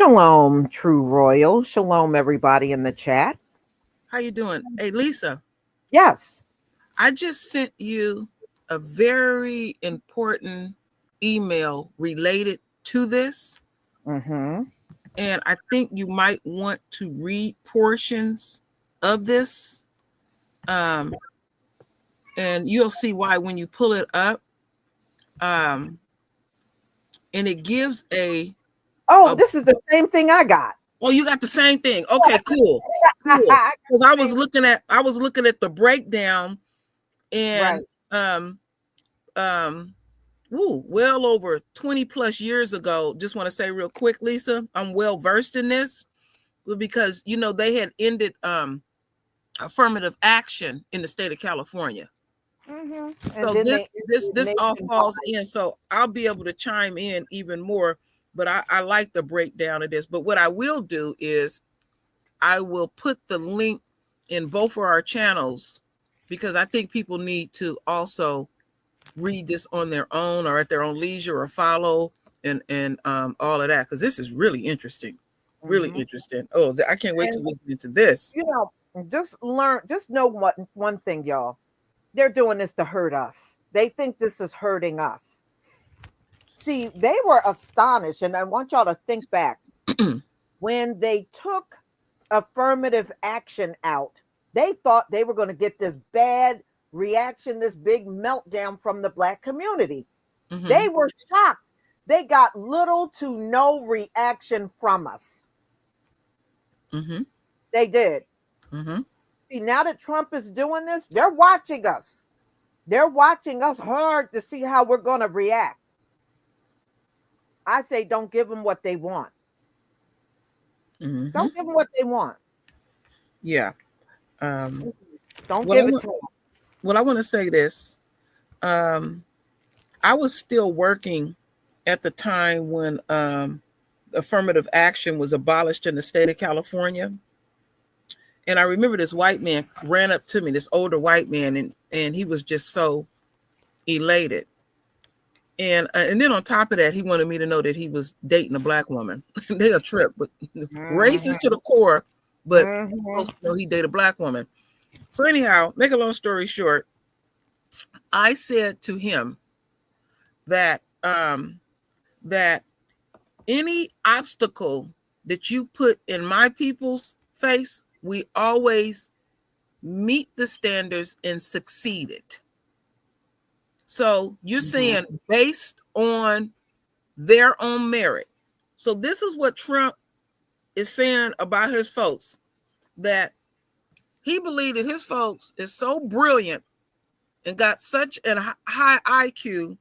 Shalom, True Royal. Shalom, everybody in the chat. How you doing? Hey, Lisa. Yes. I just sent you a very important email related to this. Mm-hmm. And I think you might want to read portions of this. And you'll see why when you pull it up. And it gives this is the same thing I got. Oh, you got the same thing. Okay, cool. Because I was looking at the breakdown, and well over 20 plus years ago. Just want to say real quick, Lisa, I'm well versed in this because they had ended affirmative action in the state of California. Mm-hmm. So this all falls in. So I'll be able to chime in even more. But I like the breakdown of this. But what I will do is I will put the link in both of our channels because I think people need to also read this on their own or at their own leisure or follow and all of that, because this is really interesting. Really interesting. Oh, I can't wait to look into this. Just know one thing, y'all. They're doing this to hurt us. They think this is hurting us. See, they were astonished, and I want y'all to think back. When they took affirmative action out, they thought they were going to get this bad reaction, this big meltdown from the Black community. They were shocked. They got little to no reaction from us. They did. See, now that Trump is doing this, they're watching us. They're watching us hard to see how we're going to react. I say don't give them what they want. Don't give them what they want. Yeah. Don't give it to them. Well, I want to say this. I was still working at the time when affirmative action was abolished in the state of California. And I remember this white man ran up to me, this older white man, and he was just so elated. And then on top of that, he wanted me to know that he was dating a Black woman. They a trip, but racist to the core, but he dated a Black woman. So anyhow, make a long story short, I said to him that that any obstacle that you put in my people's face, we always meet the standards and succeeded. So you're saying based on their own merit. So this is what Trump is saying about his folks, that he believed that his folks is so brilliant and got such a high IQ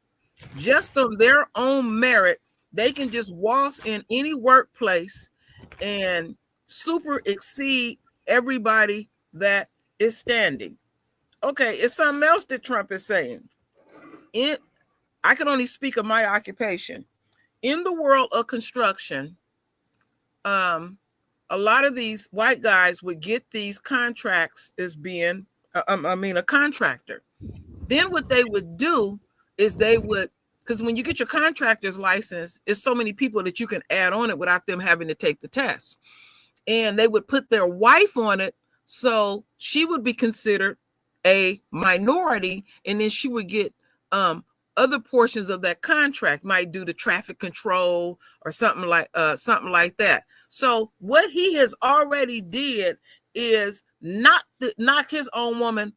just on their own merit, they can just waltz in any workplace and super exceed everybody that is standing. Okay, it's something else that Trump is saying. I can only speak of my occupation. In the world of construction, a lot of these white guys would get these contracts as being, a contractor. Then what they would do is because when you get your contractor's license, it's so many people that you can add on it without them having to take the test. And they would put their wife on it, so she would be considered a minority, and then she would get other portions of that contract, might do the traffic control or something like that. So what he has already did is knock his own woman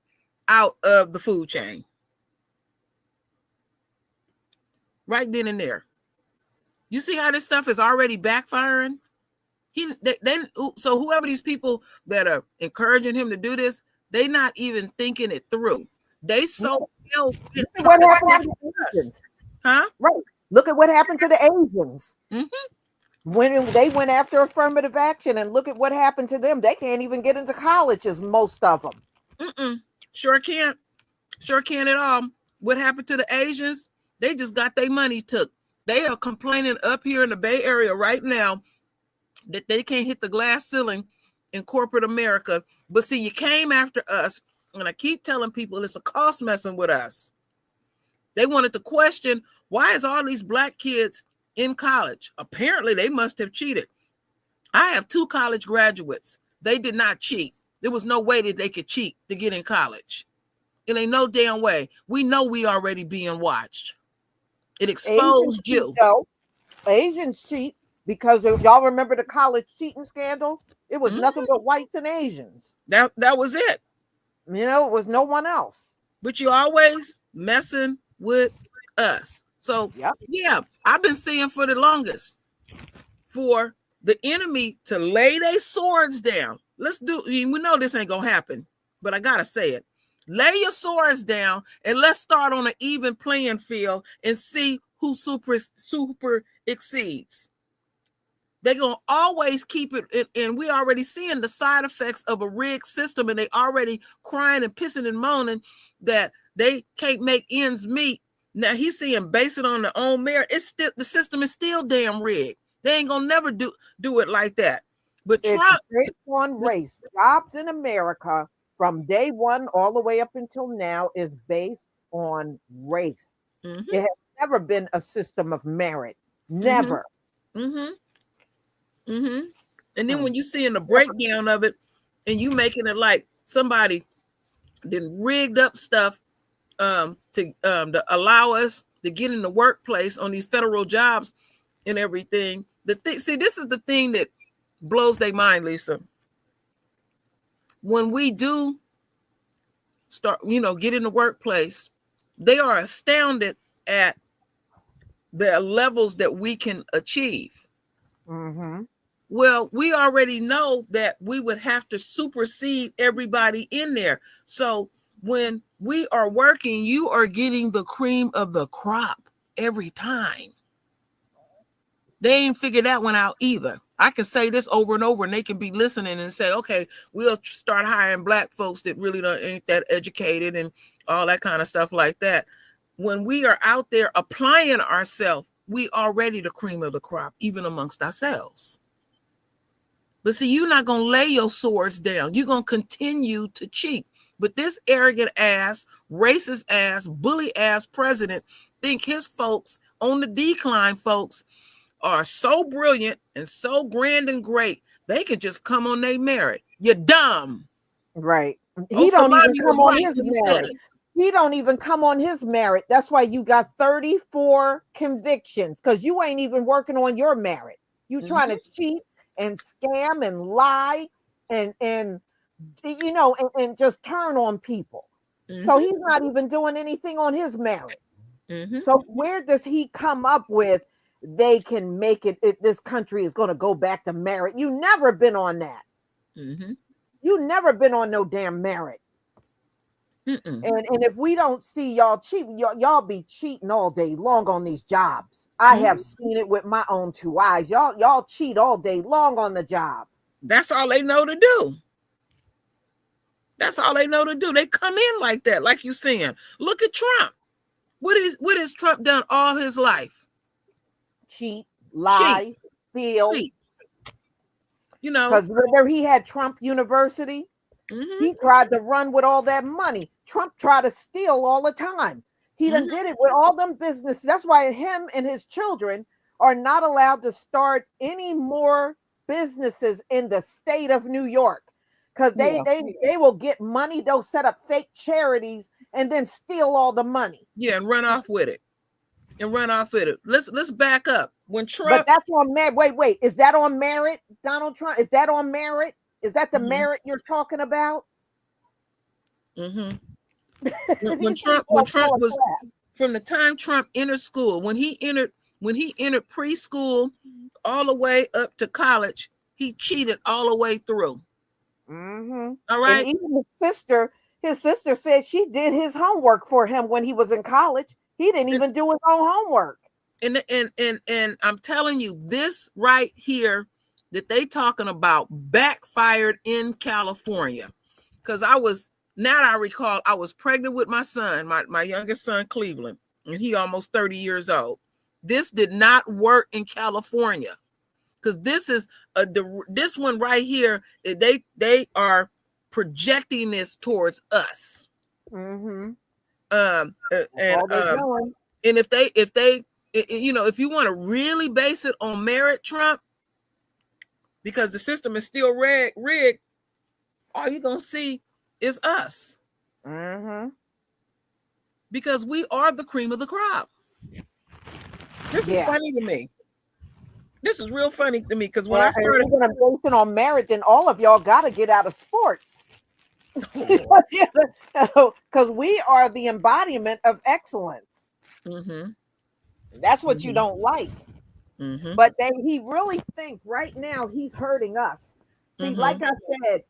out of the food chain right then and there. You see how this stuff is already backfiring? So whoever these people that are encouraging him to do this, they're not even thinking it through. They so well fit. What happened to the Asians? Huh? Right. Look at what happened to the Asians. When they went after affirmative action, and look at what happened to them. They can't even get into colleges, most of them. Sure can't at all. What happened to the Asians? They just got their money took. They are complaining up here in the Bay Area right now that they can't hit the glass ceiling in corporate America. But see, you came after us, and I keep telling people it's a cost messing with us. They wanted to question, why is all these Black kids in college? Apparently, they must have cheated. I have 2 college graduates. They did not cheat. There was no way that they could cheat to get in college. It ain't no damn way. We know we already being watched. It exposed you. Though. Asians cheat because y'all remember the college cheating scandal? It was nothing but whites and Asians. That was it. You know, it was no one else. But you always messing with us. So yeah, I've been saying for the longest, for the enemy to lay their swords down. We know this ain't gonna happen, but I gotta say it. Lay your swords down and let's start on an even playing field and see who super exceeds. They're gonna always keep it, and we already seeing the side effects of a rigged system, and they already crying and pissing and moaning that they can't make ends meet. Now he's saying base it on their own merit. It's still, the system is still damn rigged. They ain't gonna never do it like that. But Trump, it's based on race. Jobs in America from day one all the way up until now is based on race. It has never been a system of merit. Never. And then when you see in the breakdown of it, and you making it like somebody then rigged up stuff to allow us to get in the workplace on these federal jobs and everything. See, this is the thing that blows their mind, Lisa. When we do start, get in the workplace, they are astounded at the levels that we can achieve. Well, we already know that we would have to supersede everybody in there. So when we are working, you are getting the cream of the crop every time. They ain't figured that one out either. I can say this over and over, and they can be listening and say, okay, we'll start hiring Black folks that really ain't that educated and all that kind of stuff like that. When we are out there applying ourselves, we already the cream of the crop, even amongst ourselves. But see, you're not going to lay your swords down. You're going to continue to cheat. But this arrogant ass, racist ass, bully ass president think his folks on the decline, folks, are so brilliant and so grand and great, they can just come on their merit. You're dumb. Right. He don't even come on his merit. He don't even come on his merit. That's why you got 34 convictions, because you ain't even working on your merit. You trying to cheat and scam and lie and just turn on people. So he's not even doing anything on his merit. So where does he come up with they can make it, this country is going to go back to merit? You never been on that. You never been on no damn merit. And if we don't see y'all cheat, y'all be cheating all day long on these jobs. I have seen it with my own 2 eyes. Y'all cheat all day long on the job. That's all they know to do. That's all they know to do. They come in like that, like you saying. Look at Trump. What has Trump done all his life? Cheat, lie, steal. Because remember he had Trump University. He tried to run with all that money. Trump tried to steal all the time. He done did it with all them businesses. That's why him and his children are not allowed to start any more businesses in the state of New York, because they will get money. They'll set up fake charities and then steal all the money. Yeah, and run off with it. Let's back up. When Trump, but that's on merit. Wait, is that on merit, Donald Trump? Is that on merit? Is that the merit you're talking about? When Trump was, from the time Trump entered school, when he entered preschool all the way up to college, he cheated all the way through. All right. And even his sister said she did his homework for him when he was in college. He didn't even do his own homework. And I'm telling you, this right here that they talking about backfired in California. Because I was pregnant with my son, my youngest son, Cleveland, and he almost 30 years old. This did not work in California, because this is this one right here. They are projecting this towards us. And if they if you want to really base it on merit, Trump, because the system is still rigged, all you're going to see is us. Mm-hmm. Because we are the cream of the crop. This is funny to me. This is real funny to me because when I started basing on merit, then all of y'all got to get out of sports. Because we are the embodiment of excellence. Mm-hmm. That's what you don't like. Mm-hmm. But he really think right now he's hurting us. See, like I said,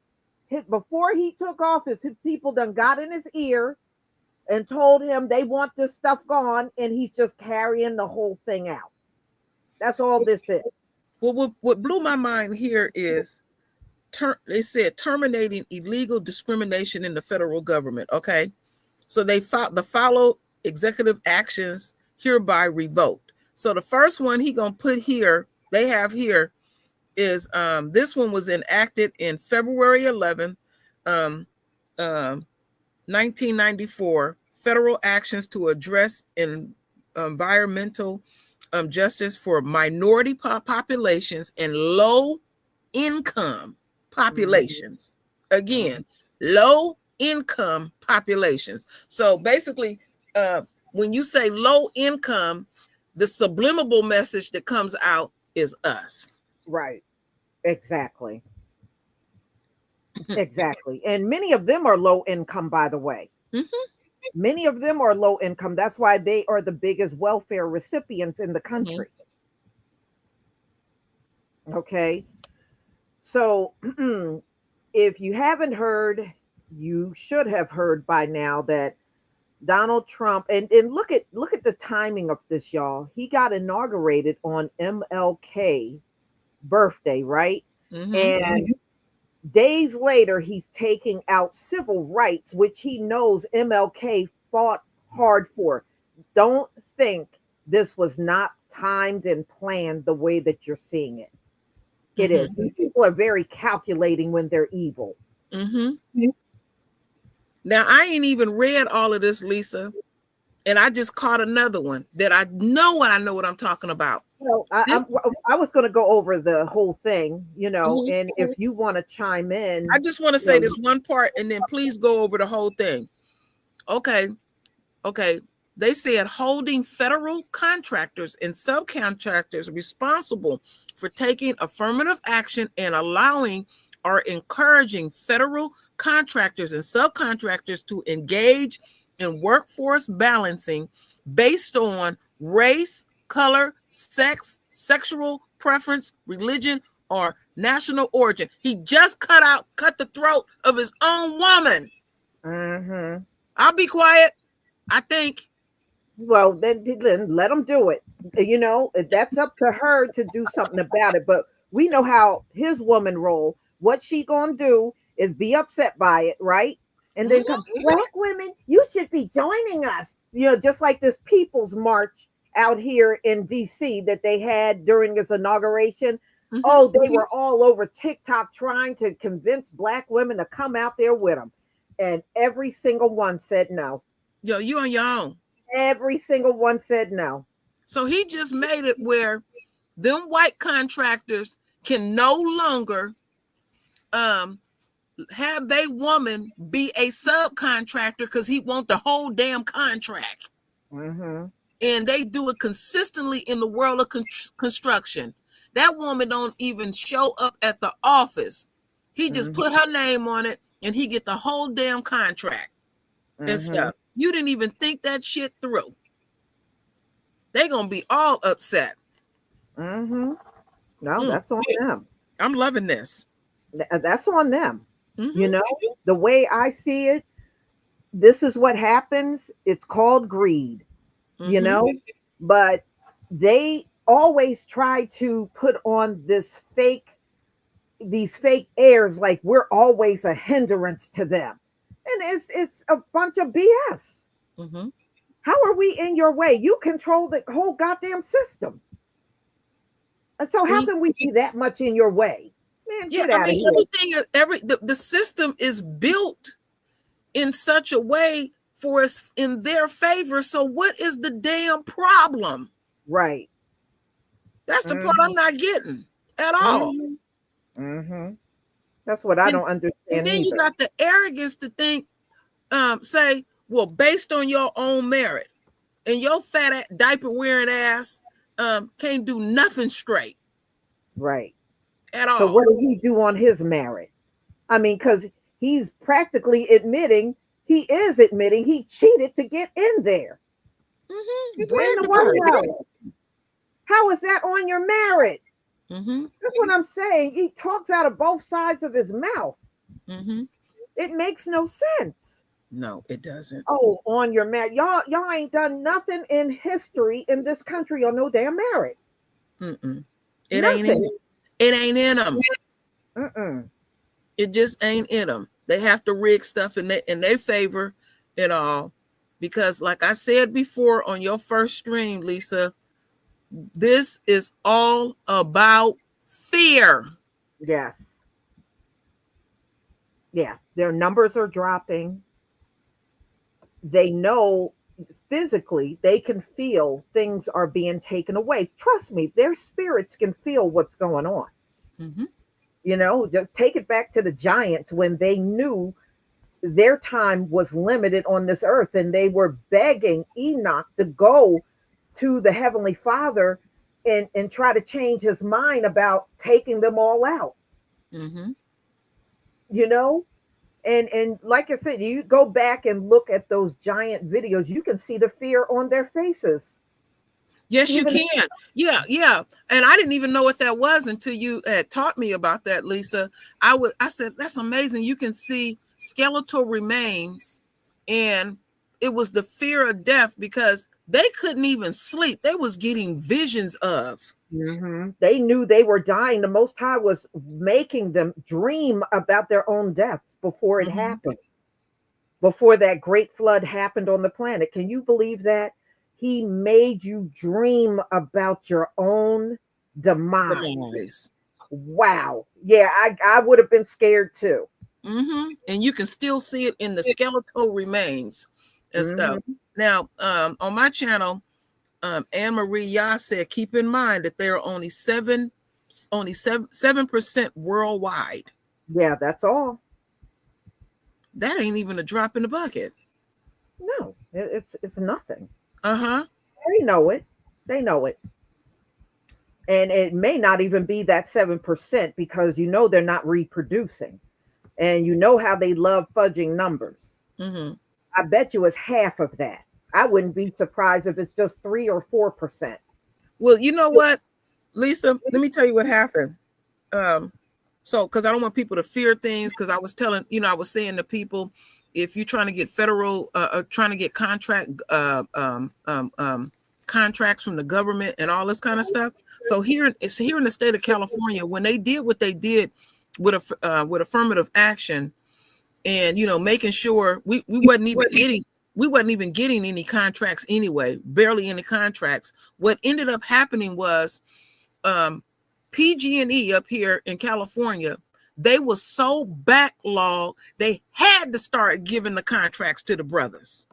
before he took office, his people done got in his ear and told him they want this stuff gone, and he's just carrying the whole thing out. That's all this is. Well, what blew my mind here is they said terminating illegal discrimination in the federal government. Okay, so they follow executive actions hereby revoked. So the first one he gonna put here, they have here, is this one was enacted in February 11th, 1994. Federal actions to address environmental justice for minority populations and low income populations. Again, low income populations. So basically, when you say low income, the subliminal message that comes out is us. Right. Exactly. Exactly. And many of them are low income, by the way. Mm-hmm. Many of them are low income. That's why they are the biggest welfare recipients in the country. Mm-hmm. Okay. So if you haven't heard, you should have heard by now that Donald Trump, and look at the timing of this, y'all. He got inaugurated on MLK birthday, right? Mm-hmm. And days later, he's taking out civil rights, which he knows MLK fought hard for. Don't think this was not timed and planned the way that you're seeing it. It is. These people are very calculating when they're evil. Mm-hmm. Now, I ain't even read all of this, Lisa, and I just caught another one that I know what I'm talking about. Well, I was going to go over the whole thing, and if you want to chime in. I just want to say this one part, and then please go over the whole thing. Okay. They said holding federal contractors and subcontractors responsible for taking affirmative action and allowing or encouraging federal contractors and subcontractors to engage in workforce balancing based on race, color, sex, sexual preference, religion, or national origin. He just cut the throat of his own woman. Mm-hmm. I'll be quiet, I think. Well, then let them do it. That's up to her to do something about it. But we know how his woman roll. What she gonna do is be upset by it, right? And then come, Black women, you should be joining us. Just like this People's March out here in DC that they had during his inauguration. Mm-hmm. Oh, they were all over TikTok trying to convince Black women to come out there with them. And every single one said no. Yo, you on your own. Every single one said no. So he just made it where them white contractors can no longer have they woman be a subcontractor because he want the whole damn contract. Mm-hmm. And they do it consistently in the world of construction. That woman don't even show up at the office. He just put her name on it and he get the whole damn contract and stuff. You didn't even think that shit through. They gonna be all upset. No, that's on them. I'm loving this. That's on them. The way I see it, this is what happens. It's called greed, but they always try to put on these fake airs like we're always a hindrance to them. And it's a bunch of BS. How are we in your way? You control the whole goddamn system. So how can we be that much in your way? Man, get out of here. The system is built in such a way for us in their favor. So what is the damn problem? Right. That's the part I'm not getting at all. Mm-hmm. That's what I don't And understand then you either. got the arrogance to think, say, well, based on your own merit, and your fat diaper wearing ass can't do nothing straight Right. at So all. what did he do on his merit? I mean, because he's practically admitting, he is admitting he cheated to get in there. Mm-hmm. He's in Bragged the about it. White House. How is that on your merit? Mm-hmm. That's what I'm saying. He talks out of both sides of his mouth. Mm-hmm. It makes no sense. No, it doesn't. Oh, on your merit. Y'all ain't done nothing in history in this country on no damn merit. Mm-mm. It ain't in Nothing. it. It ain't in them. Mm-mm. It just ain't in them. They have to rig stuff in their favor and all, because like I said before on your first stream, Lisa, this is all about fear. Yes. Yeah. Their numbers are dropping. They know physically, they can feel things are being taken away. Trust me, their spirits can feel what's going on. Mm-hmm. Just take it back to the giants when they knew their time was limited on this earth and they were begging Enoch to go to the Heavenly Father and try to change his mind about taking them all out. Mm-hmm. You know, and like I said, you go back and look at those giant videos, you can see the fear on their faces. Yes, you Even can. Yeah, yeah. And I didn't even know what that was until you taught me about that, Lisa. I said, that's amazing. You can see skeletal remains, and it was the fear of death because they couldn't even sleep. They was getting visions of. they knew they were dying. The Most High was making them dream about their own deaths before it Mm-hmm. happened, before that great flood happened on the planet. Can you believe that? He made you dream about your own demise. Wow. Yeah, I would have been scared too. Mm-hmm. And you can still see it in the skeletal remains and stuff. Mm-hmm. Now, on my channel, Anne Marie Yah said, keep in mind that there are only 7% worldwide. Yeah, that's all. That ain't even a drop in the bucket. No, it's nothing. Uh-huh. They know it. They know it. And it may not even be that 7% because they're not reproducing. And how they love fudging numbers. Mm-hmm. I bet you it's half of that. I wouldn't be surprised if it's just 3 or 4%. Well, you know what, Lisa, let me tell you what happened. So because I don't want people to fear things, because I was saying to people, if you're trying to get federal trying to get contracts from the government and all this kind of stuff. So here in the state of California, when they did what they did with affirmative action, and making sure we wasn't even getting any contracts anyway, barely any contracts. What ended up happening was PG&E up here in California, they were so backlogged, they had to start giving the contracts to the brothers.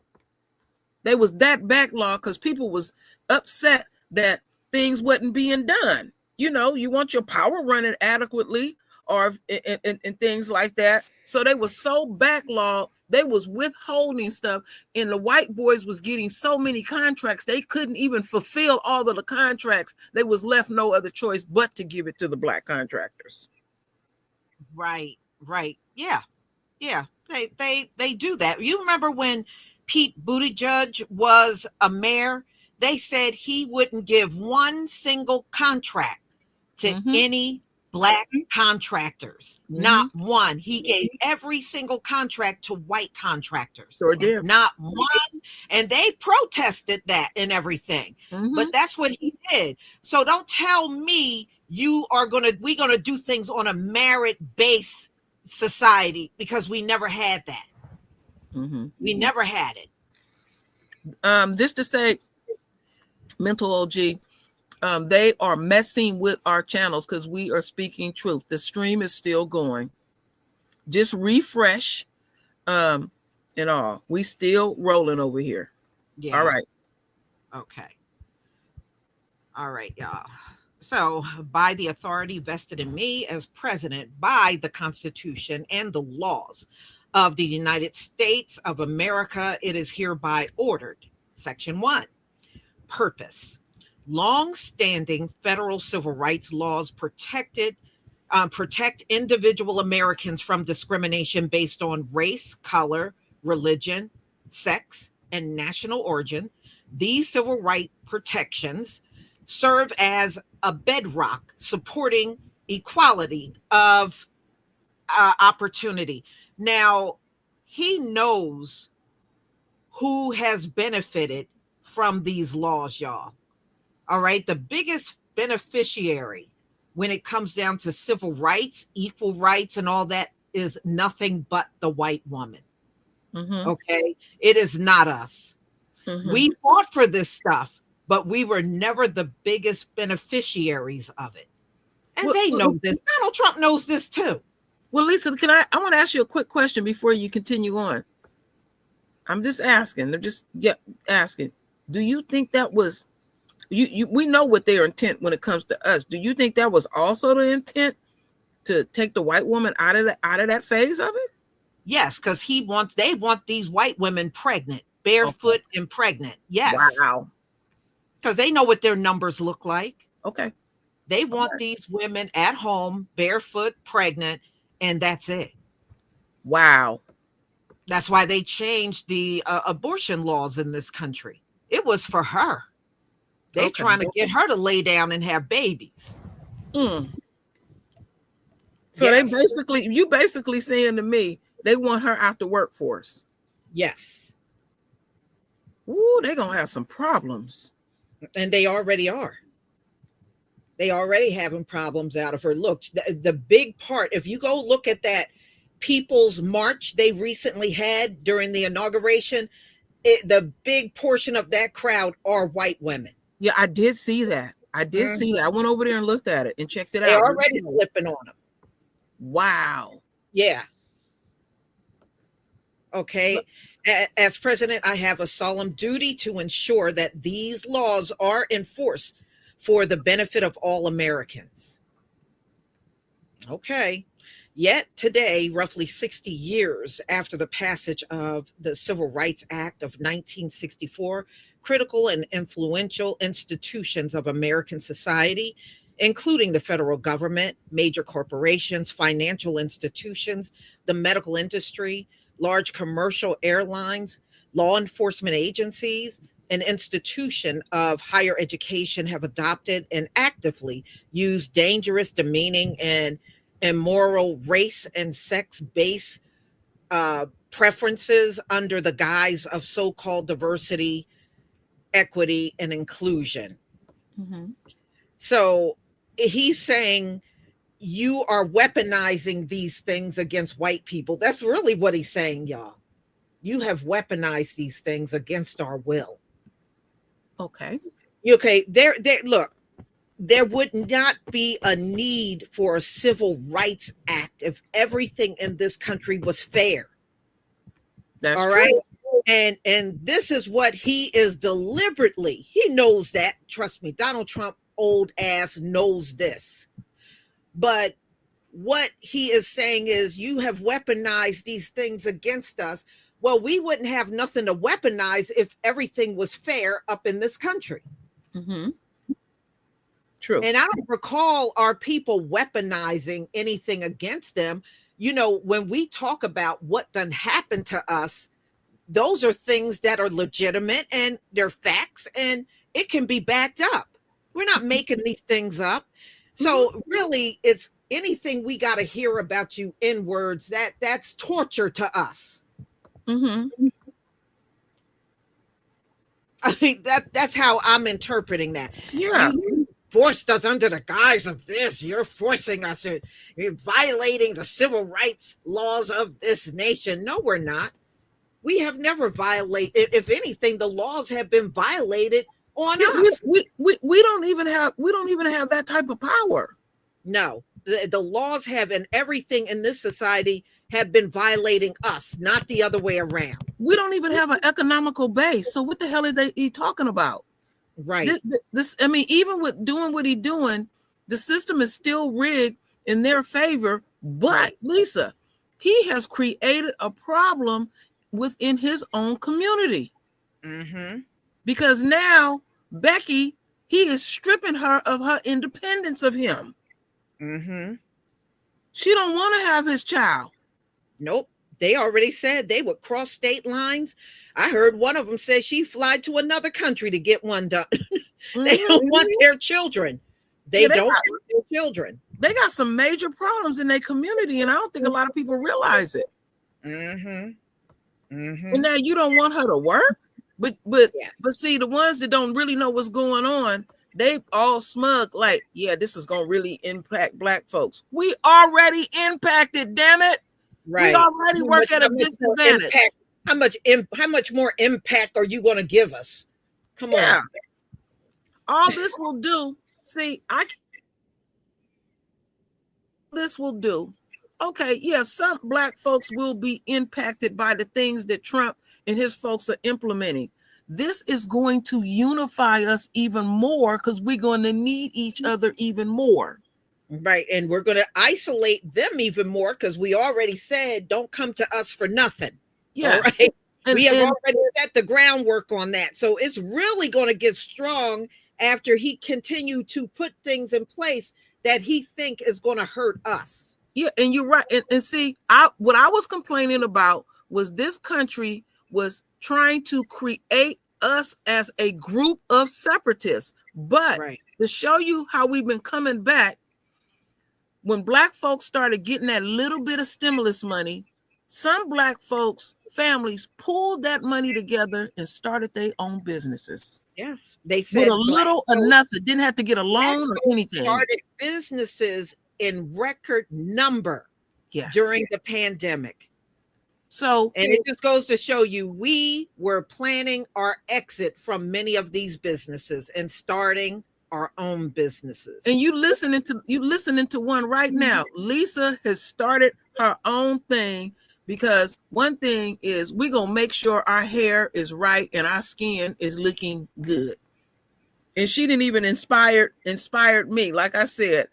They was that backlogged because people was upset that things wasn't being done. You want your power running adequately, or and things like that. So they was so backlogged, they was withholding stuff, and the white boys was getting so many contracts they couldn't even fulfill all of the contracts. They was left no other choice but to give it to the black contractors. Right. Yeah. They do that. You remember when Pete Buttigieg was a mayor? They said he wouldn't give one single contract to any black contractors. Not one. He gave every single contract to white contractors. Sure did. Not one. And they protested that and everything. But that's what he did. So don't tell me we're gonna do things on a merit-based society, because we never had that. We never had it. Just to say, Mental OG, they are messing with our channels because we are speaking truth. The stream is still going. Just refresh, and all. We still rolling over here. Yeah. All right. Okay. All right, y'all. So, by the authority vested in me as president by the Constitution and the laws of the United States of America, it is hereby ordered. Section 1. Purpose. Long-standing federal civil rights laws protect individual Americans from discrimination based on race, color, religion, sex, and national origin. These civil right protections serve as a bedrock supporting equality of opportunity. Now, he knows who has benefited from these laws, y'all. All right. The biggest beneficiary when it comes down to civil rights, equal rights, and all that is nothing but the white woman. Mm-hmm. Okay. It is not us. Mm-hmm. We fought for this stuff, but we were never the biggest beneficiaries of it. And they know this. Donald Trump knows this too. Well, Lisa, I want to ask you a quick question before you continue on. I'm just asking. They're just asking. Do you think that was we know what their intent when it comes to us. Do you think that was also the intent to take the white woman out of that phase of it? Yes, because they want these white women pregnant, barefoot and pregnant. Yes. Wow. Because they know what their numbers look like. Okay. They want these women at home, barefoot, pregnant, and that's it. Wow. That's why they changed the abortion laws in this country. It was for her. They're trying to get her to lay down and have babies. So yes. You basically saying to me, they want her out the workforce. Yes. Ooh, they're going to have some problems. And they already are. They already having problems out of her. Look, the big part, if you go look at that People's March they recently had during the inauguration, the big portion of that crowd are white women. Yeah, I did see that. See that. I went over there and looked at it and checked it out. They're already flipping on them. Wow. Yeah. Okay. As president, I have a solemn duty to ensure that these laws are enforced for the benefit of all Americans. Okay. Yet today, roughly 60 years after the passage of the Civil Rights Act of 1964, critical and influential institutions of American society, including the federal government, major corporations, financial institutions, the medical industry, large commercial airlines, law enforcement agencies, and institution of higher education have adopted and actively used dangerous, demeaning, and immoral race and sex-based preferences under the guise of so-called diversity, equity, and inclusion. Mm-hmm. So he's saying you are weaponizing these things against white people. That's really what he's saying, y'all. You have weaponized these things against our will. Okay. Okay. Look, there would not be a need for a civil rights act if everything in this country was fair. That's all true. right. And this is what he is deliberately. He knows that. Trust me, Donald Trump, old ass, knows this. But what he is saying is you have weaponized these things against us. Well, we wouldn't have nothing to weaponize if everything was fair up in this country. Mm-hmm. True. And I don't recall our people weaponizing anything against them. You know, when we talk about what done happened to us, those are things that are legitimate and they're facts and it can be backed up. We're not making these things up. So really, it's anything we got to hear about you in words that's torture to us. Mm-hmm. I mean, that's how I'm interpreting that. Yeah. You forced us under the guise of this. You're forcing us. You're violating the civil rights laws of this nation. No, we're not. We have never violated. If anything, the laws have been violated on us. We don't even have that type of power. No, the laws have, and everything in this society have been violating us, not the other way around. We don't even have an economical base. So what the hell are they talking about? Right. This, I mean, even with doing what he's doing, the system is still rigged in their favor. But Right. Lisa, he has created a problem within his own community. Mm-hmm. Because now Becky, he is stripping her of her independence of him. Mm-hmm. She don't want to have his child. Nope. They already said they would cross state lines. I heard one of them say she fly to another country to get one done. They don't want their children. They don't want their children. They got some major problems in their community, and I don't think a lot of people realize it. Mm-hmm. Mm-hmm. And now you don't want her to work, but see, the ones that don't really know what's going on, they all smug, like, yeah, this is gonna really impact Black folks. We already impacted, damn it. Right. We already work at a disadvantage. How much more impact are you going to give us? Come on. All this will do, see, this will do. Okay, yeah, some Black folks will be impacted by the things that Trump and his folks are implementing. This is going to unify us even more because we're going to need each other even more. Right. And we're going to isolate them even more because we already said, don't come to us for nothing. Yes. Right? We have already set the groundwork on that. So it's really going to get strong after he continue to put things in place that he think is going to hurt us. Yeah, and you're right. And see, what I was complaining about was this country was trying to create us as a group of separatists. But to show you how we've been coming back, when Black folks started getting that little bit of stimulus money, some Black folks, families pulled that money together and started their own businesses. Yes, they said with a little or nothing, didn't have to get a loan or anything. Started businesses in record number during the pandemic. So, and it just goes to show you, we were planning our exit from many of these businesses and starting our own businesses. And you listening to one right now. Lisa has started her own thing because one thing is we're gonna make sure our hair is right and our skin is looking good. And she didn't even inspired me. Like I said,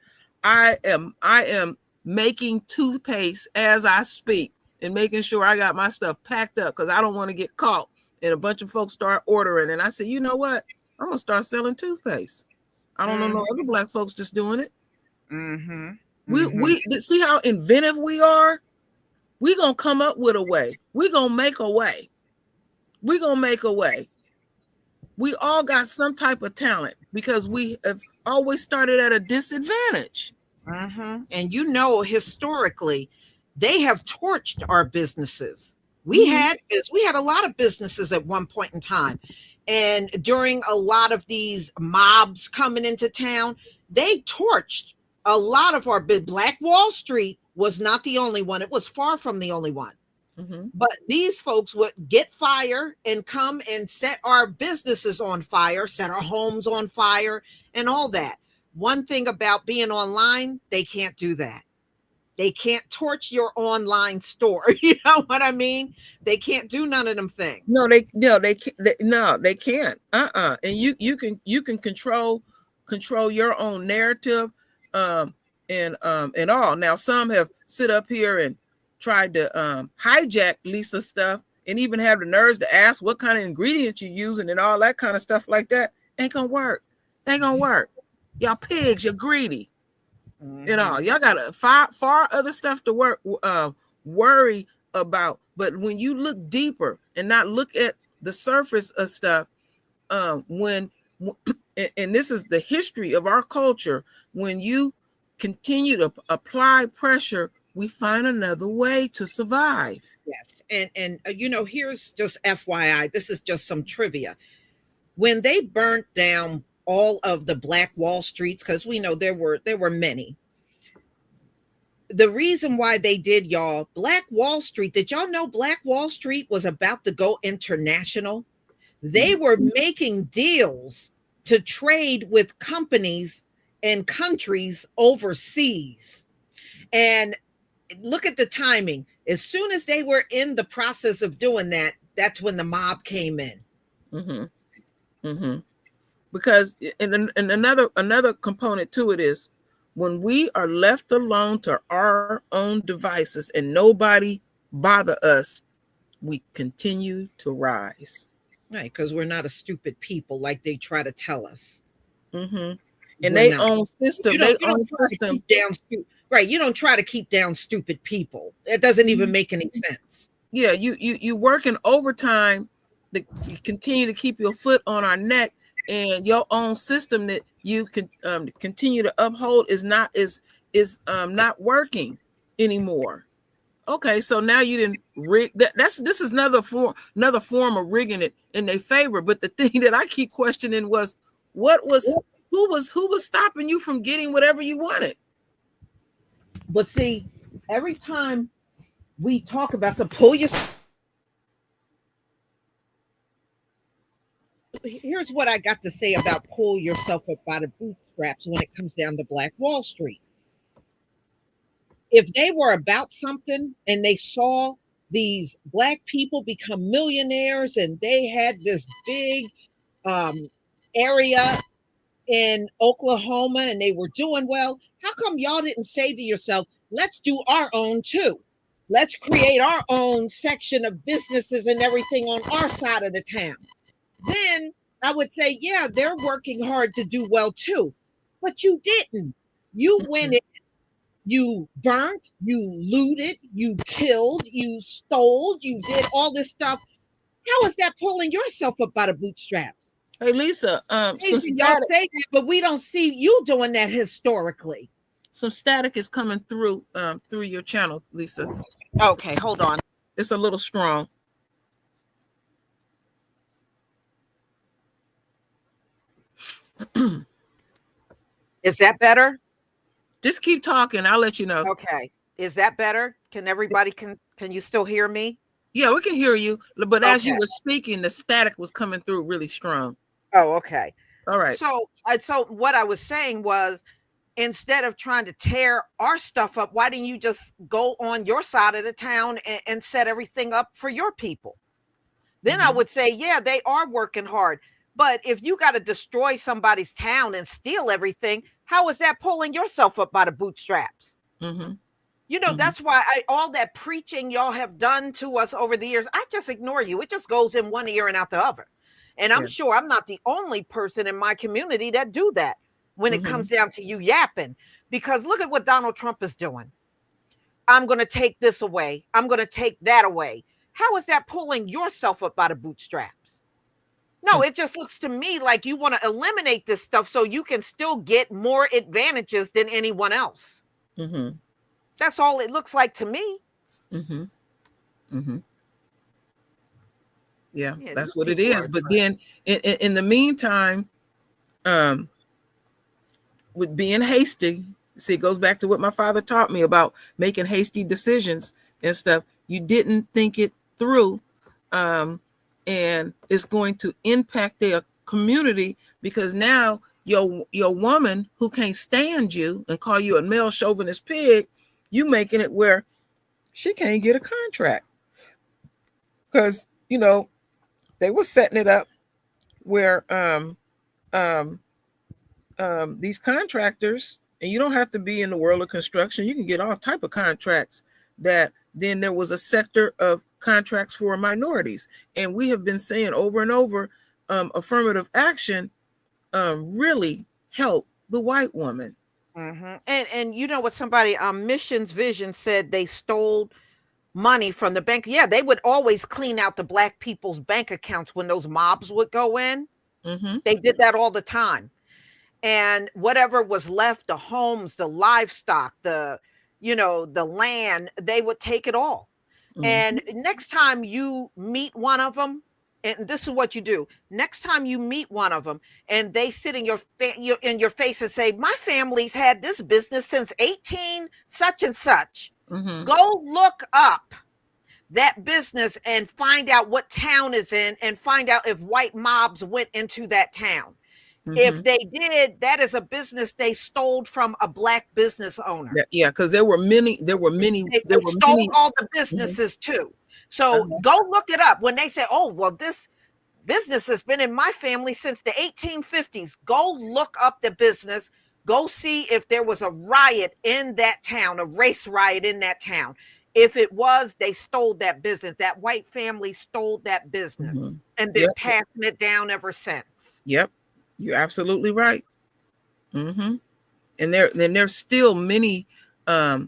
I am making toothpaste as I speak and making sure I got my stuff packed up because I don't want to get caught and a bunch of folks start ordering. And I said, you know what? I'm gonna start selling toothpaste. I don't know no other Black folks just doing it. We see how inventive we are. We're gonna come up with a way. We're gonna make a way. We're gonna make a way. We all got some type of talent because we have always started at a disadvantage. And you know, historically, they have torched our businesses. We had a lot of businesses at one point in time. And during a lot of these mobs coming into town, they torched a lot of our Black Wall Street was not the only one. It was far from the only one. But these folks would get fire and come and set our businesses on fire, set our homes on fire and all that. One thing about being online, they can't do that. They can't torch your online store. You know what I mean? They can't do none of them things. No, they can't. And you can control your own narrative, and all. Now some have sit up here and tried to hijack Lisa's stuff and even have the nerves to ask what kind of ingredients you're using and all that kind of stuff like that. Ain't gonna work. Y'all pigs, you're greedy. You know, y'all got far other stuff to worry about. But when you look deeper and not look at the surface of stuff, and this is the history of our culture, when you continue to apply pressure, we find another way to survive. Yes. And you know, here's just FYI, this is just some trivia. When they burnt down all of the Black Wall Streets, because we know there were many. The reason why they did, y'all, Black Wall Street, did y'all know Black Wall Street was about to go international? They were making deals to trade with companies and countries overseas. And look at the timing. As soon as they were in the process of doing that, that's when the mob came in. because and another component to it is when we are left alone to our own devices and nobody bother us, we continue to rise. Right, because we're not a stupid people like they try to tell us. And We're they not. own system. You They don't own try to system. keep down right. You don't try to keep down stupid people. It doesn't even make any sense. Yeah, you working overtime to continue to keep your foot on our neck, and your own system that you can continue to uphold is not not working anymore. Okay, so now you didn't rig that. This is another form of rigging it in their favor. But the thing that I keep questioning was who was stopping you from getting whatever you wanted? But see, every time we talk about, so pull your. Here's what I got to say about pull yourself up by the bootstraps when it comes down to Black Wall Street. If they were about something and they saw these Black people become millionaires and they had this big area in Oklahoma and they were doing well, how come y'all didn't say to yourself, let's do our own too? Let's create our own section of businesses and everything on our side of the town. Then I would say, yeah, they're working hard to do well too. But you didn't. You went in, you burnt, you looted, you killed, you stole, you did all this stuff. How is that pulling yourself up by the bootstraps? Hey Lisa, y'all say that, but we don't see you doing that historically. Some static is coming through your channel, Lisa. Okay, hold on. It's a little strong. Is that better? Just keep talking. I'll let you know. Okay. Is that better? Can everybody can you still hear me? Yeah, we can hear you. But as you were speaking, the static was coming through really strong. Oh, okay. All right. So what I was saying was, instead of trying to tear our stuff up, why didn't you just go on your side of the town and set everything up for your people? Then I would say, yeah, they are working hard. But if you got to destroy somebody's town and steal everything, how is that pulling yourself up by the bootstraps? You know, that's why all that preaching y'all have done to us over the years, I just ignore you. It just goes in one ear and out the other. And I'm sure I'm not the only person in my community that do that when it comes down to you yapping. Because look at what Donald Trump is doing. I'm going to take this away. I'm going to take that away. How is that pulling yourself up by the bootstraps? No, it just looks to me like you want to eliminate this stuff so you can still get more advantages than anyone else. That's all it looks like to me. Yeah, that's what it is. But then in the meantime, with being hasty, see, it goes back to what my father taught me about making hasty decisions and stuff. You didn't think it through. And it's going to impact their community, because now your woman who can't stand you and call you a male chauvinist pig, you making it where she can't get a contract. Because, you know, they were setting it up where these contractors, and you don't have to be in the world of construction, you can get all type of contracts, that then there was a sector of contracts for minorities. And we have been saying over and over, affirmative action really helped the white woman. And you know what, somebody Missions Vision said they stole money from the bank. Yeah, they would always clean out the Black people's bank accounts when those mobs would go in. They did that all the time. And whatever was left, the homes, the livestock, the land, they would take it all. And next time you meet one of them, and this is what you do. Next time you meet one of them and they sit in your face and say, my family's had this business since 18 such and such. Go look up that business and find out what town is in, and find out if white mobs went into that town. If they did, that is a business they stole from a Black business owner. Yeah, because there were many. They stole all the businesses too. So go look it up. When they say, oh, well, this Business has been in my family since the 1850s. Go look up the business. Go see if there was a riot in that town, a race riot in that town. If it was, they stole that business. That white family stole that business and been passing it down ever since. Yep. You're absolutely right. And there's still many there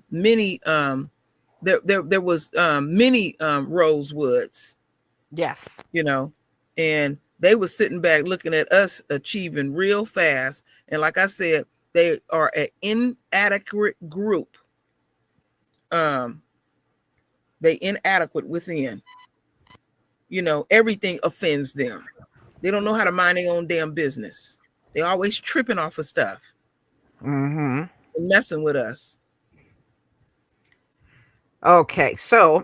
was many Rosewoods. Yes. You know, and they were sitting back looking at us achieving real fast. And like I said, they are an inadequate group. They inadequate within. You know, everything offends them. They don't know how to mind their own damn business. They always tripping off of stuff. And messing with us. Okay, so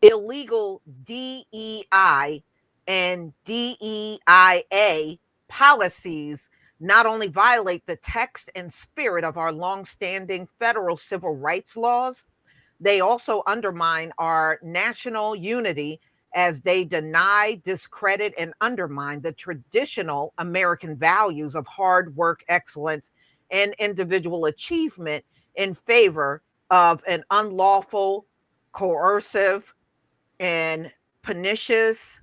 illegal DEI and DEIA policies not only violate the text and spirit of our longstanding federal civil rights laws, they also undermine our national unity as they deny, discredit, and undermine the traditional American values of hard work, excellence, and individual achievement in favor of an unlawful, coercive, and pernicious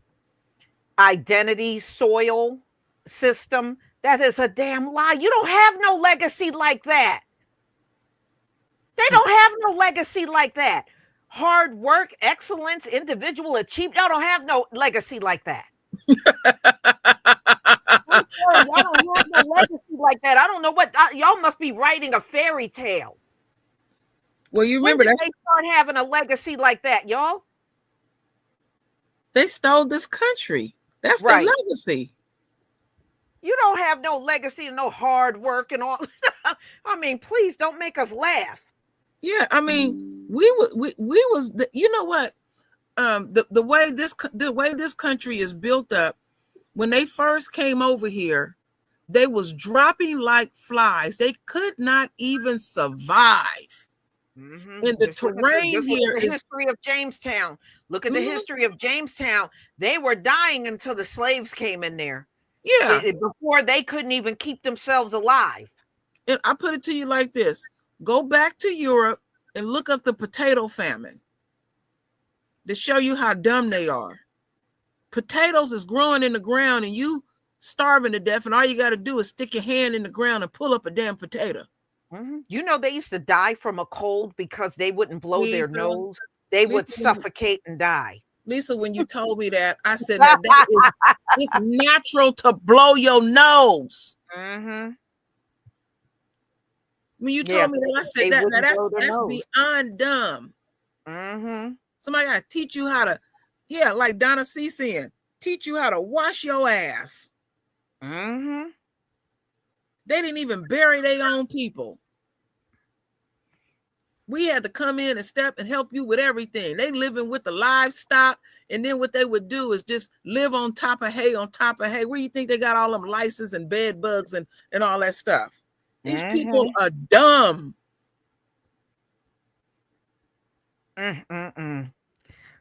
identity soil system. That is a damn lie. You don't have no legacy like that. They don't have no legacy like that. Hard work, excellence, individual achievement. Y'all don't have no legacy like that. I'm sorry, y'all don't have no legacy like that. I don't know what y'all must be writing a fairy tale. Well, you remember when did they start having a legacy like that, y'all? They stole this country. That's right. The legacy. You don't have no legacy and no hard work and all. I mean, please don't make us laugh. Yeah, I mean, we was you know what? The way this country is built up, when they first came over here, they was dropping like flies. They could not even survive. And the terrain here is the history of Jamestown. Look at the history of Jamestown. They were dying until the slaves came in there. Yeah. Before they couldn't even keep themselves alive. And I put it to you like this. Go back to Europe and look up the potato famine to show you how dumb they are. Potatoes is growing in the ground and you starving to death, and all you got to do is stick your hand in the ground and pull up a damn potato. You know, they used to die from a cold because they wouldn't blow their nose. They would suffocate and die. Lisa, when you told me that, I said that it's natural to blow your nose. When you told me that, I said that's beyond dumb. Somebody got to teach you how to, like Donna C saying, teach you how to wash your ass. They didn't even bury their own people. We had to come in and step and help you with everything. They living with the livestock, and then what they would do is just live on top of hay, on top of hay. Where you think they got all them lices and bed bugs and all that stuff? These people are dumb.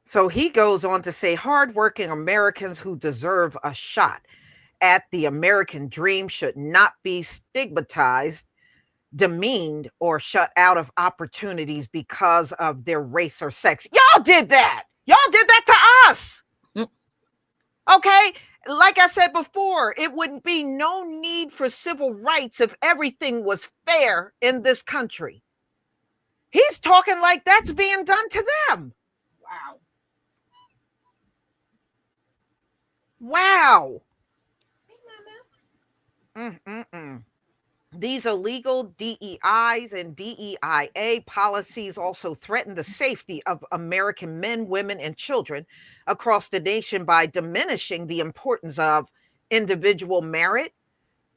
So he goes on to say, hardworking Americans who deserve a shot at the American dream should not be stigmatized, demeaned, or shut out of opportunities because of their race or sex. Y'all did that. Y'all did that to us. Okay. Like I said before, it wouldn't be no need for civil rights if everything was fair in this country. He's talking like that's being done to them. Wow. These illegal DEIs and DEIA policies also threaten the safety of American men, women, and children across the nation by diminishing the importance of individual merit,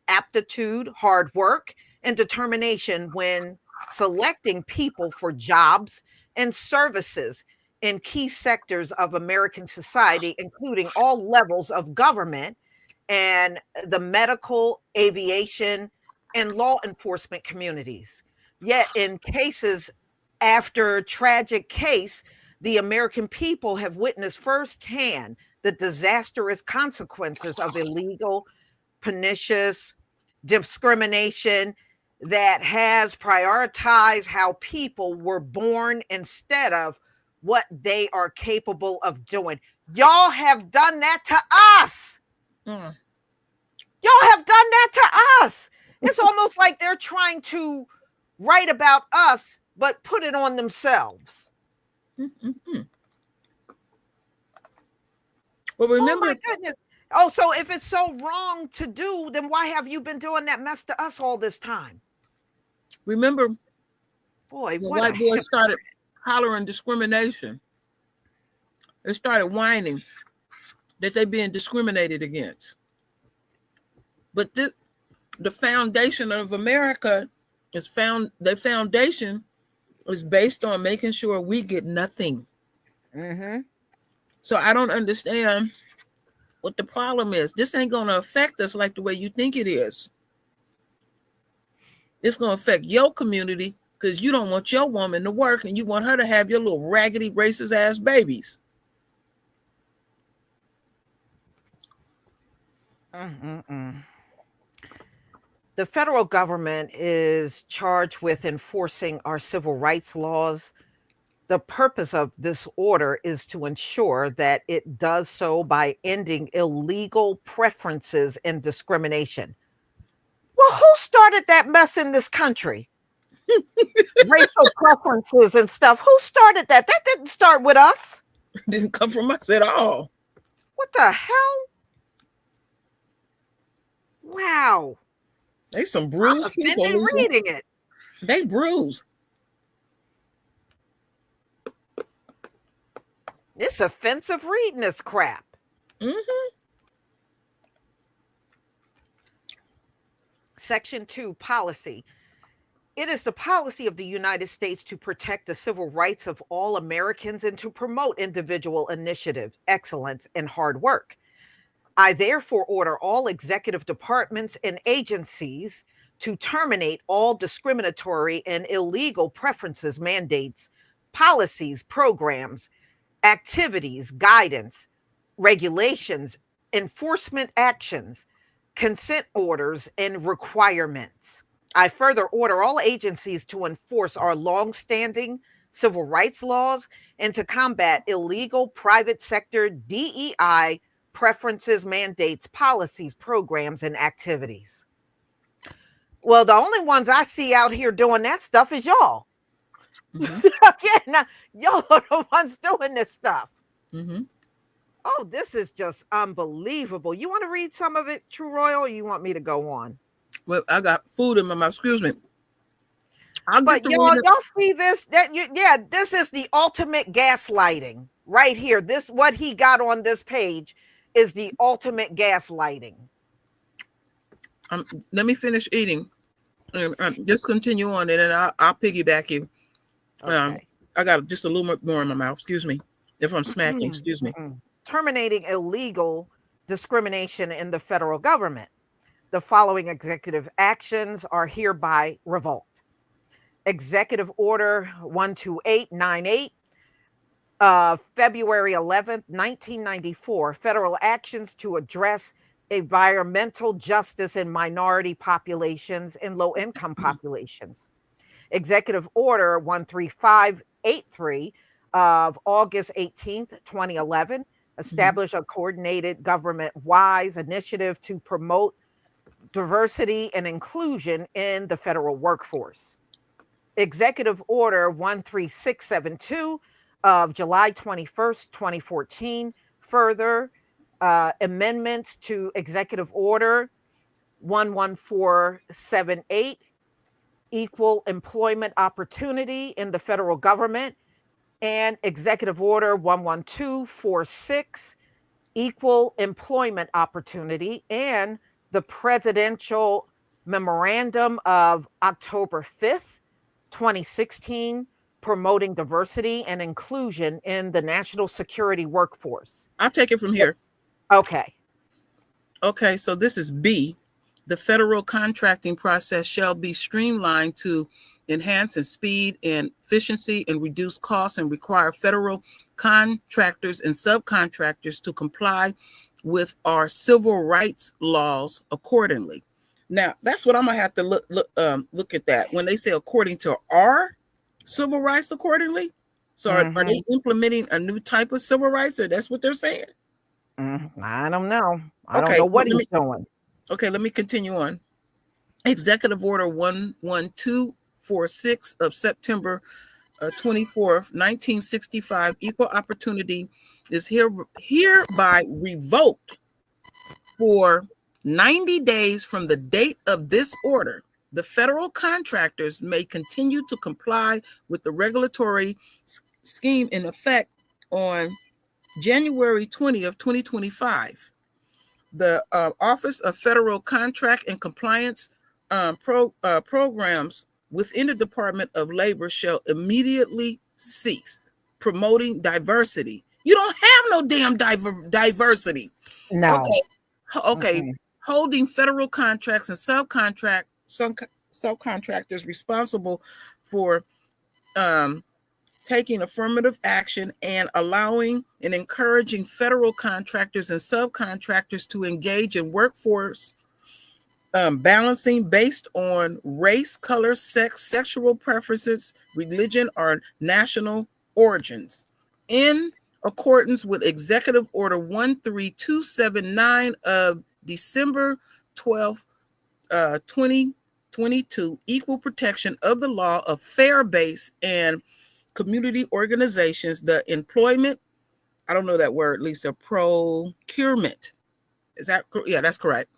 aptitude, hard work, and determination when selecting people for jobs and services in key sectors of American society, including all levels of government and the medical, aviation, and law enforcement communities. Yet in cases after tragic case, the American people have witnessed firsthand the disastrous consequences of illegal, pernicious discrimination that has prioritized how people were born instead of what they are capable of doing. Y'all have done that to us. Mm. Y'all have done that to us. It's almost like they're trying to write about us, but put it on themselves. Mm-hmm. Well, remember, oh my goodness. Oh, so if it's so wrong to do, then why have you been doing that mess to us all this time? Remember, boy, when what white boys started hollering discrimination, they started whining that they're being discriminated against. But the foundation of America is the foundation is based on making sure we get nothing. Mm-hmm. So I don't understand what the problem is. This ain't going to affect us like the way you think it is. It's going to affect your community because you don't want your woman to work and you want her to have your little raggedy, racist ass babies. Mm-mm-mm. The federal government is charged with enforcing our civil rights laws. The purpose of this order is to ensure that it does so by ending illegal preferences and discrimination. Well, who started that mess in this country? Racial preferences and stuff. Who started that? That didn't start with us. It didn't come from us at all. What the hell? Wow. They some I'm bruised people, offended Lisa. reading it. They bruised. It's offensive reading this crap. Mm-hmm. Section 2, policy. It is the policy of the United States to protect the civil rights of all Americans and to promote individual initiative, excellence, and hard work. I therefore order all executive departments and agencies to terminate all discriminatory and illegal preferences, mandates, policies, programs, activities, guidance, regulations, enforcement actions, consent orders, and requirements. I further order all agencies to enforce our longstanding civil rights laws and to combat illegal private sector DEI preferences, mandates, policies, programs, and activities. Well, the only ones I see out here doing that stuff is y'all. Mm-hmm. Again, y'all are the ones doing this stuff. Mm-hmm. Oh, this is just unbelievable. You want to read some of it, True Royal, or you want me to go on? Well, I got food in my mouth. Excuse me. But y'all see this? This is the ultimate gaslighting right here. This what he got on this page is the ultimate gaslighting. Let me finish eating. Just continue on, and then I'll piggyback you. Okay. I got just a little bit more in my mouth. Excuse me if I'm smacking. Excuse me. Terminating illegal discrimination in the federal government. The following executive actions are hereby revoked. Executive Order 12898, February 11th, 1994, federal actions to address environmental justice in minority populations and low-income populations. Executive Order 13583 of August 18th, 2011, establish a coordinated government-wide initiative to promote diversity and inclusion in the federal workforce. Executive Order 13672 of July 21st, 2014, further amendments to Executive Order 11478, equal employment opportunity in the federal government, and Executive Order 11246, equal employment opportunity, and the Presidential Memorandum of October 5th, 2016, promoting diversity and inclusion in the national security workforce. I'll take it from here. Okay. Okay, so this is B. The federal contracting process shall be streamlined to enhance in speed and efficiency and reduce costs and require federal contractors and subcontractors to comply with our civil rights laws accordingly. Now, that's what I'm gonna have to look at that when they say according to our civil rights accordingly. So are they implementing a new type of civil rights, or that's what they're saying? I don't know. I don't Okay, know what he's doing. Okay, let me continue on. Executive Order 11246 of September 24th, 1965, equal opportunity is hereby revoked for 90 days from the date of this order. The federal contractors may continue to comply with the regulatory scheme in effect on January 20th, 2025. The Office of Federal Contract and Compliance programs within the Department of Labor shall immediately cease promoting diversity. You don't have no damn diversity. No. Okay. Holding federal contracts and subcontractors responsible for taking affirmative action and allowing and encouraging federal contractors and subcontractors to engage in workforce balancing based on race, color, sex, sexual preferences, religion, or national origins. In accordance with Executive Order 13279 of December 12th, 2022, equal protection of the law of fair base and community organizations, the employment, I don't know that word, Lisa, procurement. Is that, yeah, that's correct.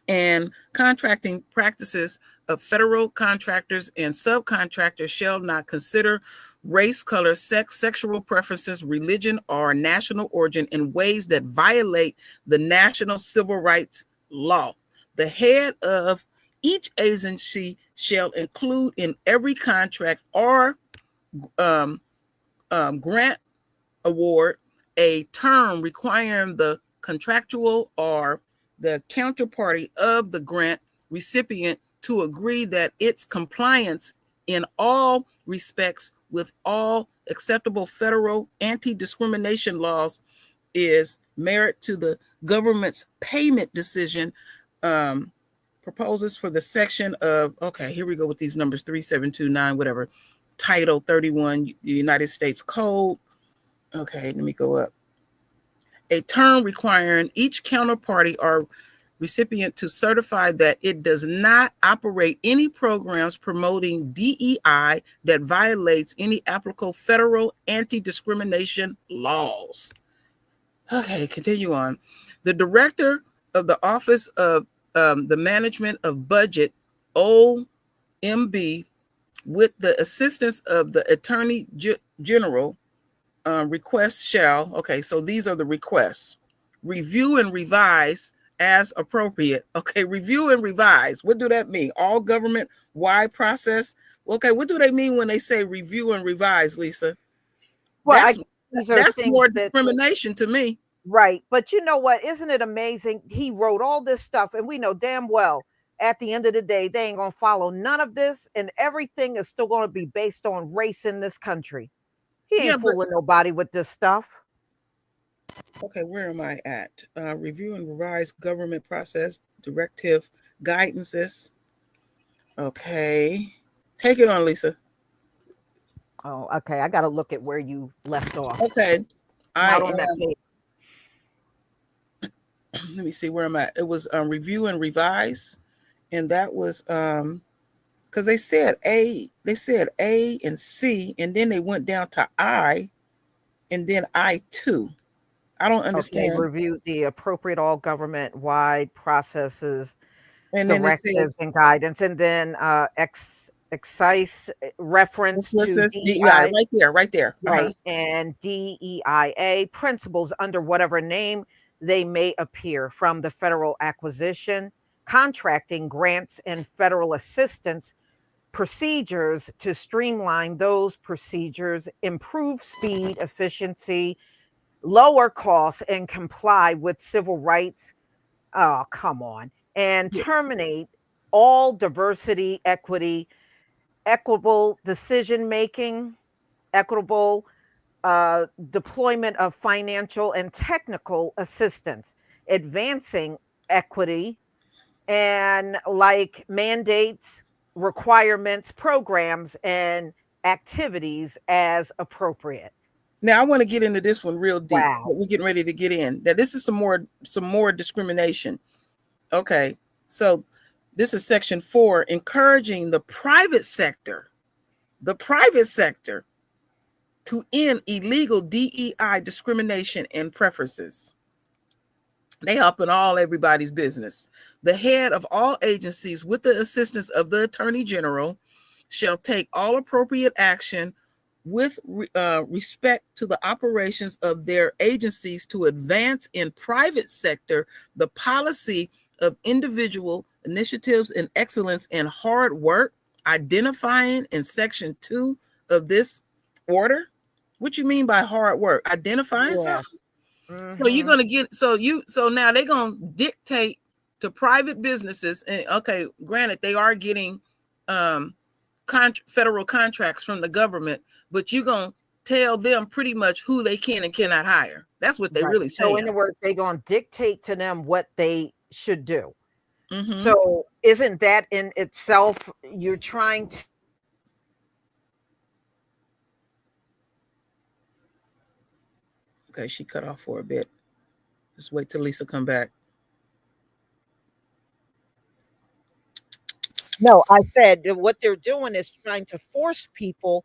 And contracting practices of federal contractors and subcontractors shall not consider race, color, sex, sexual preferences, religion, or national origin in ways that violate the national civil rights law. The head of each agency shall include in every contract or grant award a term requiring the contractual or the counterparty of the grant recipient to agree that its compliance in all respects with all acceptable federal anti-discrimination laws is merit to the government's payment decision proposes for the section of, okay, here we go with these numbers, 3729, whatever, Title 31, United States Code. Okay, let me go up. A term requiring each counterparty or recipient to certify that it does not operate any programs promoting DEI that violates any applicable federal anti-discrimination laws. Okay, continue on. The director of the Office of the Management of Budget, OMB, with the assistance of the Attorney General, requests shall, okay, so these are the requests, review and revise as appropriate. Okay, review and revise. What do that mean? All government-wide process? Okay, what do they mean when they say review and revise, Lisa? Well, that's more discrimination to me. Right. But you know what? Isn't it amazing? He wrote all this stuff, and we know damn well at the end of the day, they ain't going to follow none of this, and everything is still going to be based on race in this country. He ain't fooling nobody with this stuff. Okay, where am I at? Review and revise government process, directive, guidances. Okay. Take it on, Lisa. Oh, okay. I got to look at where you left off. Okay. Not on that page. Let me see where I'm at. It was review and revise. And that was because they said A and C, and then they went down to I, and then I2. I don't understand. Okay, review the appropriate all government-wide processes, and directives, and guidance, and then excise reference to DEI. Right there. Right, and DEIA principles under whatever name they may appear from the federal acquisition, contracting, grants, and federal assistance procedures to streamline those procedures, improve speed, efficiency, lower costs, and comply with civil rights. Oh, come on. And terminate all diversity, equity, equitable decision-making, equitable deployment of financial and technical assistance, advancing equity, and like mandates, requirements, programs, and activities as appropriate. Now I want to get into this one real deep. Wow. But we're getting ready to get in. Now this is some more discrimination. Okay, so this is section 4, encouraging the private sector to end illegal DEI discrimination and preferences. They up in everybody's business. The head of all agencies, with the assistance of the Attorney General, shall take all appropriate action with respect to the operations of their agencies to advance in private sector the policy of individual initiatives and excellence and hard work, identifying in section 2 of this order. What you mean by hard work? Identifying something? So you're gonna get so now they're gonna dictate to private businesses, and okay, granted they are getting federal contracts from the government, but you're gonna tell them pretty much who they can and cannot hire. That's what they really say. So in other words, they're gonna dictate to them what they should do. So isn't that in itself, you're trying to Okay, she cut off for a bit. Just wait till Lisa come back. No, I said that what they're doing is trying to force people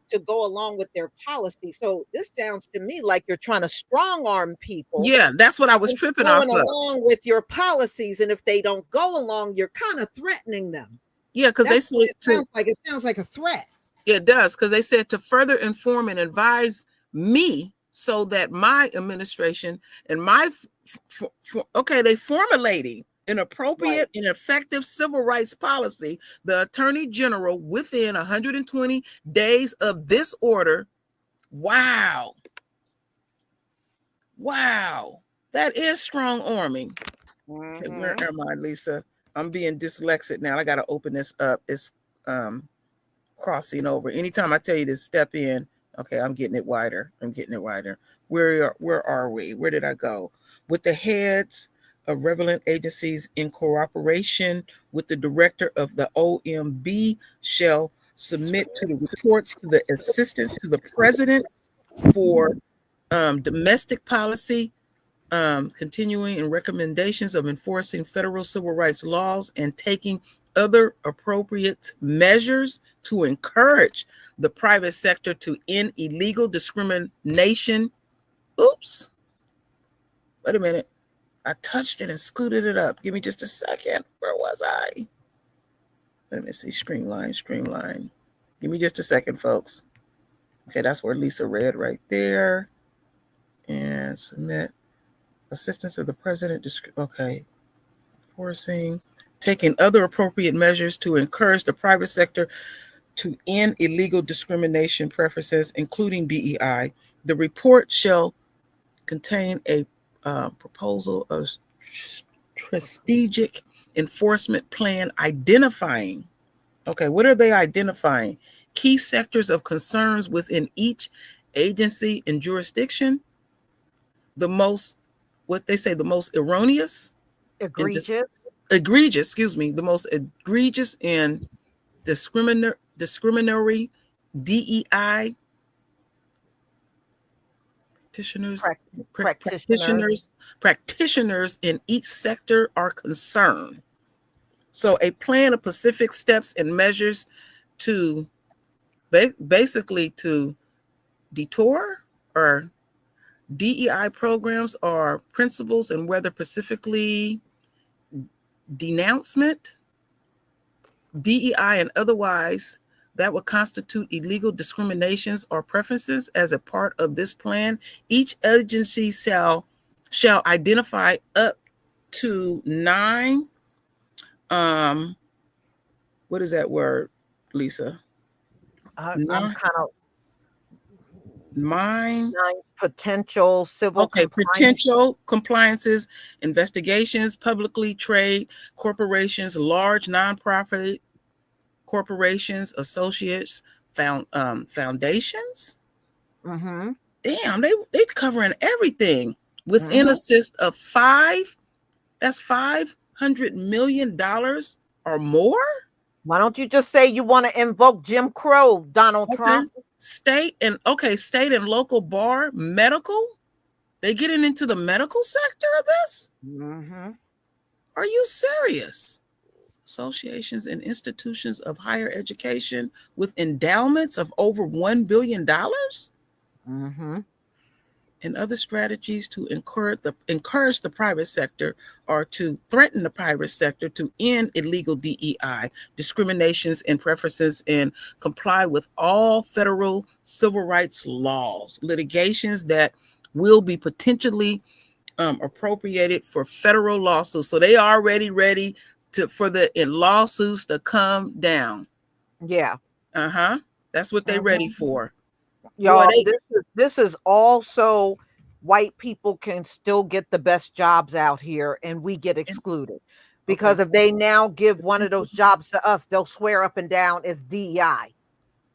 to go along with their policy. So this sounds to me like you're trying to strong arm people. Yeah, that's what I was tripping off of. Along with your policies, and if they don't go along, you're kind of threatening them. Yeah, because they said it sounds like a threat. It does, because they said to further inform and advise me so that my administration and my they formulating an appropriate and effective civil rights policy, the Attorney General, within 120 days of this order. Wow, that is strong arming. Okay, where am I, Lisa? I'm being dyslexic now. I got to open this up. It's crossing over. Anytime I tell you to step in, okay, I'm getting it wider. Where are we? Where did I go? With the heads of relevant agencies in cooperation with the director of the OMB shall submit to the reports to the assistance to the president for domestic policy, continuing and recommendations of enforcing federal civil rights laws and taking other appropriate measures to encourage the private sector to end illegal discrimination. Oops. Wait a minute. I touched it and scooted it up. Give me just a second. Where was I? Let me see. Streamline. Give me just a second, folks. Okay, that's where Lisa read right there. And submit. Assistance of the president. Okay. Forcing. Taking other appropriate measures to encourage the private sector to end illegal discrimination preferences, including DEI. The report shall contain a proposal of strategic enforcement plan identifying. Okay, what are they identifying? Key sectors of concerns within each agency and jurisdiction. The most erroneous, egregious, the most egregious and discriminatory DEI practitioners in each sector are concerned. So a plan of specific steps and measures to basically to detour or DEI programs or principles, and whether specifically denouncement, DEI and otherwise, that would constitute illegal discriminations or preferences as a part of this plan. Each agency shall identify up to 9. What is that word, Lisa? I'm kind of 9 potential civil potential compliances, investigations, publicly trade corporations, large nonprofit corporations, associates, foundations. Mm-hmm. Damn, they covering everything within a assist of that's $500 million or more. Why don't you just say you want to invoke Jim Crow, Donald Trump? State and local bar, medical. They getting into the medical sector of this? Mm-hmm. Are you serious? Associations and institutions of higher education with endowments of over $1 billion? Mm-hmm. And other strategies to encourage the private sector or to threaten the private sector to end illegal DEI, discriminations and preferences, and comply with all federal civil rights laws, litigations that will be potentially appropriated for federal lawsuits. So they are already ready for the lawsuits to come down. Yeah. That's what they're ready for. Y'all, this is also white people can still get the best jobs out here and we get excluded. Because if they now give one of those jobs to us, they'll swear up and down it's DEI.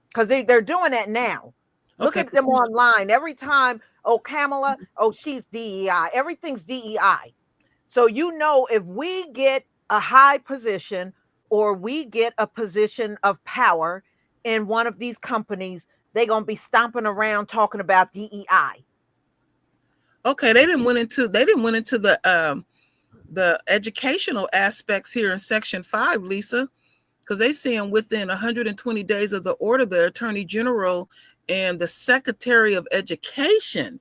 Because they're doing that now. Look at them online. Every time, oh, Kamala, oh, she's DEI. Everything's DEI. So, if we get a high position or we get a position of power in one of these companies, they're going to be stomping around talking about DEI. Okay, they didn't went into the educational aspects here in Section 5, Lisa, because they saying within 120 days of the order, the Attorney General and the Secretary of Education.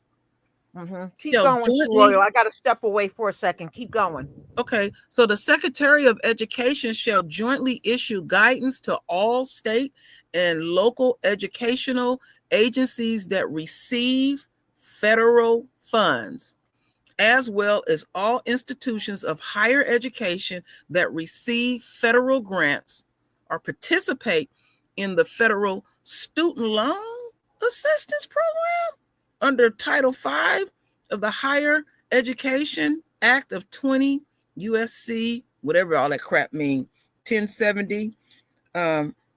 Keep going, Royal. I got to step away for a second. Keep going. Okay, so the Secretary of Education shall jointly issue guidance to all state and local educational agencies that receive federal funds, as well as all institutions of higher education that receive federal grants or participate in the federal student loan assistance program under Title V of the Higher Education Act of 20 USC, whatever all that crap mean, 1070,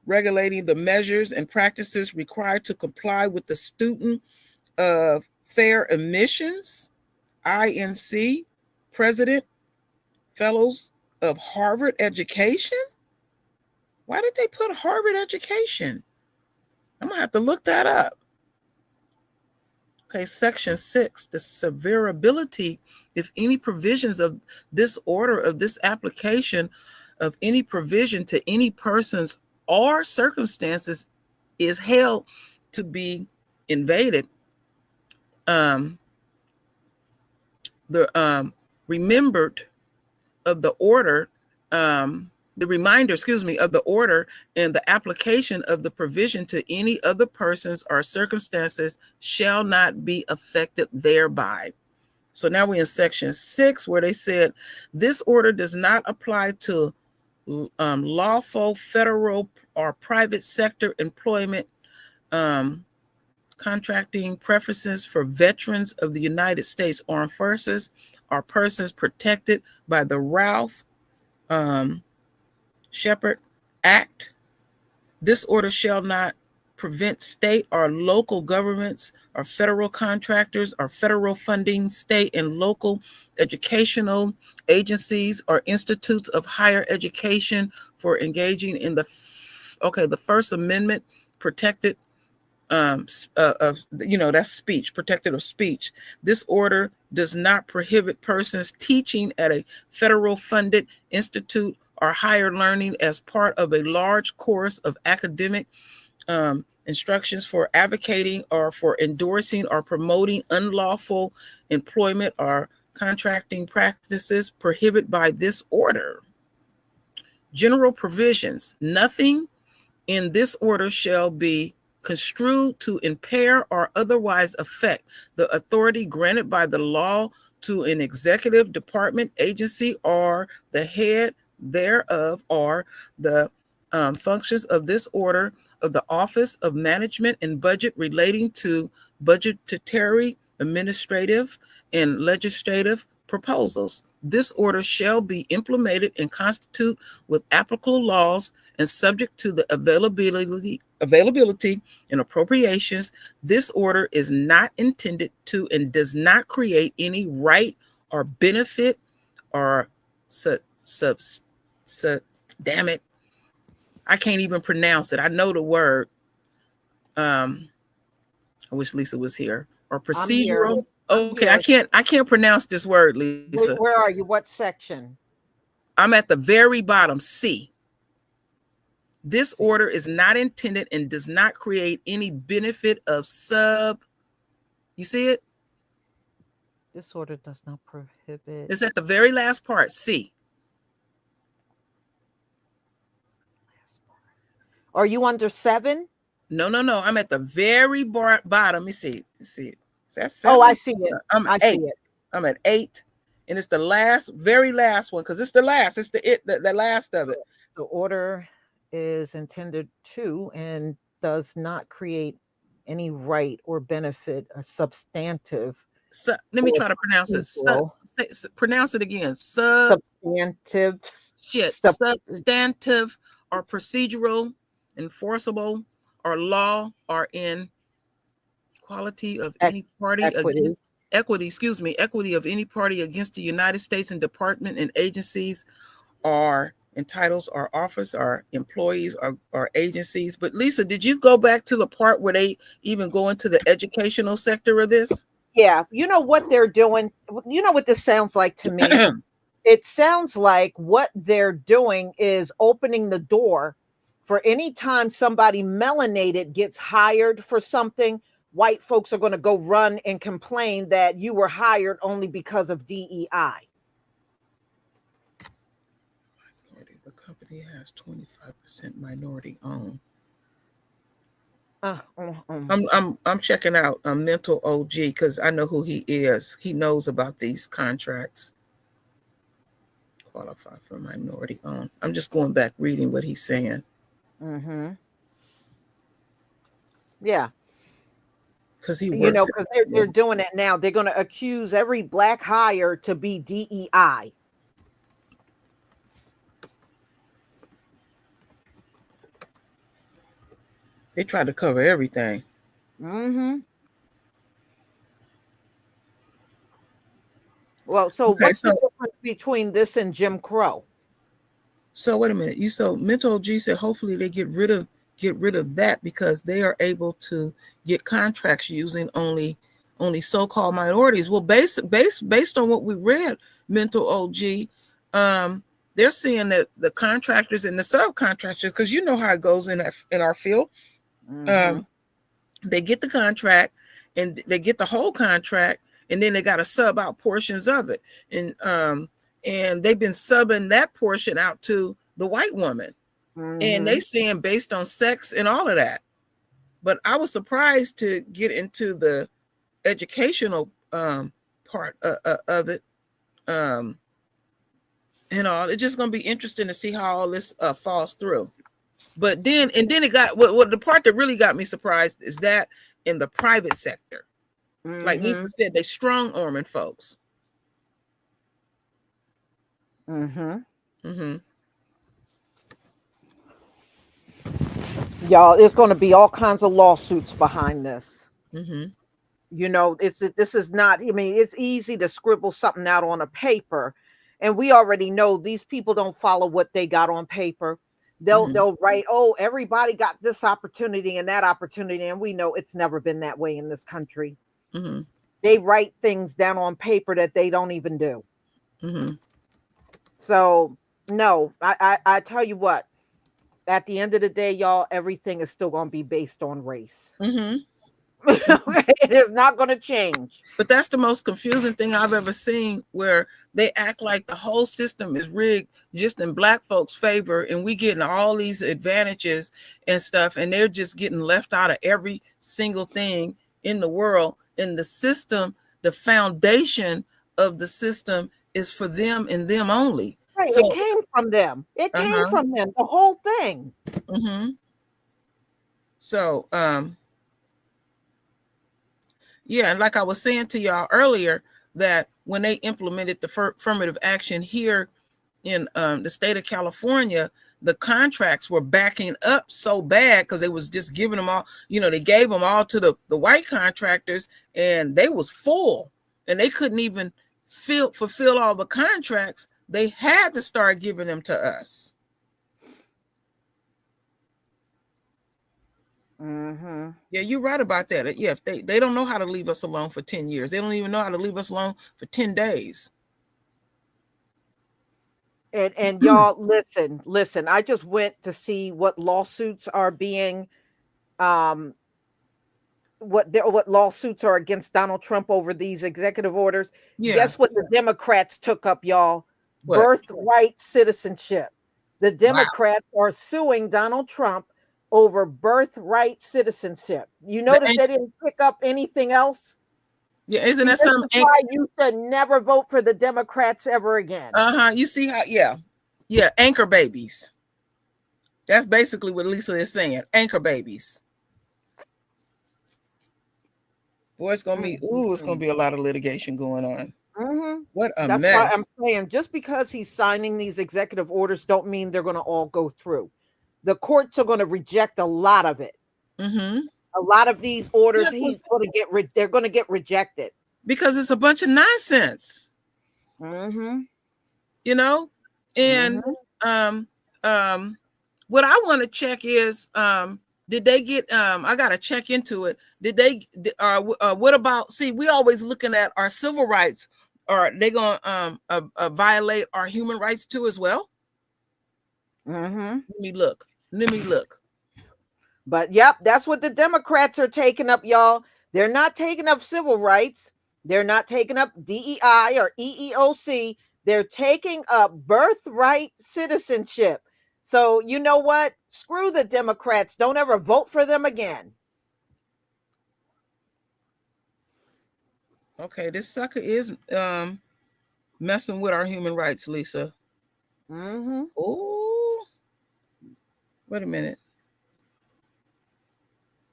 regulating the measures and practices required to comply with the Student of Fair Admissions, INC, President, Fellows of Harvard Education. Why did they put Harvard Education? I'm going to have to look that up. Okay, Section 6, the severability, if any provisions of this order of this application of any provision to any persons or circumstances is held to be invaded. The remembered of the order, the reminder, of the order and the application of the provision to any other persons or circumstances shall not be affected thereby. So now we're in Section 6, where they said this order does not apply to lawful federal or private sector employment, contracting preferences for veterans of the United States Armed Forces or persons protected by the Ralph Shepard Act. This order shall not prevent state or local governments or federal contractors or federal funding state and local educational agencies or institutes of higher education for engaging in the First Amendment protected that's speech, protected of speech. This order does not prohibit persons teaching at a federal funded institute or higher learning as part of a large course of academic instructions for advocating or for endorsing or promoting unlawful employment or contracting practices prohibited by this order. General provisions. Nothing in this order shall be construed to impair or otherwise affect the authority granted by the law to an executive department, agency, or the head thereof, or the functions of this order of the Office of Management and Budget relating to budgetary, administrative, and legislative proposals. This order shall be implemented and constitute with applicable laws and subject to the availability and appropriations. This order is not intended to and does not create any right or benefit or damn it, I can't even pronounce it. I know the word. I wish Lisa was here. Or procedural. Okay, I can't pronounce this word, Lisa. Where are you? What section? I'm at the very bottom, C. This order is not intended and does not create any benefit of you see it? This order does not prohibit. It's at the very last part, C. Are you under 7? No. I'm at the very bottom. Let me see. Is that 7? Oh, I see it. I'm at 8. I'm at 8. And it's the very last one, because it's the last. It's the last of it. The order is intended to and does not create any right or benefit or substantive. Let me try to pronounce it. Pronounce it again. Substantive. Substantive or procedural, enforceable, or law, or in equality of any party against equity of any party against the United States and department and agencies or entitles or office or employees or agencies. But Lisa, did you go back to the part where they even go into the educational sector of this? Yeah, you know what they're doing. You know what this sounds like to me? It sounds like what they're doing is opening the door for any time somebody melanated gets hired for something, white folks are going to go run and complain that you were hired only because of DEI. The company has 25% minority owned. I'm checking out Mental OG because I know who he is. He knows about these contracts. Qualify for minority owned. I'm just going back reading what he's saying. Yeah. Because because they're doing it now. They're going to accuse every black hire to be DEI. They tried to cover everything. Well, so what's the difference between this and Jim Crow? So wait a minute. Mental OG said hopefully they get rid of that because they are able to get contracts using only so-called minorities. Well, based on what we read, Mental OG, they're seeing that the contractors and the subcontractors, because you know how it goes in our field. They get the contract and they get the whole contract, and then they got to sub out portions of it, and they've been subbing that portion out to the white woman, and they saying based on sex and all of that. But I was surprised to get into the educational part of it. It's just going to be interesting to see how all this falls through. But then it got what the part that really got me surprised is that in the private sector, like Lisa said, they strong arming folks. Y'all, it's going to be all kinds of lawsuits behind this. You know, this is not. I mean, it's easy to scribble something out on a paper, and we already know these people don't follow what they got on paper. They'll write, oh, everybody got this opportunity and that opportunity. And we know it's never been that way in this country. They write things down on paper that they don't even do. So, no, I tell you what, at the end of the day, y'all, everything is still going to be based on race. It is not going to change. But that's the most confusing thing I've ever seen, where they act like the whole system is rigged just in black folks' favor, and we getting all these advantages and stuff, and they're just getting left out of every single thing in the world. And the system, the foundation of the system is for them and them only. Right. So, it came from them. It came from them, the whole thing. So, yeah, and like I was saying to y'all earlier, that when they implemented the affirmative action here in the state of California, the contracts were backing up so bad because they was just giving them all, they gave them all to the white contractors, and they was full, and they couldn't even fulfill all the contracts. They had to start giving them to us. Mm-hmm. Yeah, you're right about that. Yeah, if they don't know how to leave us alone for 10 years. They don't even know how to leave us alone for 10 days. And y'all, listen. I just went to see what lawsuits are being, what lawsuits are against Donald Trump over these executive orders. Yeah. Guess what the Democrats took up, y'all? What? Birthright citizenship. The Democrats are suing Donald Trump over birthright citizenship. You notice they didn't pick up anything else? Yeah, isn't that something? Why you should never vote for the Democrats ever again. You see how? Yeah, anchor babies. That's basically what Lisa is saying. Anchor babies. Boy, it's gonna be it's gonna be a lot of litigation going on. Mm-hmm. What a That's mess! Why I'm saying, just because he's signing these executive orders, don't mean they're going to all go through. The courts are going to reject a lot of it. Mm-hmm. A lot of these orders, they're going to get rejected because it's a bunch of nonsense. Mm-hmm. And what I want to check is, did they get? I got to check into it. Did they? What about? See, we always looking at our civil rights. Are they going to violate our human rights too as well? Mm-hmm. Let me look. But yep, that's what the Democrats are taking up, y'all. They're not taking up civil rights. They're not taking up DEI or EEOC. They're taking up birthright citizenship. So you know what? Screw the Democrats. Don't ever vote for them again. Okay, this sucker is messing with our human rights, Lisa. Mm-hmm. Oh, wait a minute.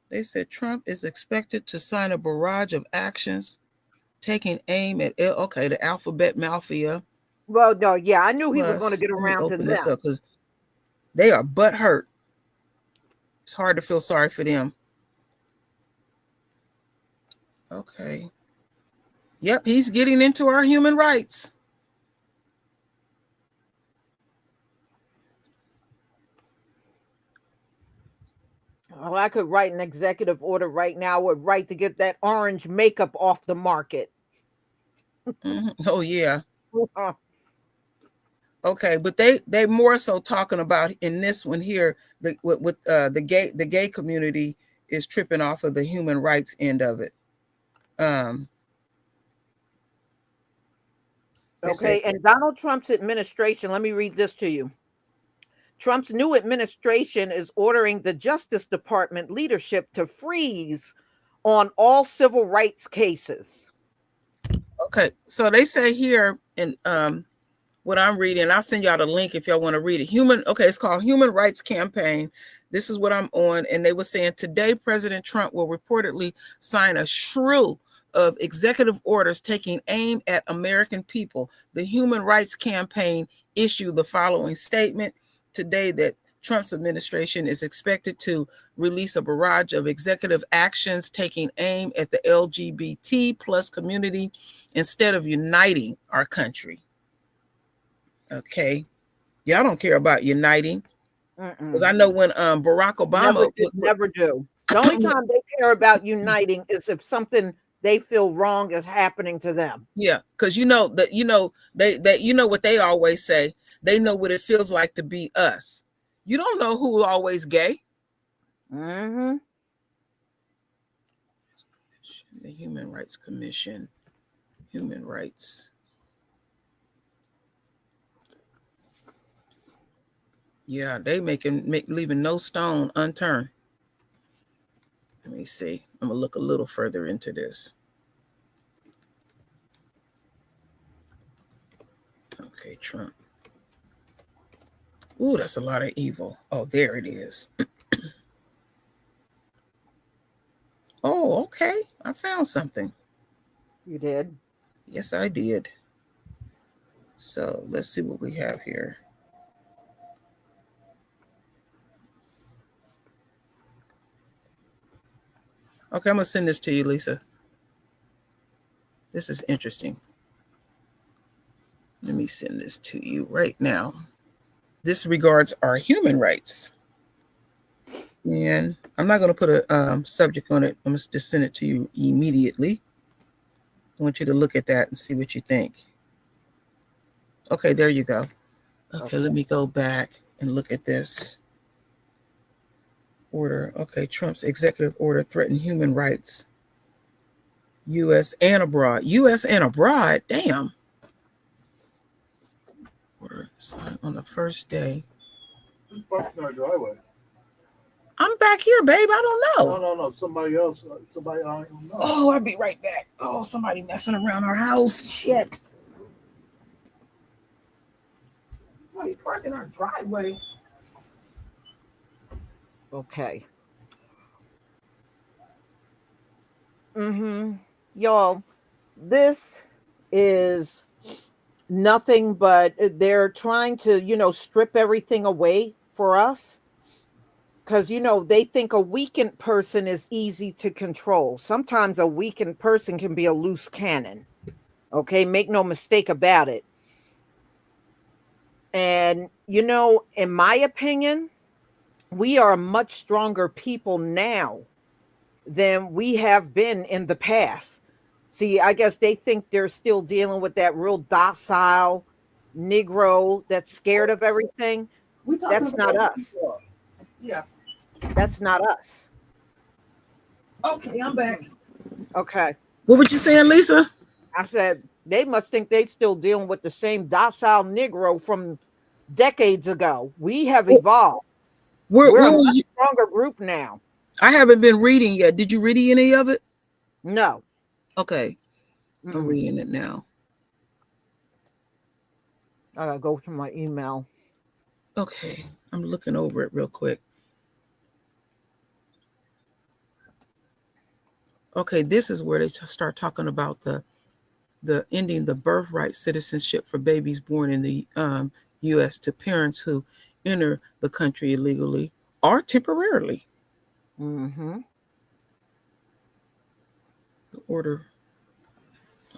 They said Trump is expected to sign a barrage of actions taking aim at the alphabet mafia. Well, no, yeah, I knew he was going to get around to this up because they are butthurt. It's hard to feel sorry for them. Okay. Yep, he's getting into our human rights. Oh, I could write an executive order right now or write to get that orange makeup off the market. Mm-hmm. Oh, yeah. Okay, but they more so talking about in this one here, the gay community is tripping off of the human rights end of it. Okay, and Donald Trump's administration, let me read this to you. Trump's new administration is ordering the Justice Department leadership to freeze on all civil rights cases. Okay, so they say here in what I'm reading, I'll send y'all the link if y'all want to read it. It's called Human Rights Campaign. This is what I'm on, and they were saying today President Trump will reportedly sign a shrew of executive orders taking aim at American people. The Human Rights Campaign issued the following statement today that Trump's administration is expected to release a barrage of executive actions taking aim at the LGBT plus community instead of uniting our country. Okay. Y'all don't care about uniting. Because I know when Barack Obama never do. The only time they care about uniting is if something they feel wrong is happening to them. Yeah, because what they always say. They know what it feels like to be us. You don't know who's always gay. Mm-hmm. The Human Rights Commission. Human rights. Yeah, they leaving no stone unturned. Let me see. I'm gonna look a little further into this. Okay, Trump. Ooh, that's a lot of evil. Oh, there it is. Oh, okay. I found something. You did? Yes, I did. So let's see what we have here. Okay, I'm gonna send this to you, Lisa. This is interesting. Let me send this to you right now. This regards our human rights. And I'm not going to put a subject on it. I'm going to just send it to you immediately. I want you to look at that and see what you think. Okay, there you go. Okay, let me go back and look at this order. Okay, Trump's executive order threatened human rights. U.S. and abroad. U.S. and abroad? Damn. Order signed on the first day. Who's parking our driveway? I'm back here, babe. I don't know. No. Somebody else. Somebody I don't know. Oh, I'll be right back. Oh, somebody messing around our house. Shit. Somebody parking our driveway. Okay. Y'all, this is nothing but they're trying to, strip everything away for us. Because, they think a weakened person is easy to control. Sometimes a weakened person can be a loose cannon. Okay, make no mistake about it. And, in my opinion, we are much stronger people now than we have been in the past. See, I guess they think they're still dealing with that real docile Negro that's scared of everything. That's not us. Yeah. That's not us. Okay, I'm back. Okay. What were you saying, Lisa? I said they must think they still dealing with the same docile Negro from decades ago. We have evolved. We're a much stronger group now. I haven't been reading yet. Did you read any of it? No. Okay. I'm reading it now. I gotta go to my email. Okay. I'm looking over it real quick. Okay, this is where they start talking about the ending the birthright citizenship for babies born in the U.S. to parents who enter the country illegally or temporarily. The order.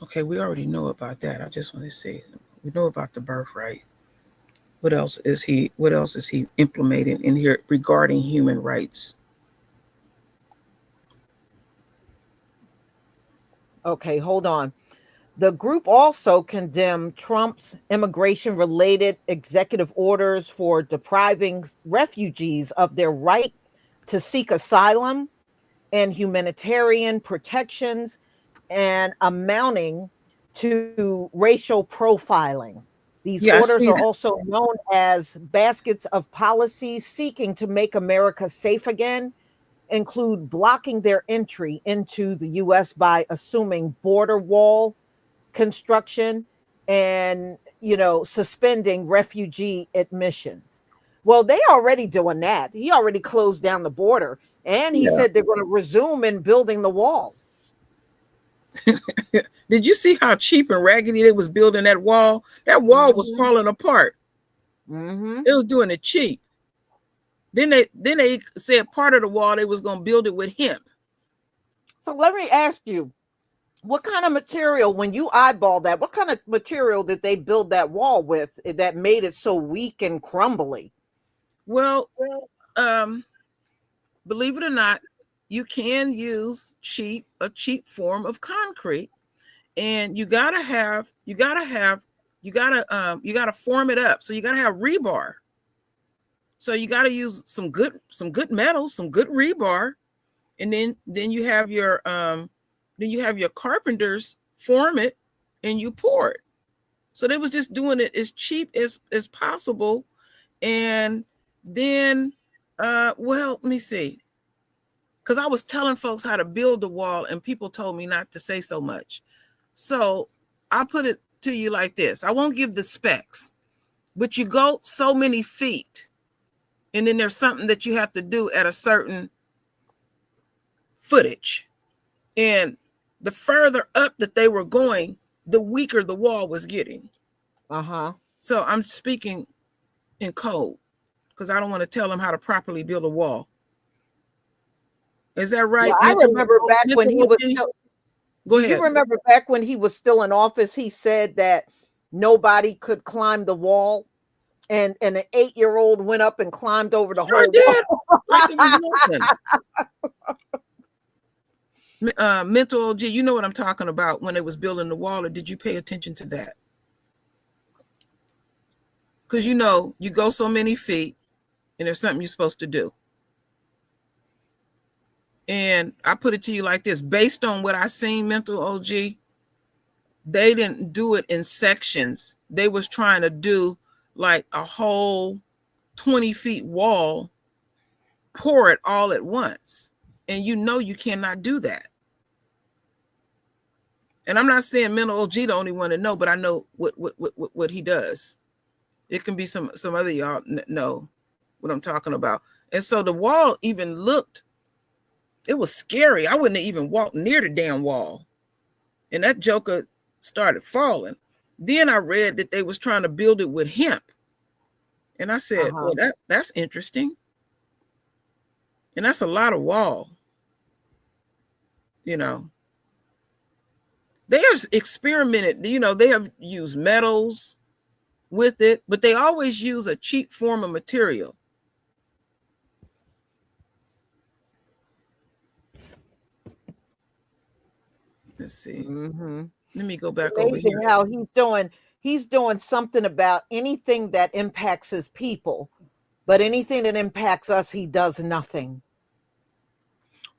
Okay, we already know about that. I just want to say we know about the birthright. What else is he implementing in here regarding human rights? Okay, hold on. The group also condemned Trump's immigration-related executive orders for depriving refugees of their right to seek asylum and humanitarian protections and amounting to racial profiling. These orders are also known as baskets of policies seeking to make America safe again, include blocking their entry into the U.S. by assuming border wall construction and, suspending refugee admissions. Well, they already doing that. He already closed down the border, and he said they're going to resume in building the wall. Did you see how cheap and raggedy they was building that wall? That wall was falling apart. It was doing it cheap. Then they said part of the wall they was going to build it with hemp. So let me ask you, what kind of material, when you eyeball that, what kind of material did they build that wall with that made it so weak and crumbly? Well, believe it or not, you can use a cheap form of concrete, and you gotta form it up. So you gotta have rebar. So you gotta use some good metal, some good rebar, and then you have your carpenters form it and you pour it. So they was just doing it as cheap as possible. And then let me see. Because I was telling folks how to build the wall and people told me not to say so much. So I put it to you like this. I won't give the specs, but you go so many feet and then there's something that you have to do at a certain footage. And the further up that they were going, the weaker the wall was getting. So I'm speaking in code because I don't want to tell them how to properly build a wall. Is that right? Well, I remember back when he was OG? still, Go ahead. you remember back when he was still in office, he said that nobody could climb the wall, and an 8-year-old went up and climbed over the Sure whole did. wall. Like it was nothing. Mental OG, you know what I'm talking about when they was building the wall, or did you pay attention to that? Because you know, you go so many feet and there's something you're supposed to do. And I put it to you like this, based on what I seen, Mental OG, they didn't do it in sections. They was trying to do like a whole 20 feet wall, pour it all at once. And you know you cannot do that. And I'm not saying Mental OG the only one to know, but I know what he does. It can be some other y'all know what I'm talking about. And so the wall even looked, it was scary. I wouldn't have even walked near the damn wall. And that joker started falling. Then I read that they was trying to build it with hemp. And I said, well, that's interesting. And that's a lot of wall. You know, they have experimented, you know, they have used metals with it, but they always use a cheap form of material. Let's see. Let me go back over here. How he's doing something about anything that impacts his people, but anything that impacts us, he does nothing.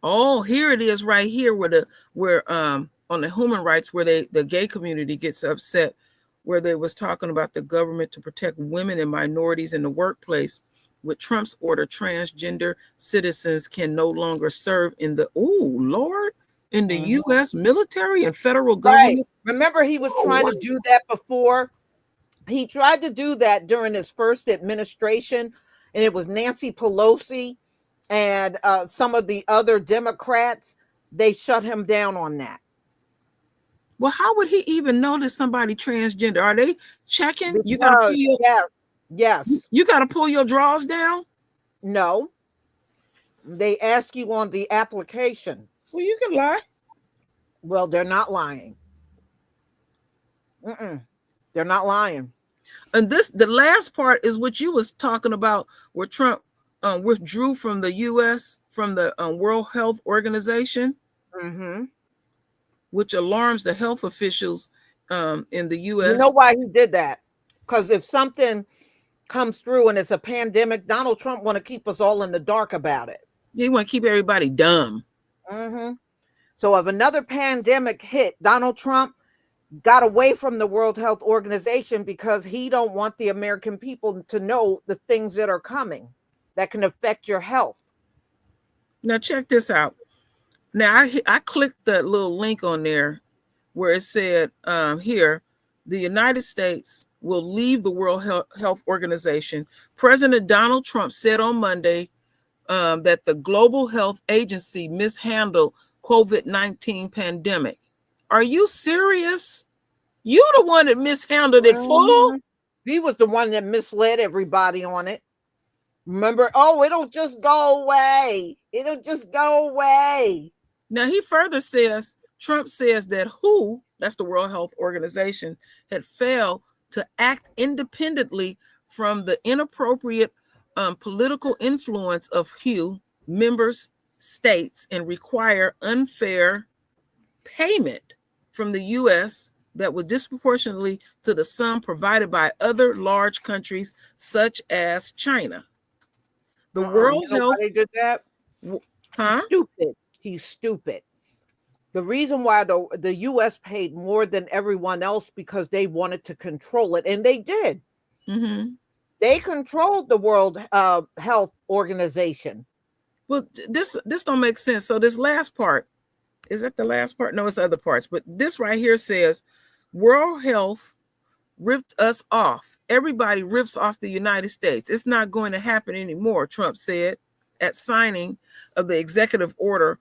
Oh, here it is right here where on the human rights where the gay community gets upset, where they was talking about the government to protect women and minorities in the workplace. With Trump's order, transgender citizens can no longer serve in the in the U.S. military and federal government. Right. Remember, he was trying to do that before. He tried to do that during his first administration, and it was Nancy Pelosi and some of the other Democrats. They shut him down on that. Well, how would he even notice somebody transgender? Are they checking? You got to pull your, yes. You got to pull your drawers down? No. They ask you on the application. Well, you can lie. Well, they're not lying. They're not lying. And the last part is what you was talking about, where Trump withdrew from the U.S., from the World Health Organization, which alarms the health officials in the U.S. You know why he did that? Because if something comes through and it's a pandemic, Donald Trump want to keep us all in the dark about it. He want to keep everybody dumb. So if another pandemic hit, Donald Trump got away from the World Health Organization because he don't want the American people to know the things that are coming that can affect your health. Now check this out. Now I clicked that little link on there where it said here, the United States will leave the World Health Organization. President Donald Trump said on Monday that the Global Health Agency mishandled COVID-19 pandemic. Are you serious? You the one that mishandled it full? He was the one that misled everybody on it. Remember, it'll just go away. It'll just go away. Now he further says, Trump says that WHO, that's the World Health Organization, had failed to act independently from the inappropriate political influence of WHO members states and require unfair payment from the U.S. that was disproportionately to the sum provided by other large countries such as China. The World Health. They did that? He's stupid. The reason why the U.S. paid more than everyone else because they wanted to control it, and they did. They controlled the World Health Organization. Well, this don't make sense. So this last part, is that the last part? No, it's other parts. But this right here says World Health ripped us off. Everybody rips off the United States. It's not going to happen anymore, Trump said at signing of the executive order,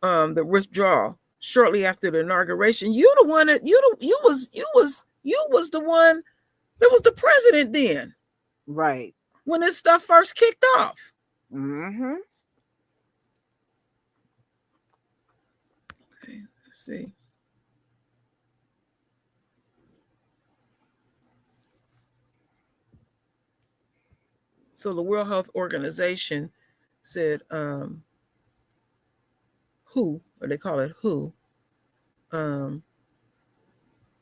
the withdrawal shortly after the inauguration. You the one that you was the one that was the president then. Right. When this stuff first kicked off. see. So the World Health Organization said, WHO, or they call it um,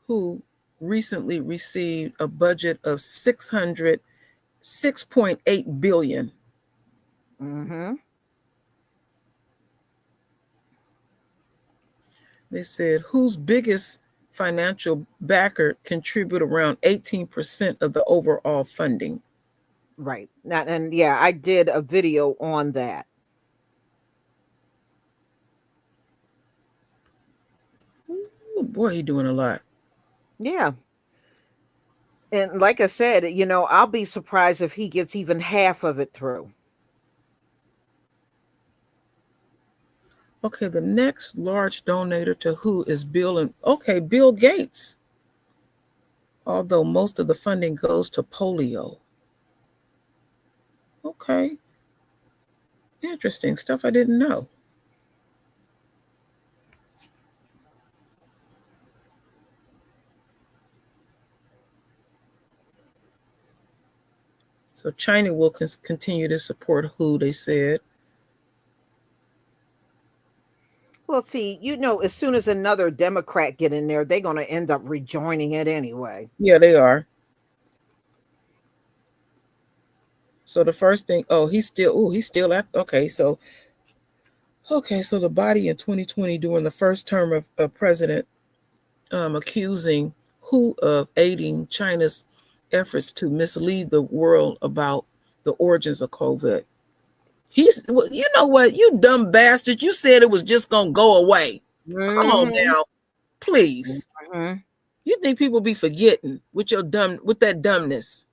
WHO recently received a budget of 6.8 billion. Mm-hmm. They said WHO's biggest financial backer contribute around 18% of the overall funding. Right. And yeah, I did a video on that. Oh boy, he doing a lot. Yeah. And like I said, I'll be surprised if he gets even half of it through. Okay, the next large donator to WHO is Bill Gates. Although most of the funding goes to polio. Okay. Interesting stuff I didn't know. So China will continue to support WHO, they said. Well, see, as soon as another Democrat get in there, they're going to end up rejoining it anyway. Yeah, they are. So the first thing, he's still at, okay, so the body in 2020 during the first term of President accusing WHO of aiding China's efforts to mislead the world about the origins of COVID. You know what, you dumb bastard, you said it was just going to go away. Mm-hmm. Come on now, please. Mm-hmm. You think people be forgetting with that dumbness?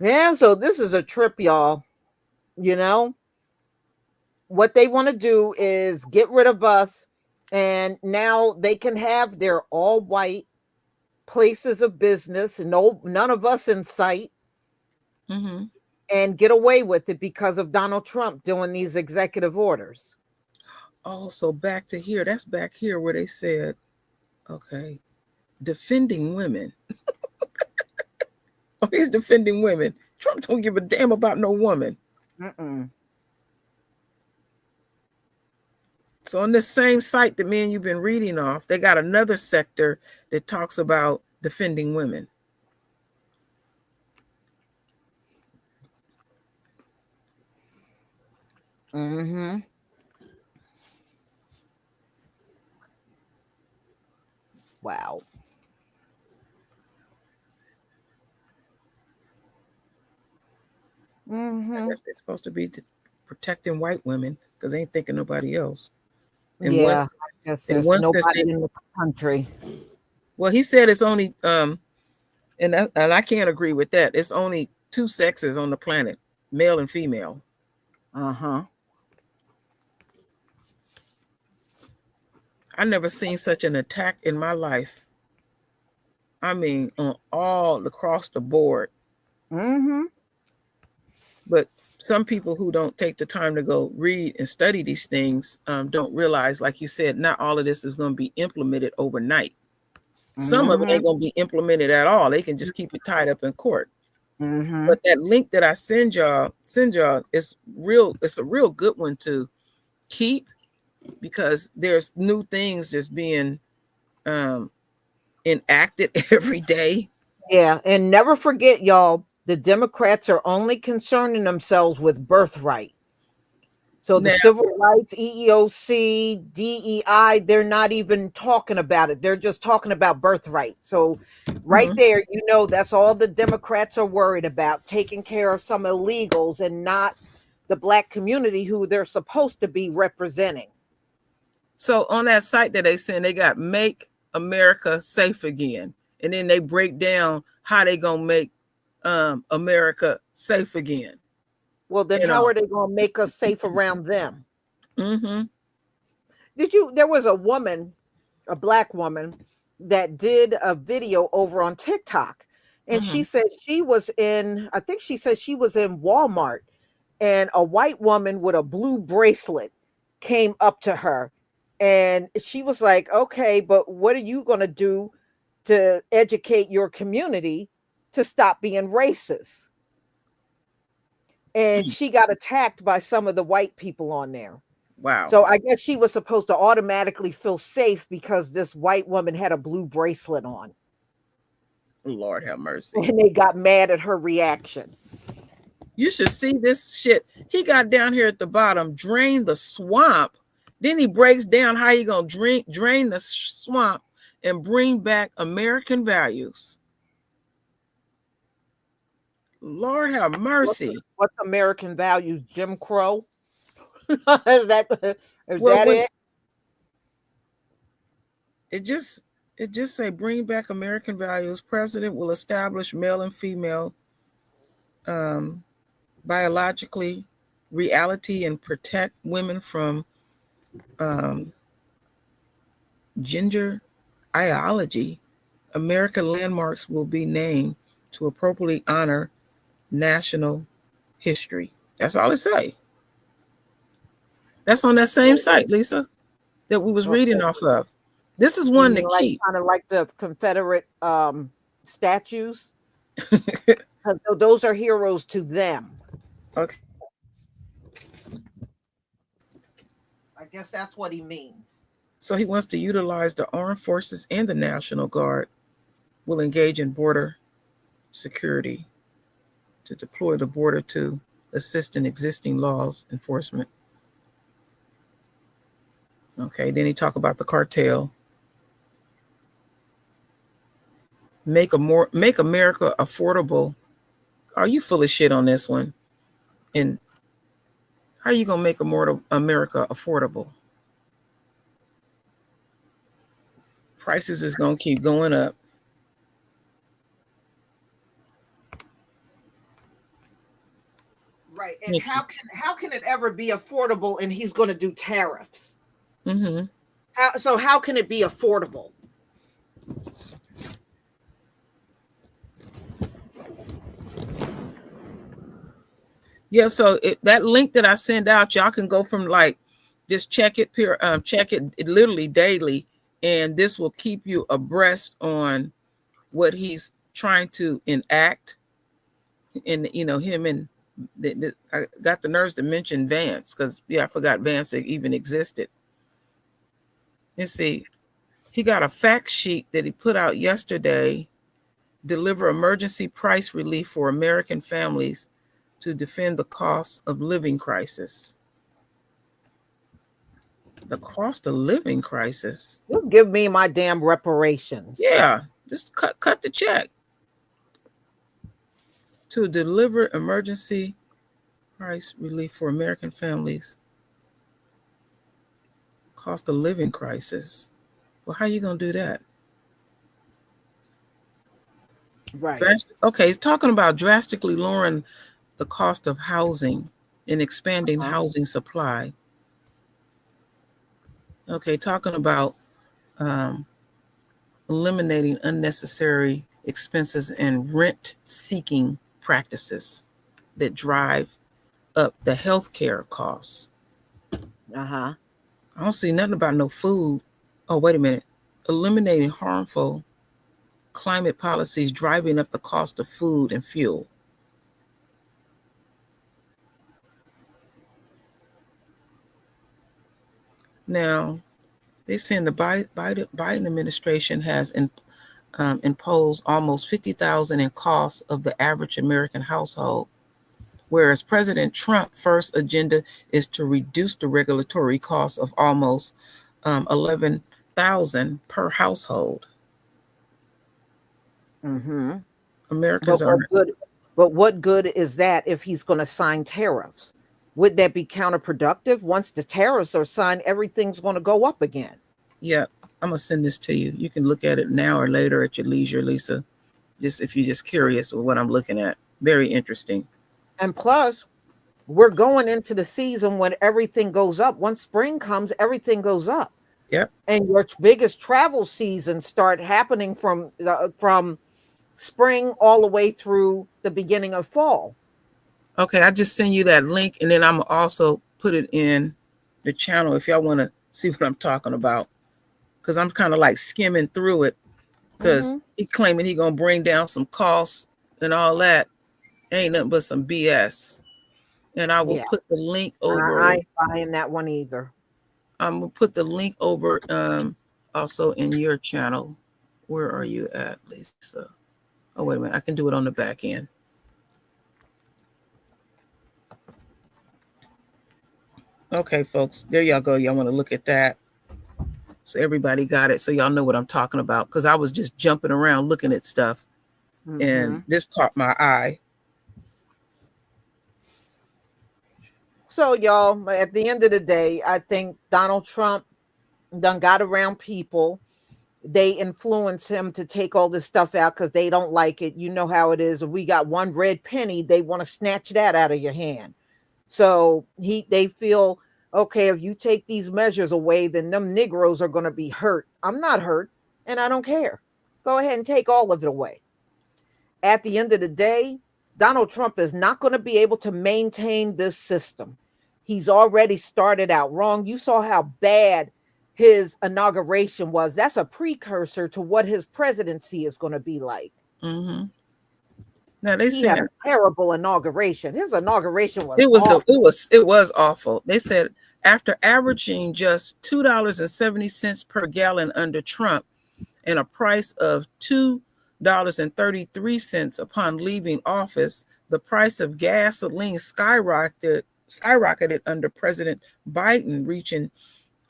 Yeah, so this is a trip, y'all. What they want to do is get rid of us, and now they can have their all white places of business and none of us in sight, Mm-hmm. and get away with it because of Donald Trump doing these executive orders. Also, back to here. That's back here where they said, okay, defending women. Oh, he's defending women. Trump don't give a damn about no woman. Mm-mm. So on this same site that me and you've been reading off, they got another sector that talks about defending women. Mm-hmm. Wow. Mm-hmm. I guess they're supposed to be protecting white women because they ain't thinking nobody else. I guess there's nobody in the country. Well, he said it's only and I can't agree with that. It's only two sexes on the planet, male and female. Uh-huh. I never seen such an attack in my life. I mean, on all across the board. Mm-hmm. But some people who don't take the time to go read and study these things don't realize, like you said, not all of this is going to be implemented overnight. Some of it ain't going to be implemented at all. They can just keep it tied up in court. Mm-hmm. But that link that I send y'all is real. It's a real good one to keep because there's new things just being enacted every day. Yeah, and never forget, y'all, the Democrats are only concerning themselves with birthright. So the civil rights, EEOC, DEI, they're not even talking about it. They're just talking about birthright. So right there, that's all the Democrats are worried about, taking care of some illegals and not the Black community who they're supposed to be representing. So on that site that they send, they got Make America Safe Again. And then they break down how they going to make America safe again. Well, then how are they going to make us safe around them? Mm-hmm. There was a woman, a Black woman, that did a video over on TikTok. And she said she was in Walmart, and a white woman with a blue bracelet came up to her, and she was like, okay, but what are you going to do to educate your community to stop being racist? And she got attacked by some of the white people on there. Wow. So I guess she was supposed to automatically feel safe because this white woman had a blue bracelet on. Lord have mercy. And they got mad at her reaction. You should see this shit. He got down here at the bottom, drain the swamp. Then he breaks down how you going to drain the swamp and bring back American values. Lord have mercy. What's American values? Jim Crow? Is that it? It just say bring back American values. President will establish male and female biologically reality and protect women from gender ideology. American landmarks will be named to appropriately honor national history. That's all it say. That's on that same site, Lisa, that we was reading off of. This is one to keep. Kind of like the Confederate statues. Those are heroes to them. Okay. I guess that's what he means. So he wants to utilize the armed forces and the National Guard will engage in border security to deploy the border to assist in existing laws enforcement. Okay, then he talk about the cartel. Make America affordable. Are you full of shit on this one? And how are you gonna make America affordable? Prices is gonna keep going up. Right. And how can it ever be affordable and he's going to do tariffs? Mm-hmm. How can it be affordable? Yeah, so that link that I send out, y'all can go from like just check it literally daily, and this will keep you abreast on what he's trying to enact. And him and I got the nerves to mention Vance because I forgot Vance even existed. Let's see, he got a fact sheet that he put out yesterday. Deliver emergency price relief for American families to defend the cost of living crisis. The cost of living crisis. Just give me my damn reparations. Yeah, just cut the check. To deliver emergency price relief for American families. Cost of living crisis. Well, how are you going to do that? Right. Okay, he's talking about drastically lowering the cost of housing and expanding housing supply. Okay, talking about eliminating unnecessary expenses and rent-seeking practices that drive up the healthcare costs. I don't see nothing about no food. Oh, wait a minute. Eliminating harmful climate policies driving up the cost of food and fuel. Now, they're saying the Biden administration has imposed almost $50,000 in costs of the average American household, whereas President Trump's first agenda is to reduce the regulatory costs of almost $11,000 per household. Mm-hmm. Americans but what good is that if he's going to sign tariffs? Would that be counterproductive? Once the tariffs are signed, everything's going to go up again. Yeah, I'm going to send this to you. You can look at it now or later at your leisure, Lisa. Just if you're just curious of what I'm looking at. Very interesting. And plus, we're going into the season when everything goes up. Once spring comes, everything goes up. Yep. And your biggest travel seasons start happening from spring all the way through the beginning of fall. Okay, I just send you that link, and then I'm also put it in the channel if y'all want to see what I'm talking about, because I'm kind of like skimming through it, because he claiming he gonna bring down some costs and all that. Ain't nothing but some BS. And I will put the link over. I ain't buying that one either. I'm gonna put the link over also in your channel. Where are you at, Lisa? Oh, wait a minute. I can do it on the back end. Okay, folks, there y'all go. Y'all want to look at that? So everybody got it. So y'all know what I'm talking about, because I was just jumping around looking at stuff, and this caught my eye. So y'all, at the end of the day, I think Donald Trump done got around people. They influence him to take all this stuff out because they don't like it. You know how it is. If we got one red penny, they want to snatch that out of your hand. So they feel, okay, if you take these measures away, then them Negroes are going to be hurt. I'm not hurt, and I don't care. Go ahead and take all of it away. At the end of the day, Donald Trump is not going to be able to maintain this system. He's already started out wrong. You saw how bad his inauguration was. That's a precursor to what his presidency is going to be like. Now they He had a terrible inauguration. His inauguration was it was awful. They said after averaging just $2.70 per gallon under Trump and a price of $2.33 upon leaving office, the price of gasoline skyrocketed under President Biden, reaching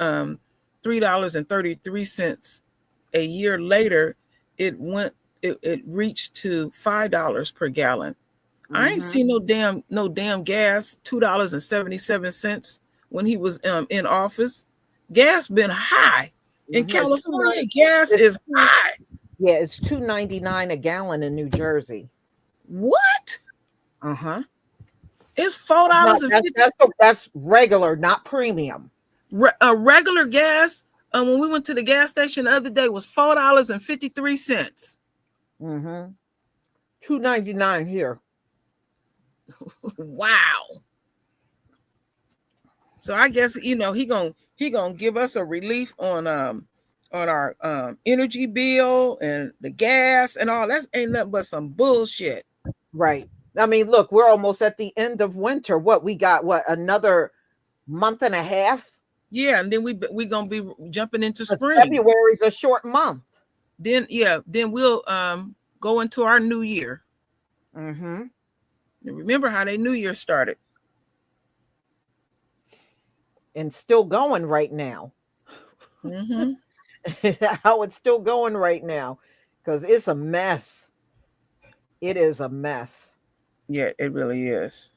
$3.33. A year later, it reached to $5 per gallon. I ain't seen no damn gas $2.77 when he was in office. Gas been high in California. Gas is high. Yeah, it's $2.99 a gallon in New Jersey. What? It's $4.50. That's regular, not premium. A regular gas. When we went to the gas station the other day, was $4.53. $2.99 here. Wow. So I guess he gonna give us a relief on our energy bill and the gas and all. That ain't nothing but some bullshit. Right. I mean, look, we're almost at the end of winter. We got another month and a half? Yeah, and then we gonna be jumping into spring. February's a short month. Then we'll go into our new year. Remember how their new year started. And still going right now. How it's still going right now. Because it's a mess. It is a mess. Yeah, it really is.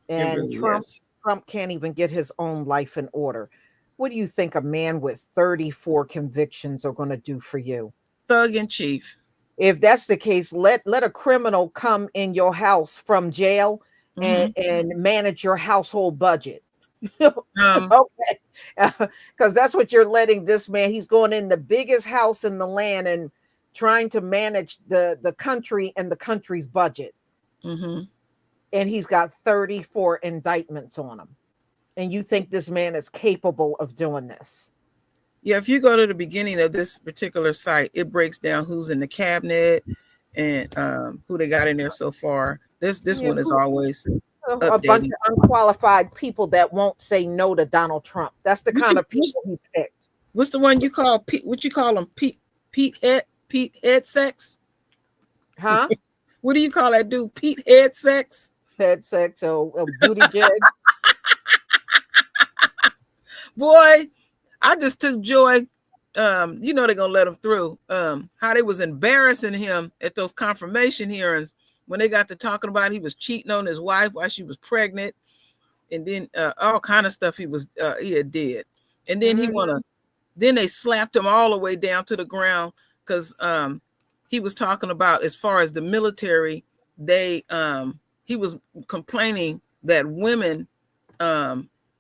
And Trump can't even get his own life in order. What do you think a man with 34 convictions are going to do for you? Thug in chief. If that's the case, let a criminal come in your house from jail and manage your household budget. Okay. Because that's what you're letting this man. He's going in the biggest house in the land and trying to manage the country and the country's budget. And he's got 34 indictments on him. And you think this man is capable of doing this? Yeah, if you go to the beginning of this particular site, it breaks down who's in the cabinet and who they got in there so far. This one is always a bunch of unqualified people that won't say no to Donald Trump. That's the kind of people he picked. What's the one you call Pete? What you call him? Pete Head Sex? Huh? What do you call that dude? Pete Head Sex? Head Sex or Booty Jed? Boy, I just took joy. They're gonna let him through. How they was embarrassing him at those confirmation hearings when they got to talking about he was cheating on his wife while she was pregnant, and then all kind of stuff he had did. And then then they slapped him all the way down to the ground because he was talking about, as far as the military, he was complaining that women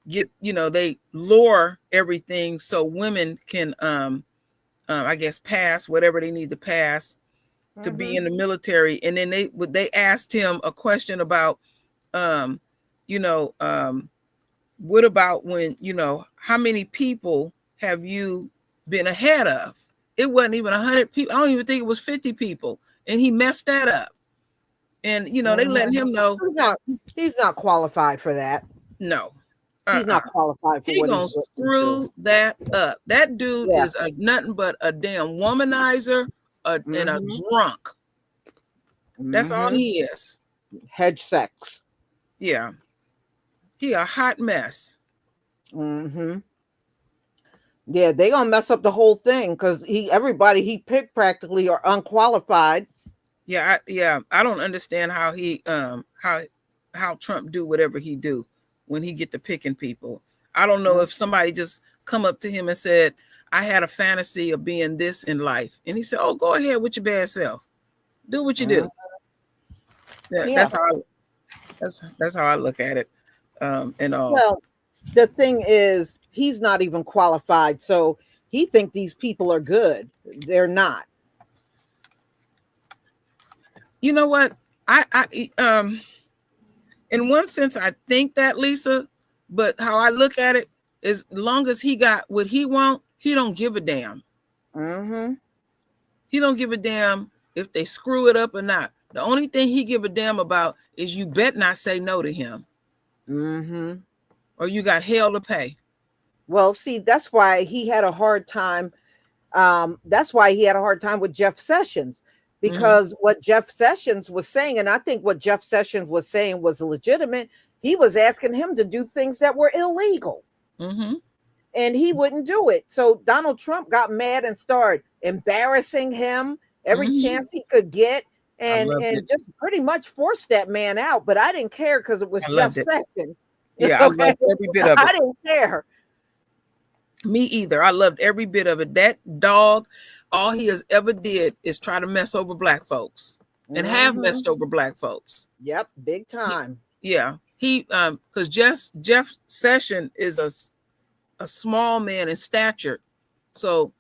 they lower everything so women can I guess pass whatever they need to pass to be in the military. And then they asked him a question about the what about when, you know, how many people have you been ahead of? It wasn't even 100 people. I don't even think it was 50 people. And he messed that up. And, you know, they letting him know. He's not qualified for that. No. He's not qualified for he what gonna he's screw that up. That dude is nothing but a damn womanizer and a drunk. That's all he is. Hedge sex. Yeah. He a hot mess. Yeah, they gonna mess up the whole thing because everybody he picked practically are unqualified. Yeah, I don't understand how he how Trump do whatever he do when he get to picking people. I don't know if somebody just come up to him and said, I had a fantasy of being this in life. And he said, oh, go ahead with your bad self. Do what you do. That's how I look at it. And all. Well, the thing is, he's not even qualified. So he think these people are good. They're not. You know what? I in one sense, I think that, Lisa, but how I look at it is, as long as he got what he want, he don't give a damn. He don't give a damn if they screw it up or not. The only thing he give a damn about is you bet not say no to him. Or you got hell to pay. Well, see, that's why he had a hard time. That's why he had a hard time with Jeff Sessions, because what Jeff Sessions was saying, and I think what Jeff Sessions was saying was legitimate. He was asking him to do things that were illegal. And he wouldn't do it. So Donald Trump got mad and started embarrassing him every chance he could get, and just pretty much forced that man out. But I didn't care because it was Jeff Sessions. Yeah, okay? I loved every bit of it. I didn't care. Me either. I loved every bit of it. That dog, all he has ever did is try to mess over black folks and have messed over black folks. Yep, big time. He because Jeff Sessions is a small man in stature, so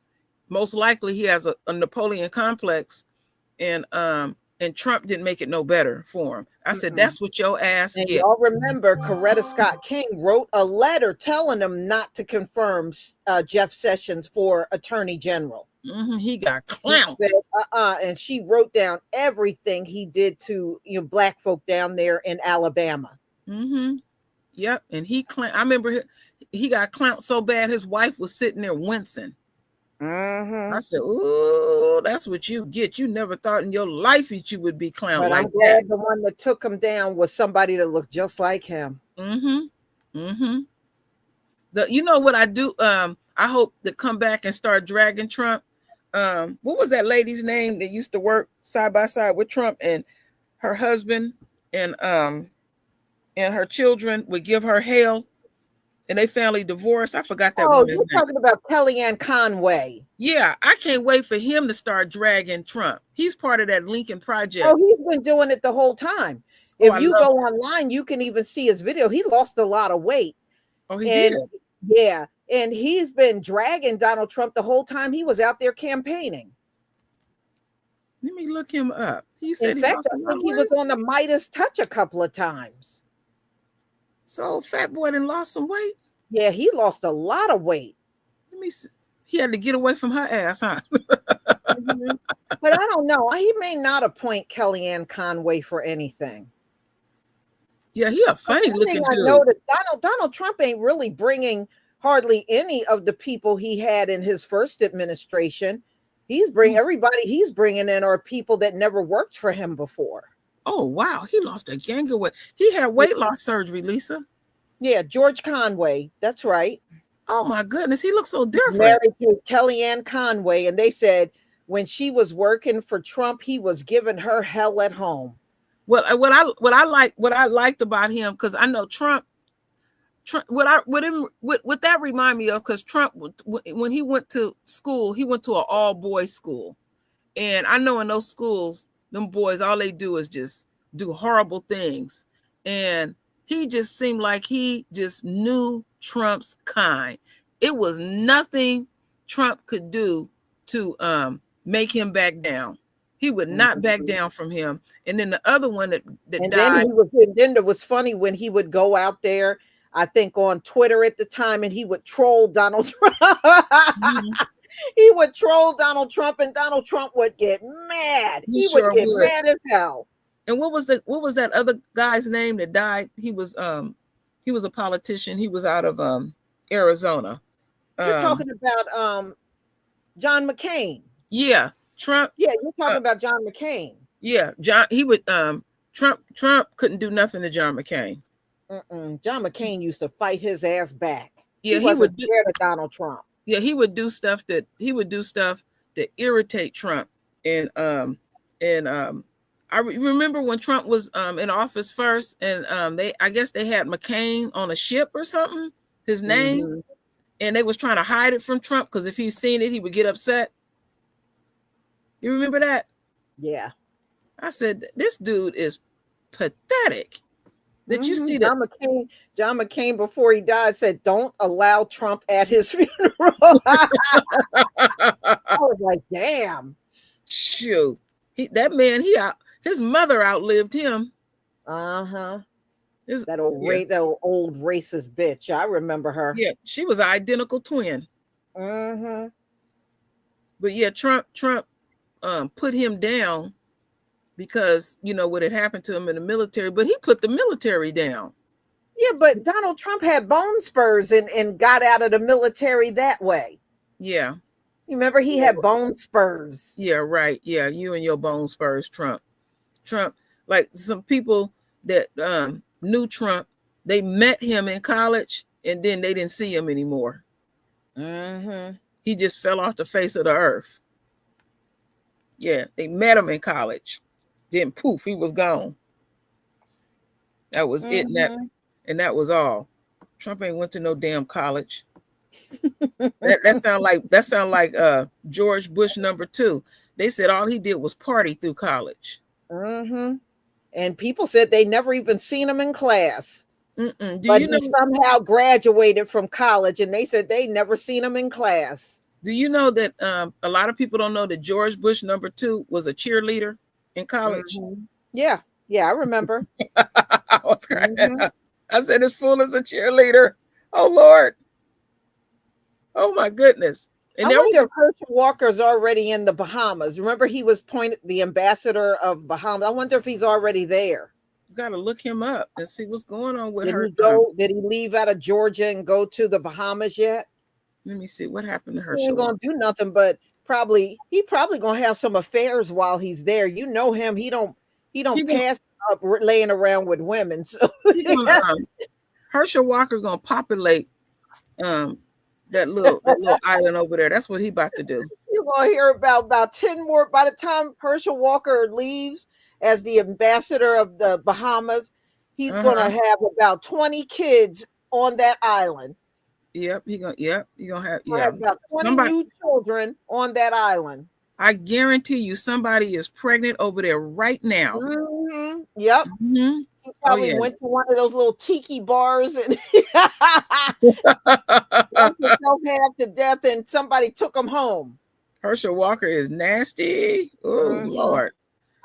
most likely he has a Napoleon complex, and Trump didn't make it no better for him. I said, that's what your ass and get. Y'all remember Coretta Scott King wrote a letter telling him not to confirm Jeff Sessions for Attorney General. He got clowned. And she wrote down everything he did to black folk down there in Alabama. Yep, and I remember he got clowned so bad his wife was sitting there wincing. I said, "Ooh, that's what you get. You never thought in your life that you would be clowned but like I'm glad that." The one that took him down was somebody that looked just like him. You know what I do? I hope to come back and start dragging Trump. What was that lady's name that used to work side by side with Trump, and her husband and her children would give her hell, and they finally divorced. I forgot that woman's name. You're talking about Kellyanne Conway. Yeah, I can't wait for him to start dragging Trump. He's part of that Lincoln Project. Oh, he's been doing it the whole time. If you go online, you can even see his video. He lost a lot of weight. Oh, he did? Yeah, and he's been dragging Donald Trump the whole time he was out there campaigning. Let me look him up. He said in fact, I think he was on the Midas Touch a couple of times. So Fat Boy done lost some weight? Yeah, he lost a lot of weight. Let me see. He had to get away from her ass, huh? But I don't know. He may not appoint Kellyanne Conway for anything. Yeah, he a funny looking dude. I noticed Donald Trump ain't really bringing hardly any of the people he had in his first administration. He's bringing everybody he's bringing in are people that never worked for him before. Oh, wow. He lost a gang of weight. He had weight loss surgery, Lisa. Yeah, George Conway. That's right. Oh, my goodness. He looks so different. Married to Kellyanne Conway. And they said when she was working for Trump, he was giving her hell at home. Well, what I liked about him, because I know Trump, what that remind me of, because Trump, when he went to school, he went to an all-boys school. And I know in those schools, them boys, all they do is just do horrible things. And he just seemed like he just knew Trump's kind. It was nothing Trump could do to make him back down. He would not back down from him. And then the other one that died. Then it was funny when he would go out there. I think, on Twitter at the time, and he would troll Donald Trump. Mhm. He would troll Donald Trump, and Donald Trump would get mad. He He would sure get would. mad as hell. And what was that other guy's name that died? He was a politician. He was out of Arizona. You're talking about John McCain. Yeah, Trump. Yeah, you're talking about John McCain. Yeah, Trump couldn't do nothing to John McCain. John McCain used to fight his ass back. Yeah, he wasn't scared of Donald Trump. Yeah, he would do stuff to irritate Trump. And I remember when Trump was in office first, and I guess they had McCain on a ship or something, his name, and they was trying to hide it from Trump because if he seen it, he would get upset. You remember that? Yeah. I said, this dude is pathetic. Did you see John that? John McCain, before he died, said, "Don't allow Trump at his funeral." I was like, damn. Shoot. His mother outlived him. That old racist bitch. I remember her. Yeah, she was an identical twin. But yeah, Trump put him down because what had happened to him in the military, but he put the military down. Yeah, but Donald Trump had bone spurs and got out of the military that way. Yeah. You remember he had bone spurs. Yeah, right. Yeah, you and your bone spurs, Trump. Like some people that knew Trump, they met him in college and then they didn't see him anymore. He just fell off the face of the earth. Yeah, they met him in college. Then poof, he was gone. That was it, and that was all. Trump ain't went to no damn college. that sound like George Bush #2. They said all he did was party through college. And people said they never even seen him in class. But he somehow graduated from college, and they said they never seen him in class. Do you know that a lot of people don't know that George Bush #2 was a cheerleader in college? Yeah, I remember. I was crying. I said, this fool is a cheerleader. Oh, Lord. Oh, my goodness. And I wonder if Herschel Walker's already in the Bahamas. Remember, he was the ambassador of Bahamas. I wonder if he's already there. You got to look him up and see what's going on with her. Did he leave out of Georgia and go to the Bahamas yet? Let me see what happened to Herschel. He ain't going to do nothing, but he probably going to have some affairs while he's there. You know him. He don't pass up laying around with women. So Herschel Walker going to populate that little island over there. That's what he about to do. You're going to hear about 10 more. By the time Herschel Walker leaves as the ambassador of the Bahamas, he's going to have about 20 kids on that island. Yep, he gonna have about 20 new children on that island. I guarantee you somebody is pregnant over there right now. Yep. He probably went to one of those little tiki bars and worked himself half to death, and somebody took him home. Herschel Walker is nasty. Oh, Lord.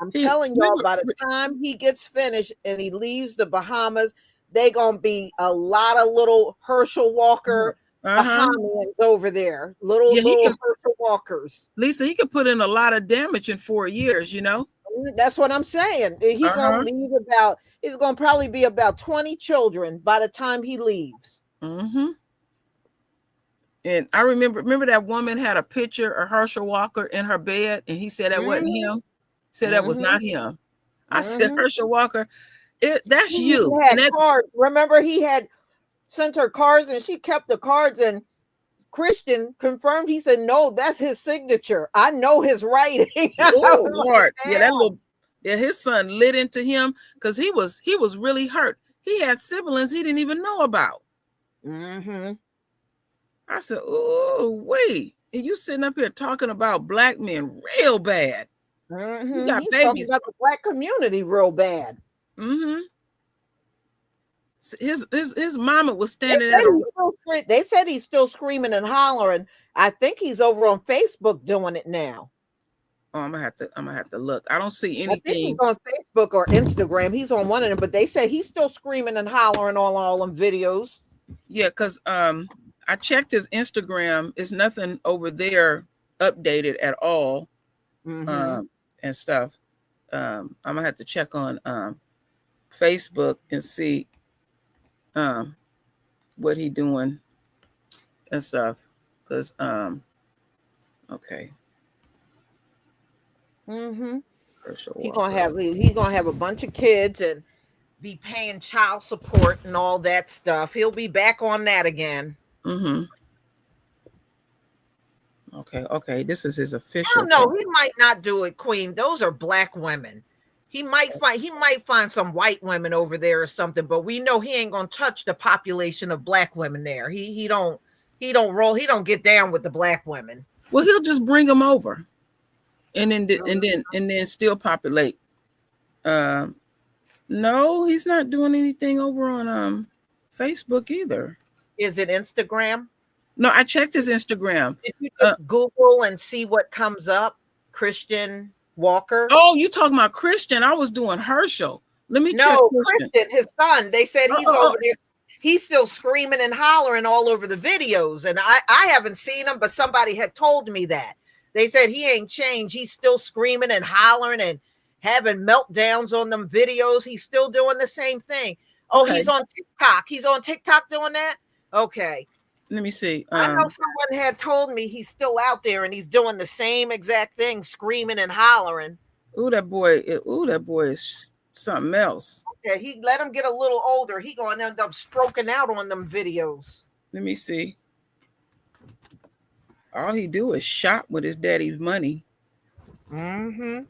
I'm telling y'all, by the time he gets finished and he leaves the Bahamas, they gonna be a lot of little Herschel Walker Bahamians over there. Little Herschel Walkers. Lisa, he could put in a lot of damage in 4 years, That's what I'm saying. He's gonna leave it's gonna probably be about 20 children by the time he leaves. And I remember that woman had a picture of Herschel Walker in her bed, and he said that wasn't him. Said that was not him. I said, Herschel Walker, that's you. He had cards. Remember, he had sent her cards, and she kept the cards, and Christian confirmed. He said, no, that's his signature. I know his writing. Oh, Lord. His son lit into him because he was really hurt. He had siblings he didn't even know about. I said, oh, wait. And you sitting up here talking about black men real bad. You got He's babies about the black community real bad. His mama was standing there. They said he's still screaming and hollering. I think he's over on Facebook doing it now. Oh, I'm gonna have to look. I don't see I think he's anything. on Facebook or Instagram. He's on one of them, but they say he's still screaming and hollering on all them videos. Yeah, because I checked his Instagram. It's nothing over there updated at all. Mm-hmm. And stuff. I'm gonna have to check on Facebook and see what he doing and stuff. Because okay. Mm-hmm. Herschel He Walker. gonna have a bunch of kids and be paying child support and all that stuff. He'll be back on that again. Mm-hmm. Okay. This is his I official don't know. page. He might not do it, Queen. Those are black women. He might find some white women over there or something, but we know he ain't gonna touch the population of black women there. He don't get down with the black women. Well, he'll just bring them over, and then still populate. No, he's not doing anything over on Facebook either. Is it Instagram? No, I checked his Instagram. Did you just Google and see what comes up? Christian Walker? Oh, you talking about Christian? I was doing Herschel. Let me check No, Christian. Christian, his son. They said he's over there. He's still screaming and hollering all over the videos. And I haven't seen him, but somebody had told me that. They said he ain't changed. He's still screaming and hollering and having meltdowns on them videos. He's still doing the same thing. Oh, Okay. he's on TikTok. He's on TikTok doing that? Okay. Let me see. I know someone had told me he's still out there and he's doing the same exact thing, screaming and hollering. That boy is something else. Yeah, he let him get a little older. He gonna end up stroking out on them videos. Let me see. All he do is shop with his daddy's money. Mm-hmm.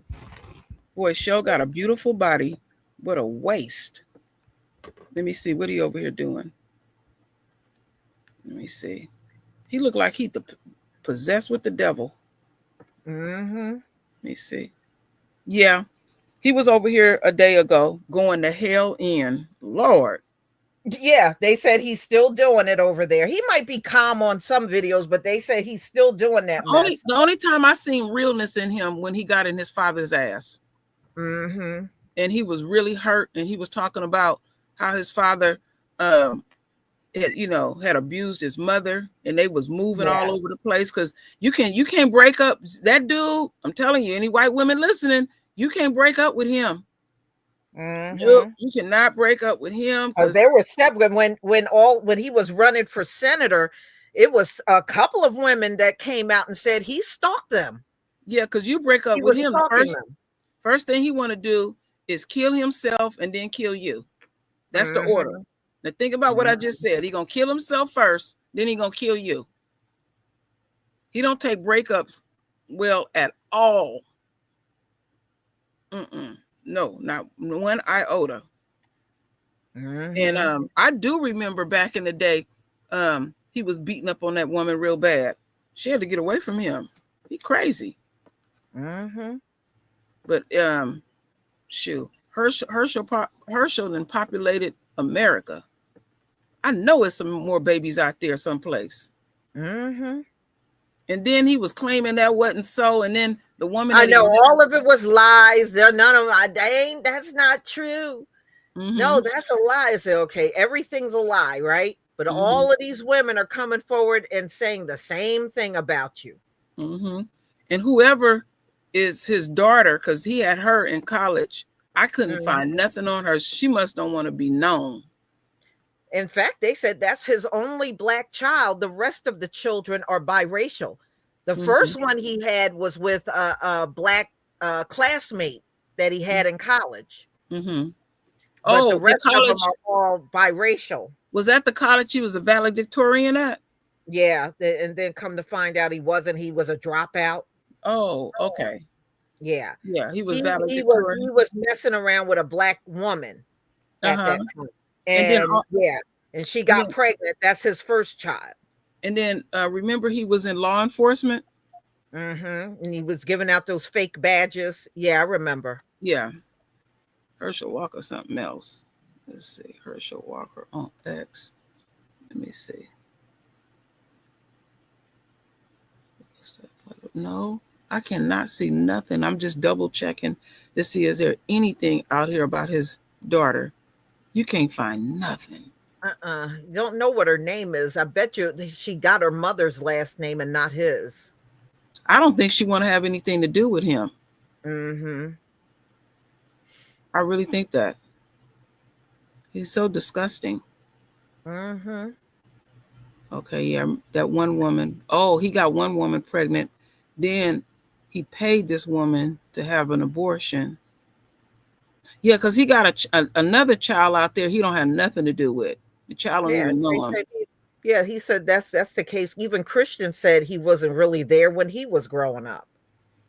Boy, Show got a beautiful body. What a waist. Let me see what he over here doing. Let me see. He looked like he possessed with the devil. Mm-hmm. Let me see. Yeah. He was over here a day ago going to hell in. Lord. Yeah, they said he's still doing it over there. He might be calm on some videos, but they said he's still doing that mess. The only time I seen realness in him when he got in his father's ass. Mm-hmm. And he was really hurt, and he was talking about how his father had abused his mother, and they was moving all over the place. Because you can't break up that dude. I'm telling you, any white women listening, you can't break up with him. Mm-hmm. Nope, you cannot break up with him. Because there were several when he was running for senator, it was a couple of women that came out and said he stalked them. Yeah, because you break up with him, first thing he want to do is kill himself and then kill you. That's the order. Now think about what I just said. He gonna kill himself first, then he gonna kill you. He don't take breakups well at all. No, not one iota. And I do remember back in the day, he was beating up on that woman real bad. She had to get away from him. He crazy. But shoot, Herschel then populated America. I know it's some more babies out there someplace. And then he was claiming that wasn't so, and then the woman. I know all of it was lies. None of them. That's not true. No, that's a lie. I say, okay, everything's a lie, right? But all of these women are coming forward and saying the same thing about you. And whoever is his daughter, because he had her in college, I couldn't find nothing on her. She must don't want to be known. In fact, they said that's his only black child. The rest of the children are biracial. The first one he had was with a black classmate that he had in college. But the rest of them are all biracial. Was that the college he was a valedictorian at? Yeah, and then come to find out he wasn't. He was a dropout. Oh, okay. Yeah. Yeah, he was valedictorian. He was messing around with a black woman at that time. And she got pregnant. That's his first child. And then remember he was in law enforcement? And he was giving out those fake badges. Yeah, I remember. Yeah. Herschel Walker, something else. Let's see. Herschel Walker on X. Let me see. No. I cannot see nothing. I'm just double checking to see is there anything out here about his daughter. You can't find nothing. You don't know what her name is. I bet you she got her mother's last name and not his. I don't think she want to have anything to do with him. Mm-hmm. I really think that. He's so disgusting. Mm-hmm. Okay, yeah, that one woman. Oh, he got one woman pregnant. Then he paid this woman to have an abortion. Yeah, because he got another child out there he don't have nothing to do with. The child don't even know him. He said that's the case. Even Christian said he wasn't really there when he was growing up.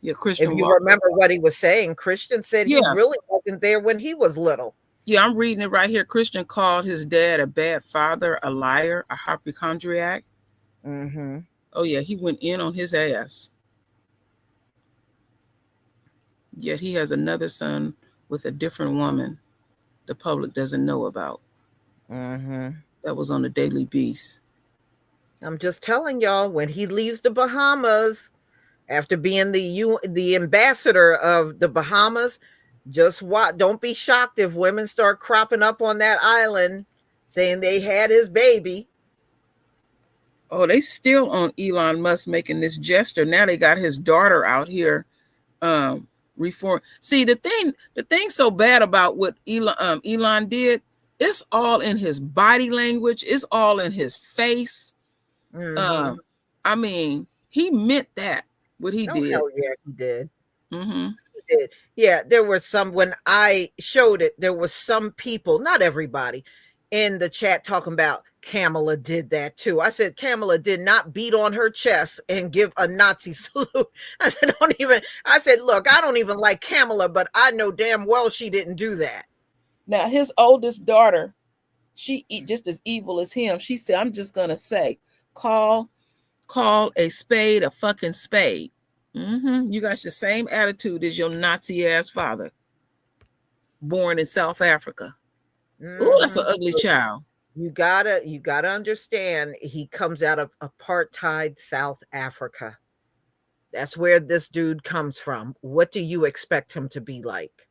Yeah, Christian. If you remember what he was saying, Christian said he really wasn't there when he was little. Yeah, I'm reading it right here. Christian called his dad a bad father, a liar, a hypochondriac. Mm-hmm. Oh, yeah, he went in on his ass. Yet he has another son with a different woman the public doesn't know about. Mm-hmm. That was on the Daily Beast. I'm just telling y'all, when he leaves the Bahamas, after being the ambassador of the Bahamas, just what? Don't be shocked if women start cropping up on that island saying they had his baby. Oh, they still on Elon Musk making this gesture. Now they got his daughter out here reform. See, the thing so bad about what Elon did, it's all in his body language. It's all in his face. Mm-hmm. I mean, he meant that. What he did. Hell yeah, he did. Mm-hmm. He did. Yeah, there were some, when I showed it, there was some people, not everybody, in the chat talking about Kamala did that too. I said Kamala did not beat on her chest and give a Nazi salute. I said, look, I don't even like Kamala, but I know damn well she didn't do that. Now his oldest daughter, she just as evil as him. She said, I'm just gonna say, call a spade a fucking spade. Mm-hmm. You got the same attitude as your Nazi ass father, born in South Africa. Mm-hmm. Oh, that's an ugly child. You gotta understand, he comes out of apartheid South Africa. That's where this dude comes from. What do you expect him to be like?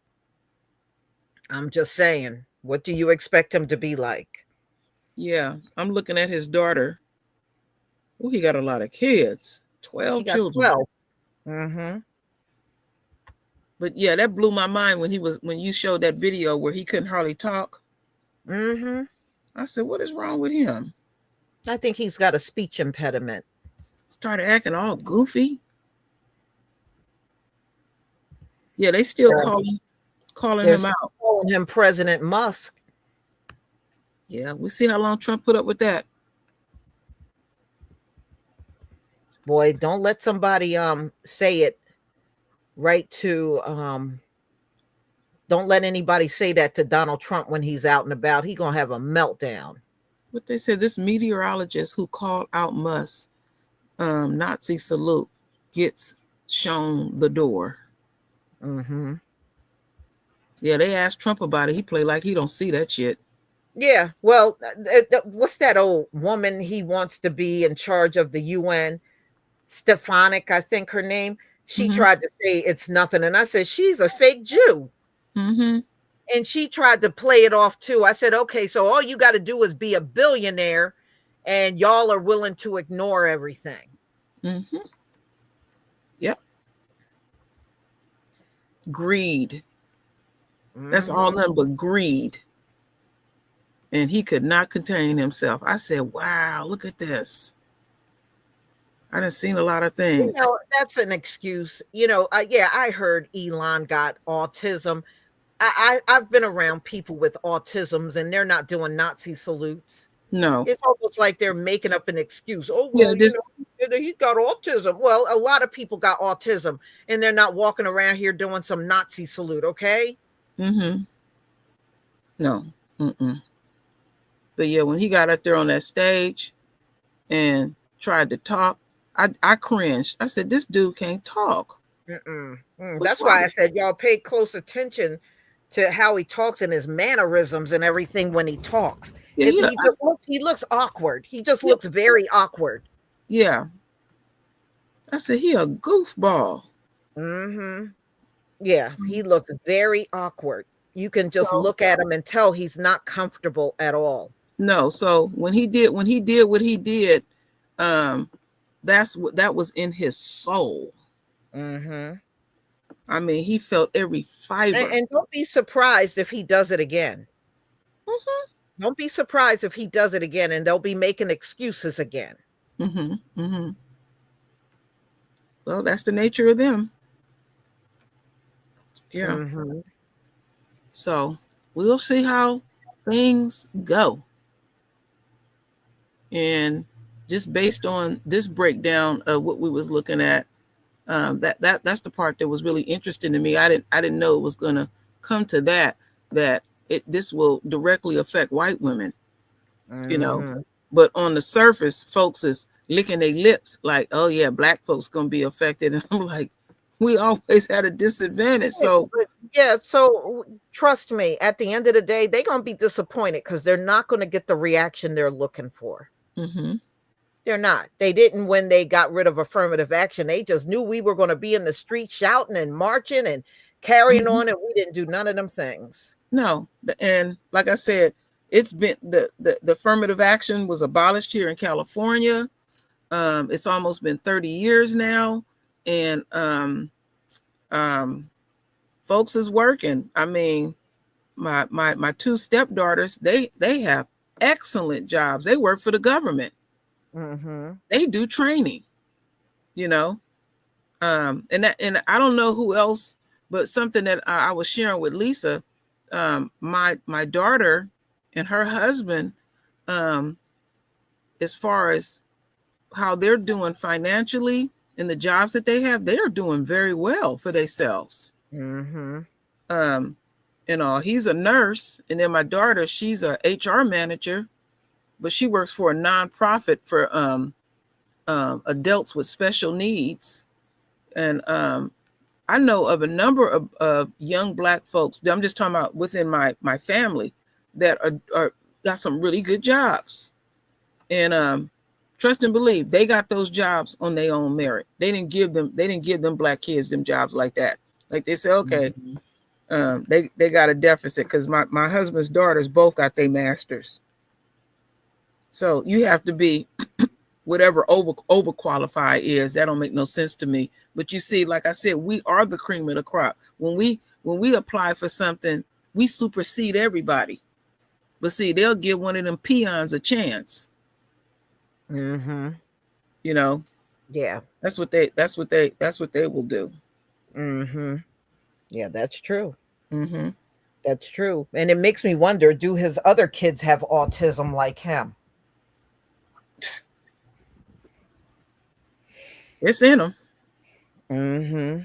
I'm just saying, what do you expect him to be like? Yeah, I'm looking at his daughter. Oh, he got a lot of kids. 12 children. 12. Mm-hmm. But yeah, that blew my mind when you showed that video where he couldn't hardly talk. Mm-hmm. I said, what is wrong with him? I think he's got a speech impediment. Started acting all goofy. Yeah, they still calling him out. Calling him President Musk. Yeah, we'll see how long Trump put up with that. Boy, don't let somebody say it right to don't let anybody say that to Donald Trump when he's out and about. He's gonna have a meltdown. What they said, this meteorologist who called out Musk Nazi salute gets shown the door. Mm-hmm. Yeah, they asked Trump about it. He played like he don't see that shit. Yeah, well, what's that old woman he wants to be in charge of the UN? Stefanik, I think her name. She tried to say it's nothing. And I said, she's a fake Jew. Mm-hmm. And she tried to play it off too. I said, okay, so all you got to do is be a billionaire and y'all are willing to ignore everything. Mm-hmm. Yep. Greed. That's all nothing but greed. And he could not contain himself. I said, wow, look at this. I done seen a lot of things. That's an excuse. I heard Elon got autism. I've been around people with autisms and they're not doing Nazi salutes. No. It's almost like they're making up an excuse. Oh, well, he's got autism. Well, a lot of people got autism and they're not walking around here doing some Nazi salute, okay? Mm-hmm. No. Mm-mm. But yeah, when he got up there on that stage and tried to talk, I cringed. I said, this dude can't talk. That's why I said, y'all pay close attention to how he talks and his mannerisms and everything when he talks. Yeah, he looks awkward. He just looks very awkward. Yeah. I said, he a goofball. Mm-hmm. Yeah, he looks very awkward. You can just So look at him and tell he's not comfortable at all. no, so when he did what he did, that was in his soul. Mm-hmm. I mean, he felt every fiber. And don't be surprised if he does it again. Mm-hmm. Don't be surprised if he does it again and they'll be making excuses again. Mm-hmm. Mm-hmm. Well, that's the nature of them. Yeah. Mm-hmm. So we'll see how things go. And just based on this breakdown of what we was looking at, that's the part that was really interesting to me. I didn't know it was going to come to that this will directly affect white women, you know. Mm-hmm. But on the surface, folks is licking their lips like, oh yeah, black folks gonna be affected. And I'm like, we always had a disadvantage. So Yeah, so trust me, at the end of the day, they're gonna be disappointed because they're not gonna get the reaction they're looking for. mm-hmm. They're not. They didn't when they got rid of affirmative action. They just knew we were going to be in the street shouting and marching and carrying Mm-hmm. on, and we didn't do none of them things. No, and like I said, it's been the affirmative action was abolished here in California. It's almost been 30 years now, and folks is working. I mean, my two stepdaughters, they have excellent jobs. They work for the government. Mm-hmm. They do training, you know. And I don't know who else, but something that I was sharing with Lisa, my daughter and her husband, as far as how they're doing financially and the jobs that they have, they're doing very well for themselves. Mm-hmm. You know, he's a nurse, and then my daughter, she's a HR manager, but she works for a nonprofit for adults with special needs. And I know of a number of young black folks, I'm just talking about within my family, that are got some really good jobs. And trust and believe, they got those jobs on their own merit. They didn't give them black kids them jobs like that. Like they said, okay, they got a deficit because my husband's daughters both got their masters. So you have to be whatever overqualified is. That don't make no sense to me. But you see, like I said, we are the cream of the crop. When we apply for something, we supersede everybody. But see, they'll give one of them peons a chance. Mm-hmm. You know, Yeah. that's what they will do. Mm-hmm. Yeah, that's true. Mm-hmm. That's true. And it makes me wonder, do his other kids have autism like him? It's in them. Mm-hmm.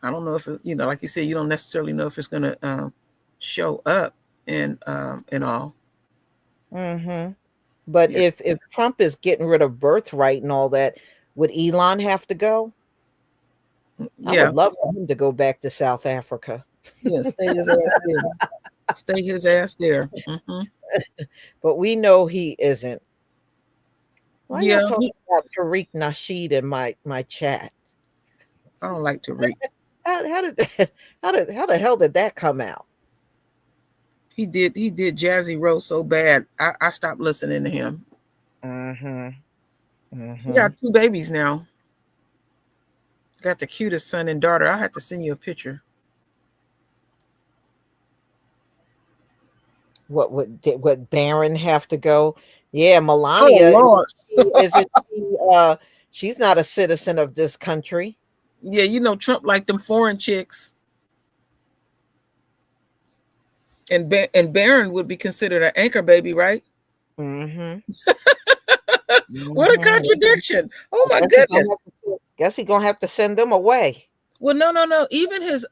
I don't know if it, like you said, you don't necessarily know if it's going to show up and all. Mm-hmm. But Yeah. if Trump is getting rid of birthright and all that, would Elon have to go? I Yeah. would love for him to go back to South Africa. Yeah, stay his ass there. Stay his ass there. Mm-hmm. But we know he isn't. Why Yeah, y'all talking about Tariq Nasheed in my chat? I don't like Tariq. How the hell did that come out? He did Jazzy Rose so bad. I stopped listening to him. Mm-hmm. Mm-hmm. He got 2 babies now. Got the cutest son and daughter. I had to send you a picture. What would Barron have to go? Yeah, Melania. Oh, Lord. She's not a citizen of this country. Yeah, Trump liked them foreign chicks. And Barron would be considered an anchor baby, right? Mm-hmm. What a contradiction. Oh my goodness. Guess he's gonna have to send them away. Well, no. Even his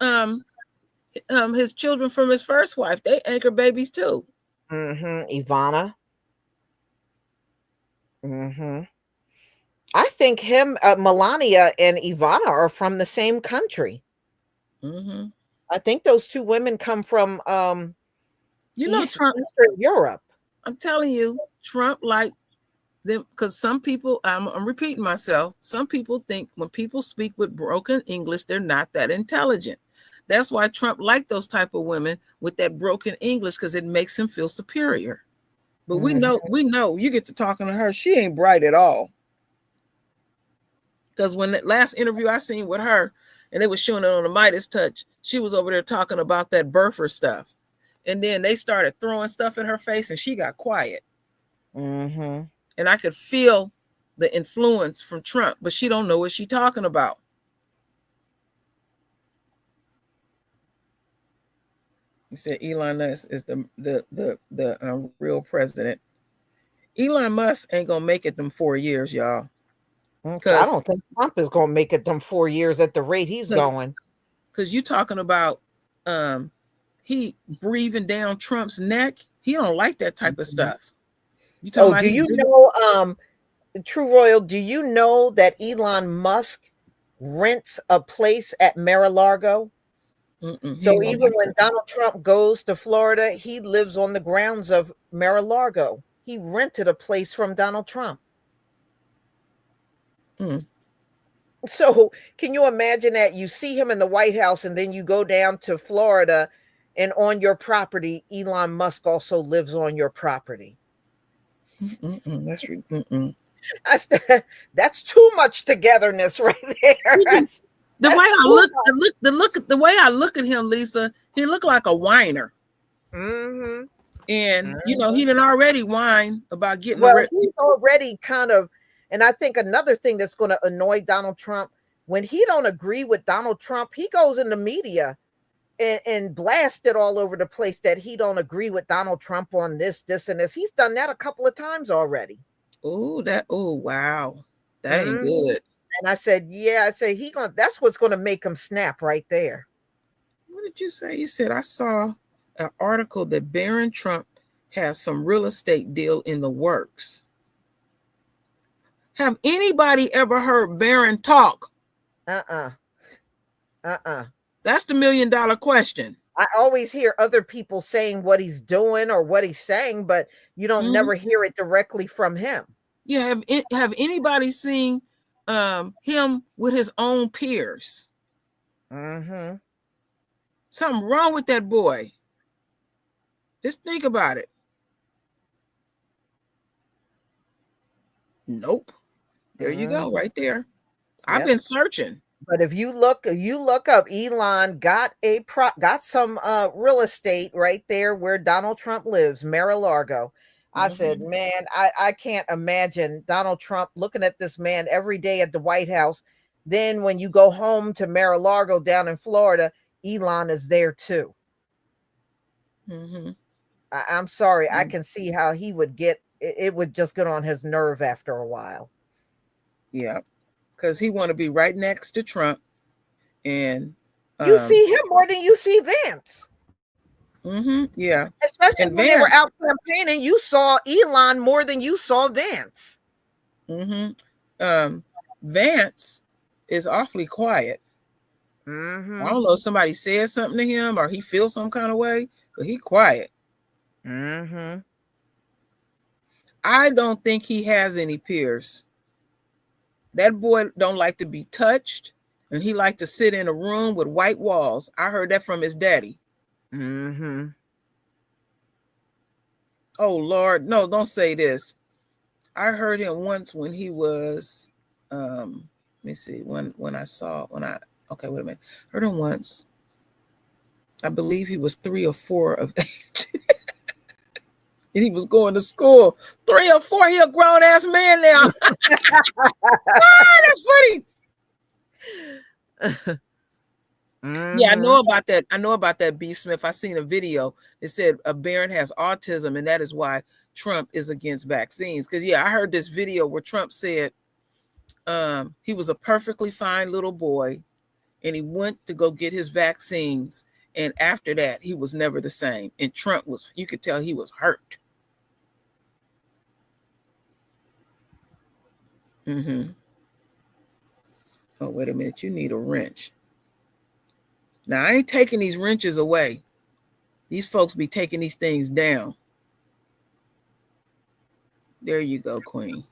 children from his first wife, they anchor babies too. Mm-hmm. Ivana. Mm-hmm. I think Melania and Ivana are from the same country. Mm-hmm. I think those 2 women come from Trump, Eastern Europe. I'm telling you, Trump liked them, because some people, I'm repeating myself, some people think when people speak with broken English, they're not that intelligent. That's why Trump liked those type of women with that broken English, because it makes him feel superior. But we know you get to talking to her, she ain't bright at all. Because when that last interview I seen with her, and they was showing it on the Midas Touch, she was over there talking about that birther stuff. And then they started throwing stuff in her face and she got quiet. Mm-hmm. And I could feel the influence from Trump, but she don't know what she's talking about. He said Elon Musk is the real president. Elon Musk ain't gonna make it them 4 years, y'all. I don't think Trump is gonna make it them 4 years at the rate he's going. Because you talking about he breathing down Trump's neck. He don't like that type of stuff. You talking about do you know, True Royal, do you know that Elon Musk rents a place at Mar-a-Lago? So even when Donald Trump goes to Florida, he lives on the grounds of Mar-a-Lago. He rented a place from Donald Trump. So can you imagine that you see him in the White House and then you go down to Florida and on your property, Elon Musk also lives on your property? That's that's too much togetherness right there. The way I look at him, Lisa, he looked like a whiner. Mm-hmm. And you know, he didn't already whine about getting he's already kind of, and I think another thing that's going to annoy Donald Trump, when he don't agree with Donald Trump, he goes in the media and blast it all over the place that he don't agree with Donald Trump on this, and this. He's done that a couple of times already. Wow. That ain't good. And I said, that's what's going to make him snap right there. What did you say? You said, I saw an article that Barron Trump has some real estate deal in the works. Have anybody ever heard Barron talk? That's the $1 million question. I always hear other people saying what he's doing or what he's saying, but you don't never hear it directly from him. Yeah, have anybody seen him with his own peers? Something wrong with that boy. Just think about it. Nope. There you go, right there. I've been searching. But if you look up, Elon got some real estate right there where Donald Trump lives, Mar-a-Lago. I said, man, I can't imagine Donald Trump looking at this man every day at the White House. Then when you go home to Mar-a-Lago down in Florida, Elon is there too. I'm sorry. I can see how he would get, it would just get on his nerve after a while. Yeah, because he want to be right next to Trump. And you see him more than you see Vance. Yeah. Especially when they were out campaigning, you saw Elon more than you saw Vance. Vance is awfully quiet. I don't know if somebody said something to him or he feels some kind of way, but he quiet. I don't think he has any peers. That boy don't like to be touched, and he like to sit in a room with white walls. I heard that from his daddy. Oh Lord, no, don't say this. I heard him once when he was let me see, wait a minute. Heard him once. I believe he was 3 or 4 of age. And he was going to school. 3 or 4, he a grown ass man now. That's funny. Yeah, I know about that. I know about that, B. Smith. I seen a video. It said Barron has autism, and that is why Trump is against vaccines. Because I heard this video where Trump said he was a perfectly fine little boy, and he went to go get his vaccines, and after that, he was never the same. And Trump you could tell he was hurt. Oh, wait a minute. You need a wrench. Now, I ain't taking these wrenches away. These folks be taking these things down. There you go, Queen.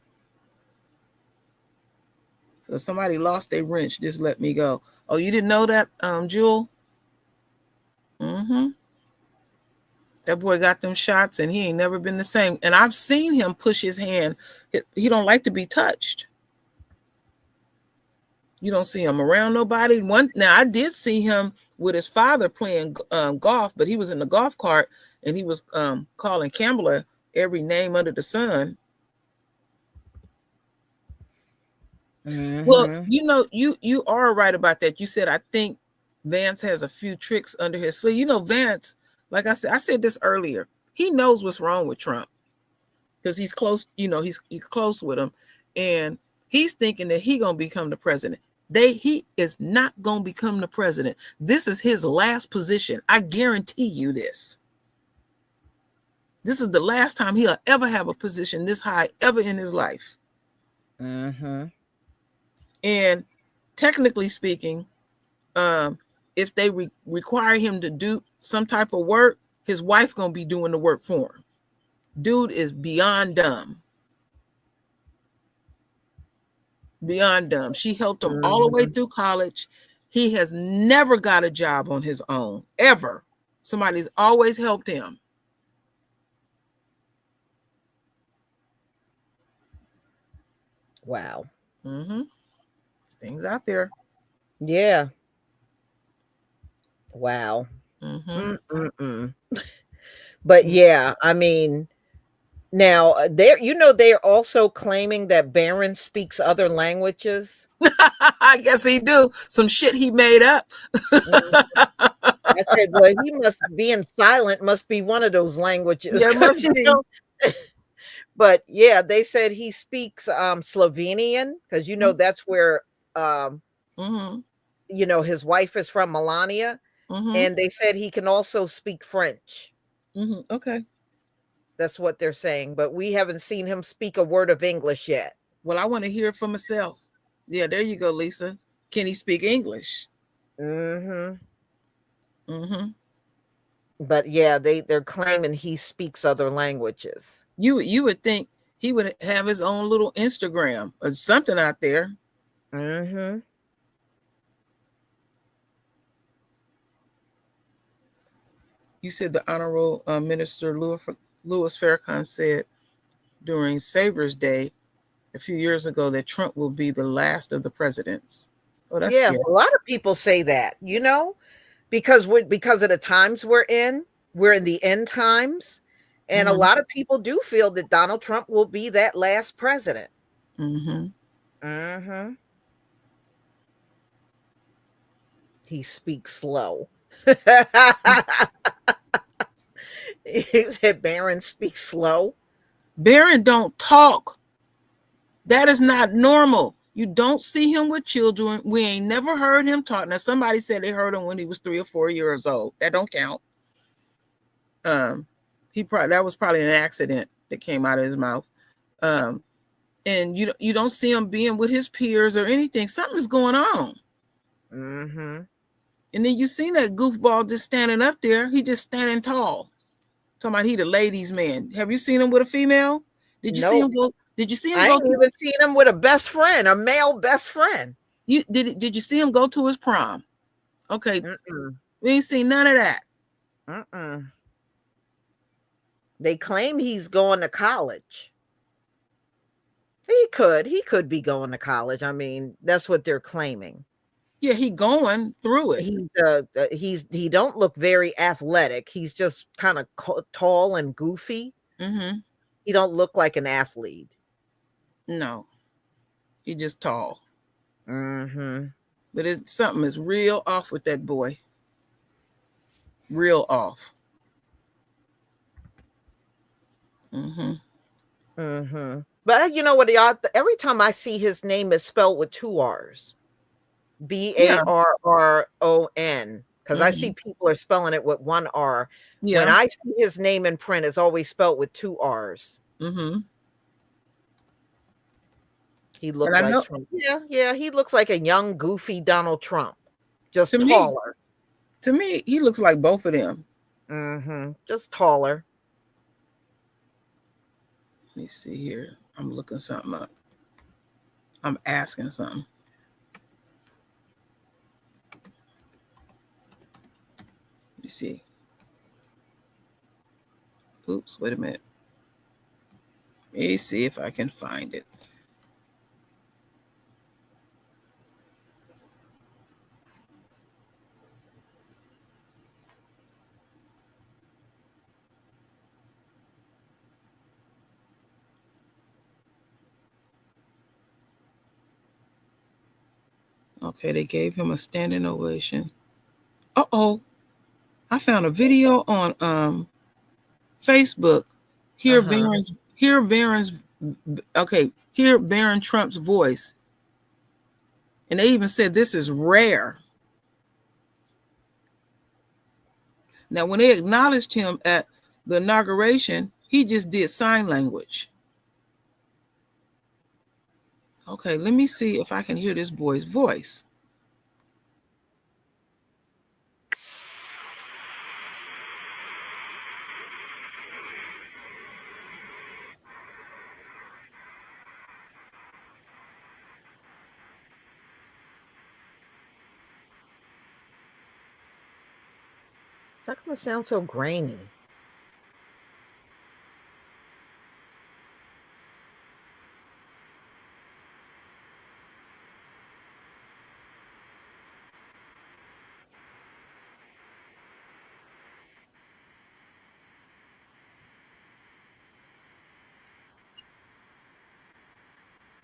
So if somebody lost their wrench, just let me go. Oh, you didn't know that, Jewel? Mm-hmm. That boy got them shots and he ain't never been the same. And I've seen him push his hand. He don't like to be touched. You don't see him around nobody. Now I did see him with his father playing golf, but he was in the golf cart and he was calling Campbell every name under the sun. Mm-hmm. Well, you are right about that. You said I think Vance has a few tricks under his sleeve. Vance, like I said this earlier, he knows what's wrong with Trump because he's close. He's close with him, and he's thinking that he gonna become the president. He is not gonna become the president. This is his last position. I guarantee you this. This is the last time he'll ever have a position this high ever in his life. Mm-hmm. And technically speaking, if they require him to do some type of work, his wife gonna be doing the work for him. Dude is beyond dumb. Beyond dumb. She helped him all the way through college. He has never got a job on his own, ever. Somebody's always helped him. Wow. Mm-hmm. Things out there. Yeah. Wow. Mm-hmm. But yeah, I mean, now they're also claiming that Barron speaks other languages. I guess he do. Some shit he made up. I said, well, he must being silent must be one of those languages. Yeah, must be. But yeah, they said he speaks Slovenian because that's where his wife is from, Melania. And they said he can also speak French. Okay. That's what they're saying, but we haven't seen him speak a word of English yet. Well, I want to hear it for myself. Yeah, there you go, Lisa. Can he speak English? But yeah, they're claiming he speaks other languages. You would think he would have his own little Instagram or something out there. You said the Honorable Minister Louis Farrakhan said during Savior's Day a few years ago that Trump will be the last of the presidents. Oh, that's yeah, scary. A lot of people say that, because of the times we're in the end times, and a lot of people do feel that Donald Trump will be that last president. He speaks slow. He said Barron speaks slow. Barron don't talk. That is not normal. You don't see him with children. We ain't never heard him talk. Now, somebody said they heard him when he was 3 or 4 years old. That don't count. That was probably an accident that came out of his mouth. And you don't see him being with his peers or anything. Something's going on. And then you seen that goofball just standing up there. He just standing tall. Talking about he the ladies' man. Have you seen him with a female? Did you see him go? Did you see him? I ain't even seen him with a best friend, a male best friend. Did you see him go to his prom? Okay, we ain't seen none of that. They claim he's going to college. He could be going to college. I mean, that's what they're claiming. Yeah, he going through it. He don't look very athletic. He's just kind of tall and goofy. He don't look like an athlete. No, he just tall. But something is real off with that boy. Real off. But you know what? Every time I see his name is spelled with 2 R's. Barron, because I see people are spelling it with 1 R. Yeah. When I see his name in print, it's always spelled with 2 R's. He looked like Trump. Yeah, he looks like a young, goofy Donald Trump, just taller. To me, he looks like both of them. Just taller. Let me see here. I'm looking something up. I'm asking something. me see. Oops, wait a minute. Let me see if I can find it. Okay, they gave him a standing ovation. Uh-oh. I found a video on Facebook. Hear Barron Trump's voice. And they even said this is rare. Now, when they acknowledged him at the inauguration, he just did sign language. Okay, let me see if I can hear this boy's voice. How come it sounds so grainy?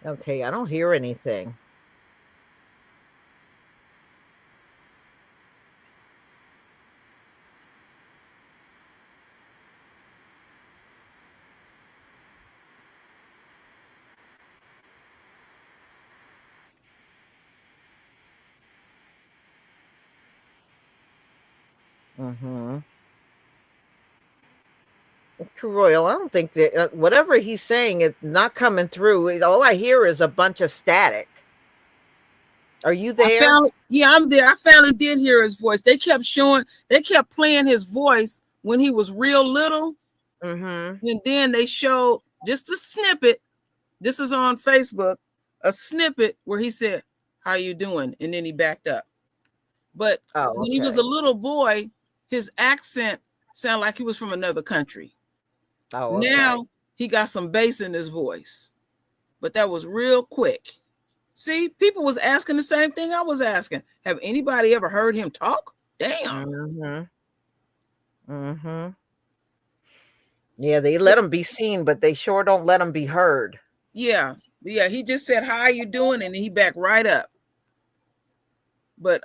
Okay, I don't hear anything. Mm-hmm. True Royal, I don't think that whatever he's saying is not coming through. All I hear is a bunch of static. Are you there? I'm there. I finally did hear his voice. They kept playing his voice when he was real little. Mm-hmm. And then they showed just a snippet. This is on Facebook, a snippet where he said, "How you doing?" And then he backed up. But when he was a little boy, his accent sounded like he was from another country. Oh, okay. Now he got some bass in his voice, but that was real quick. See, people was asking the same thing I was asking. Have anybody ever heard him talk? Damn. Mm-hmm. Mm-hmm. Yeah, they let him be seen, but they sure don't let him be heard. Yeah. He just said, "How you doing?" and he backed right up. But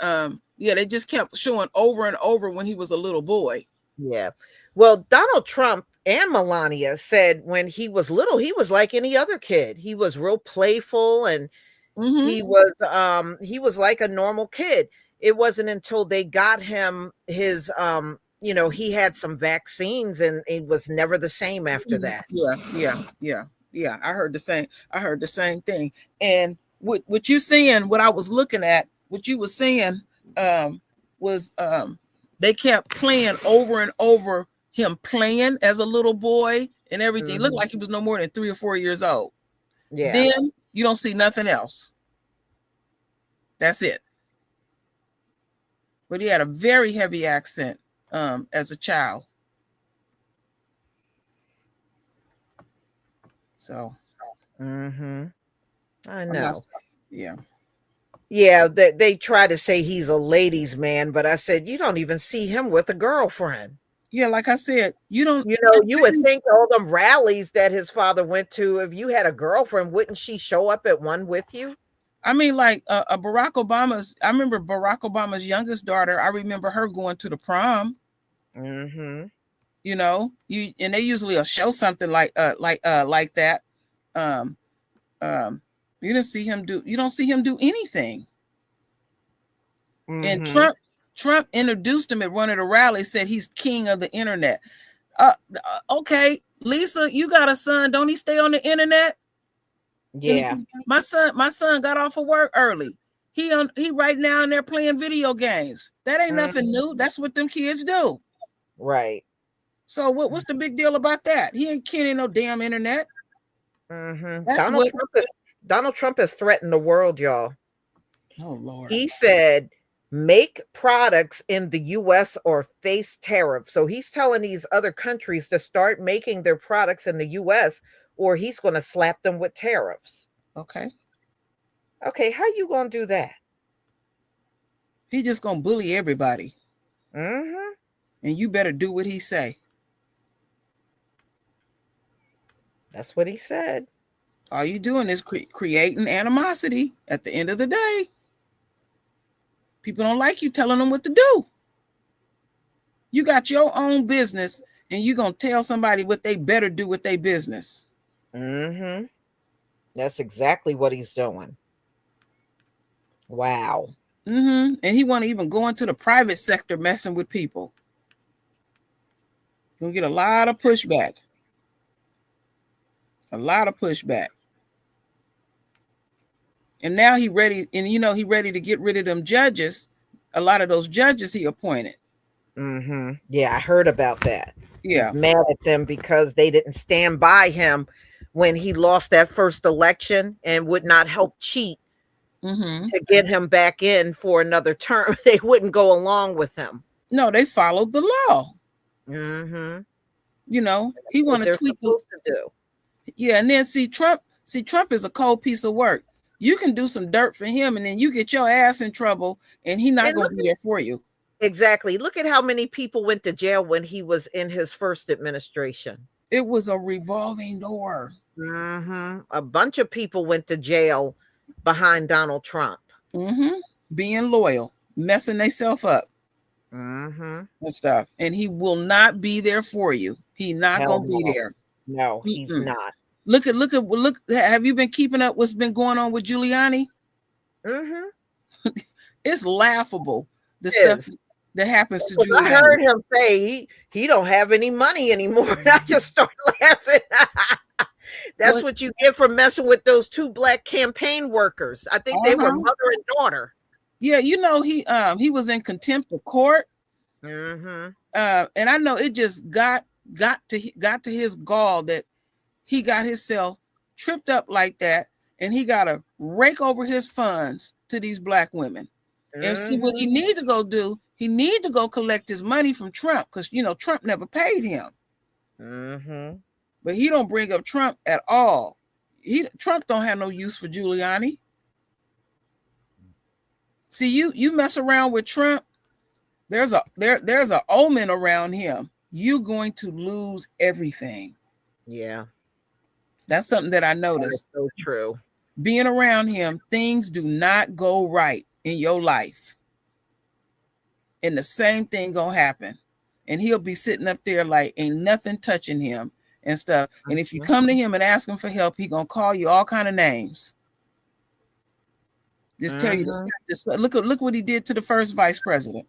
they just kept showing over and over when he was a little boy. Yeah. Well, Donald Trump and Melania said when he was little, he was like any other kid. He was real playful and he was like a normal kid. It wasn't until they got him his he had some vaccines and it was never the same after that. Yeah. I heard the same thing. And what you saying, what I was looking at, what you were saying was they kept playing over and over him playing as a little boy and everything. Mm-hmm. It looked like he was no more than 3 or 4 years old. Yeah. Then you don't see nothing else. That's it. But he had a very heavy accent as a child. So I know. Yeah, they try to say he's a ladies' man, but I said you don't even see him with a girlfriend. Yeah, like I said, you would think all them rallies that his father went to, if you had a girlfriend, wouldn't she show up at one with you? I mean, like I remember Barack Obama's youngest daughter. I remember her going to the prom. Mm-hmm. And they usually will show something like that. You don't see him do anything. Mm-hmm. And Trump introduced him at one of the rallies, said he's king of the internet. Okay, Lisa, you got a son. Don't he stay on the internet? Yeah. My son got off of work early. He right now and they're playing video games. That ain't nothing new. That's what them kids do. Right. So what's the big deal about that? He ain't kidding no damn internet. Mm-hmm. Donald Trump has threatened the world, y'all. Oh Lord. He said make products in the US or face tariff. So he's telling these other countries to start making their products in the US or he's going to slap them with tariffs. Okay. Okay, how you going to do that? He just going to bully everybody. Mm-hmm. And you better do what he say. That's what he said. All you doing is creating animosity at the end of the day. People don't like you telling them what to do. You got your own business and you're going to tell somebody what they better do with their business. Mm-hmm. That's exactly what he's doing. Wow. Mm-hmm. And he want to even go into the private sector messing with people. You'll get a lot of pushback. A lot of pushback. And now he ready, and he ready to get rid of them judges. A lot of those judges he appointed. Mm-hmm. Yeah, I heard about that. Yeah. He's mad at them because they didn't stand by him when he lost that first election and would not help cheat to get him back in for another term. They wouldn't go along with him. No, they followed the law. Mm-hmm. He want to tweak to do. Yeah, and then Trump is a cold piece of work. You can do some dirt for him, and then you get your ass in trouble, and he's not going to be there for you. Exactly. Look at how many people went to jail when he was in his first administration. It was a revolving door. Mm-hmm. A bunch of people went to jail behind Donald Trump. Mm-hmm. Being loyal, messing themselves up. Mm-hmm. And stuff. And he will not be there for you. He's not going to be there. No, he's not. Look. Have you been keeping up what's been going on with Giuliani? Mm-hmm. It's laughable. The stuff that happens to Giuliani. I heard him say he don't have any money anymore. And I just started laughing. That's what you get for messing with those two black campaign workers. I think they were mother and daughter. Yeah, he was in contempt of court. Mm-hmm. And I know it just got to his gall that he got himself tripped up like that, and he got to rake over his funds to these black women. And see what he need to go do. He need to go collect his money from Trump because Trump never paid him. Mm-hmm. But he don't bring up Trump at all. Trump don't have no use for Giuliani. See, you mess around with Trump, there's a omen around him. You're going to lose everything. Yeah. That's something that I noticed. That is so true. Being around him, things do not go right in your life. And the same thing gonna happen. And he'll be sitting up there like ain't nothing touching him and stuff. And if you come to him and ask him for help, he gonna call you all kind of names. Just tell you to look what he did to the first vice president.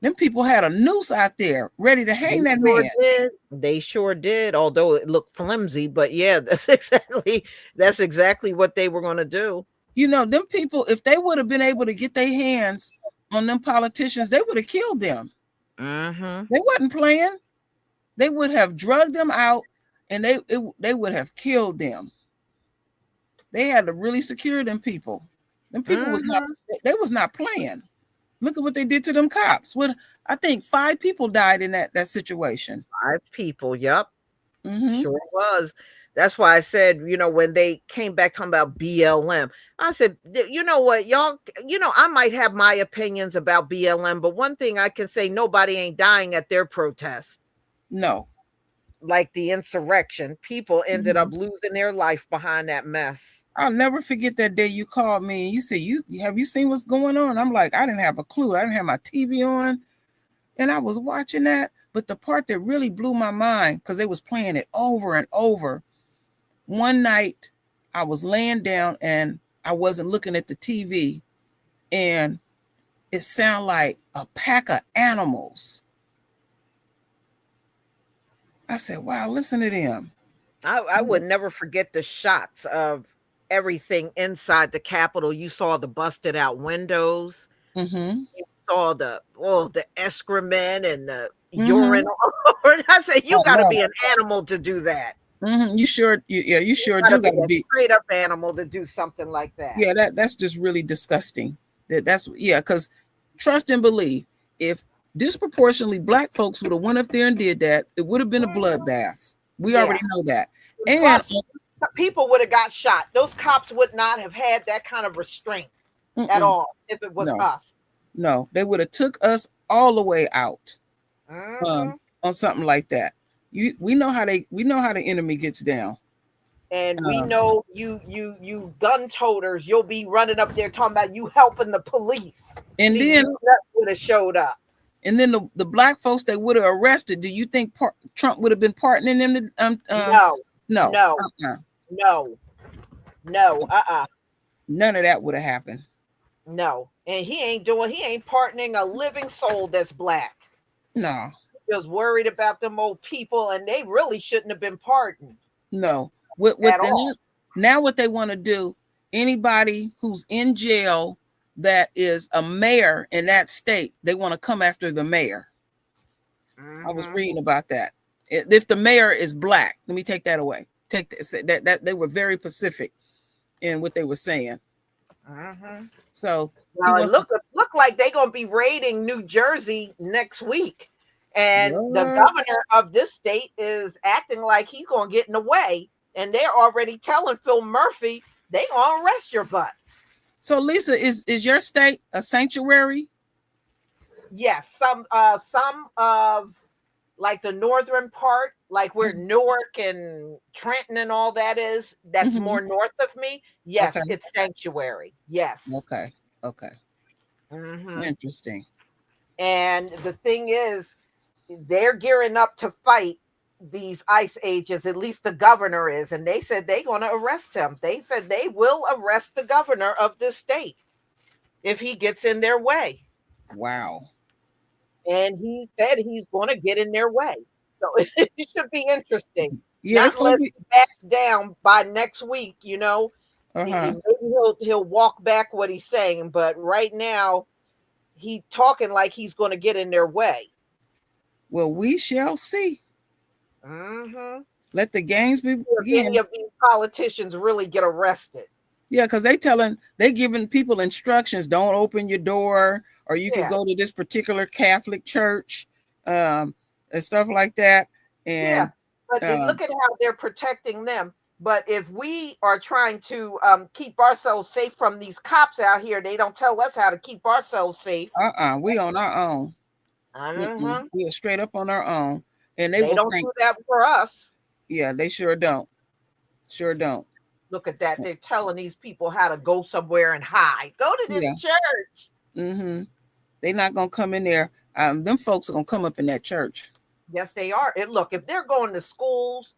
Them people had a noose out there ready to hang that man. They sure did, although it looked flimsy. But yeah, that's exactly what they were going to do. Them people, if they would have been able to get their hands on them politicians, they would have killed them. Mm-hmm. They wasn't playing. They would have drugged them out, and they would have killed them. They had to really secure them people. Them people was not playing. Look at what they did to them cops. I think 5 people died in that situation. 5 people, yep. Mm-hmm. Sure was. That's why I said, when they came back talking about BLM, I said, you know what, y'all, I might have my opinions about BLM, but one thing I can say, nobody ain't dying at their protest. No. Like the insurrection, people ended up losing their life behind that mess. I'll never forget that day you called me and you said, have you seen what's going on? I'm like, I didn't have a clue. I didn't have my TV on. And I was watching that. But the part that really blew my mind, because they was playing it over and over. One night I was laying down and I wasn't looking at the TV. And it sounded like a pack of animals. I said, wow, listen to them. I would never forget the shots of everything inside the Capitol. You saw the busted out windows. Mm-hmm. You saw the excrement and the urine. I said, you got to be an animal to do that. Mm-hmm. You sure do got to be a straight up animal to do something like that. Yeah, that's just really disgusting. Because trust and believe. If disproportionately black folks would have went up there and did that, it would have been a bloodbath. We already know that. And plus, people would have got shot. Those cops would not have had that kind of restraint at all if it was us. No, they would have took us all the way out Mm-hmm. on something like that. We know how the enemy gets down. And we know you gun toters, you'll be running up there talking about you helping the police. And then would have showed up. And then the black folks they would have arrested. Do you think Trump would have been pardoning them? No. No. None of that would have happened. No. And he ain't pardoning a living soul that's black. No. Just worried about them old people, and they really shouldn't have been pardoned. No. Now what they want to do, anybody who's in jail that is a mayor in that state, they want to come after the mayor. Mm-hmm. I was reading about that. If the mayor is black, let me take that away. That they were very specific in what they were saying. Mm-hmm. So now it look like they're gonna be raiding New Jersey next week. And the governor of this state is acting like he's gonna get in the way. And they're already telling Phil Murphy they gonna arrest your butt. So Lisa, is your state a sanctuary? Yes, some of like the northern part, like where Newark and Trenton and all that is, that's more north of me. Yes, it's sanctuary. Yes. Okay. Mm-hmm. Interesting. And the thing is, they're gearing up to fight these ICE agents, at least the governor is, and they said they're going to arrest him. They said they will arrest the governor of this state if he gets in their way. Wow. And he said he's going to get in their way. So it should be interesting. Yeah, not unless he backs down by next week, maybe he'll walk back what he's saying, but right now he's talking like he's going to get in their way. Well, we shall see. Mm-hmm. Let the games be begin. Any of these politicians really get arrested? Yeah, because they giving people instructions. Don't open your door, or you can go to this particular Catholic church, and stuff like that. And but look at how they're protecting them. But if we are trying to keep ourselves safe from these cops out here, they don't tell us how to keep ourselves safe. We on our own. Mm-hmm. We are straight up on our own. And they don't do that for us. Yeah, they sure don't. Look at that. They're telling these people how to go somewhere and hide. Go to this church. Mm-hmm. They're not going to come in there. Them folks are going to come up in that church. Yes, they are. And look, if they're going to schools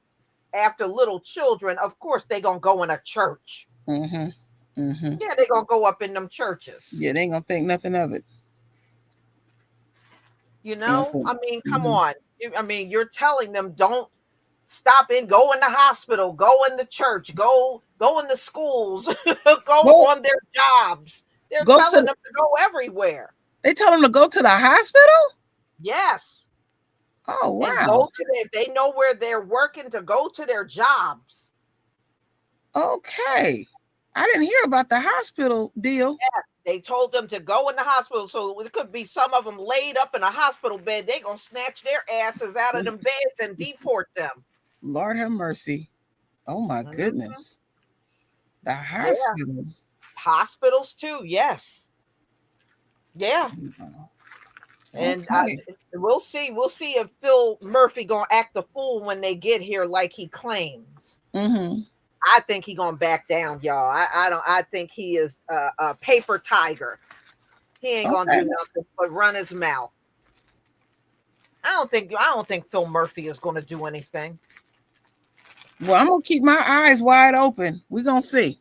after little children, of course they're going to go in a church. Mm-hmm. Mm-hmm. Yeah, they're going to go up in them churches. Yeah, they ain't going to think nothing of it. I mean, come on. I mean, you're telling them don't stop in, go in the hospital, go in the church, go in the schools, go on their jobs. They're telling them to go everywhere. They tell them to go to the hospital? Yes. Oh, wow. And go to if they know where they're working, to go to their jobs. Okay. I didn't hear about the hospital deal. Yeah. They told them to go in the hospital. So it could be some of them laid up in a hospital bed. They're going to snatch their asses out of them beds and deport them. Lord have mercy. Oh, my goodness. The hospital. Yeah. Hospitals, too. Yes. Yeah. And we'll see. We'll see if Phil Murphy going to act a fool when they get here like he claims. Mm-hmm. I think he's gonna back down, y'all. I think he is a paper tiger. He ain't gonna do nothing but run his mouth. I don't think Phil Murphy is gonna do anything. Well, I'm gonna keep my eyes wide open. We're gonna see.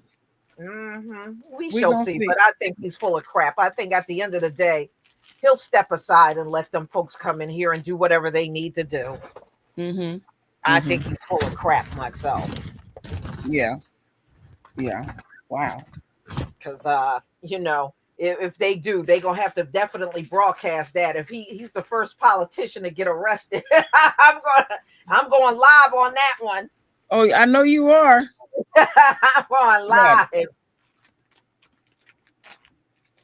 Mm-hmm. We shall see. But I think he's full of crap. I think at the end of the day, he'll step aside and let them folks come in here and do whatever they need to do. Mm-hmm. I think he's full of crap myself. Yeah. Wow. Because if they do, they're gonna have to definitely broadcast that. If he's the first politician to get arrested, I'm going live on that one. Oh, I know you are. I'm going live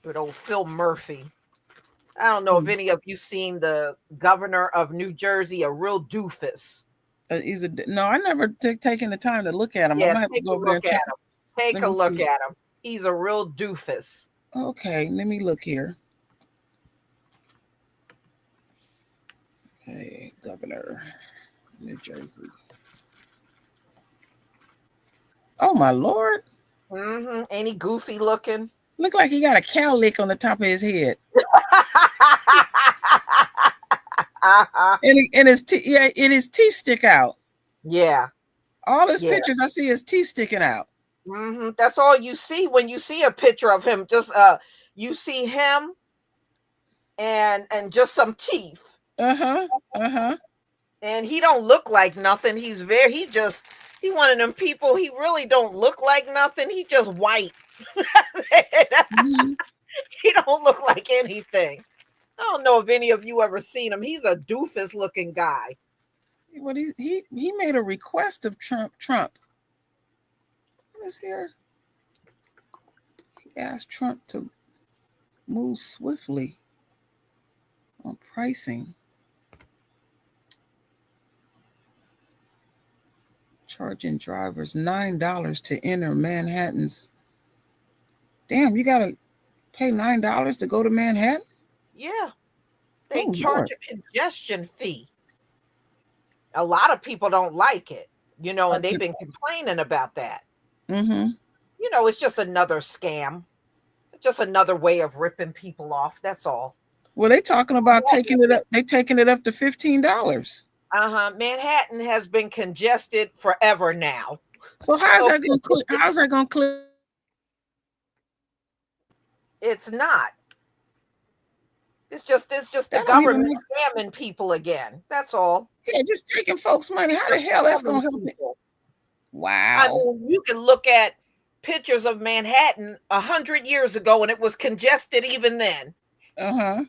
with old Phil Murphy. I don't know if any of you seen the governor of New Jersey, a real doofus. No, I never taken the time to look at him. Yeah, I'm gonna have to take go a over there and look at check. him. Take Let a me look see. at him. He's a real doofus. Okay, let me look here. Okay, governor, New Jersey. Oh my Lord! Ain't he goofy looking? Look like he got a cow lick on the top of his head. And his teeth stick out. Yeah. All his pictures, I see his teeth sticking out. That's all you see when you see a picture of him. Just you see him and just some teeth. And he don't look like nothing. He one of them people. He really don't look like nothing. He just white. He don't look like anything. I don't know if any of you ever seen him. He's a doofus looking guy. What he made a request of Trump. What is here? He asked Trump to move swiftly on pricing, charging drivers $9 to enter Manhattan's. Damn, you gotta pay $9 to go to Manhattan? Yeah, they charge a congestion fee. A lot of people don't like it, and they've been complaining about that. It's just another scam. It's just another way of ripping people off. That's all. Well, they talking about taking it up. They taking it up to $15. Manhattan has been congested forever now. So how's that going to clear? It's not. It's just the government scamming people again. That's all. Yeah, just taking folks' money. How the hell that's going to help people? Wow. I mean, you can look at pictures of Manhattan 100 years ago, and it was congested even then. You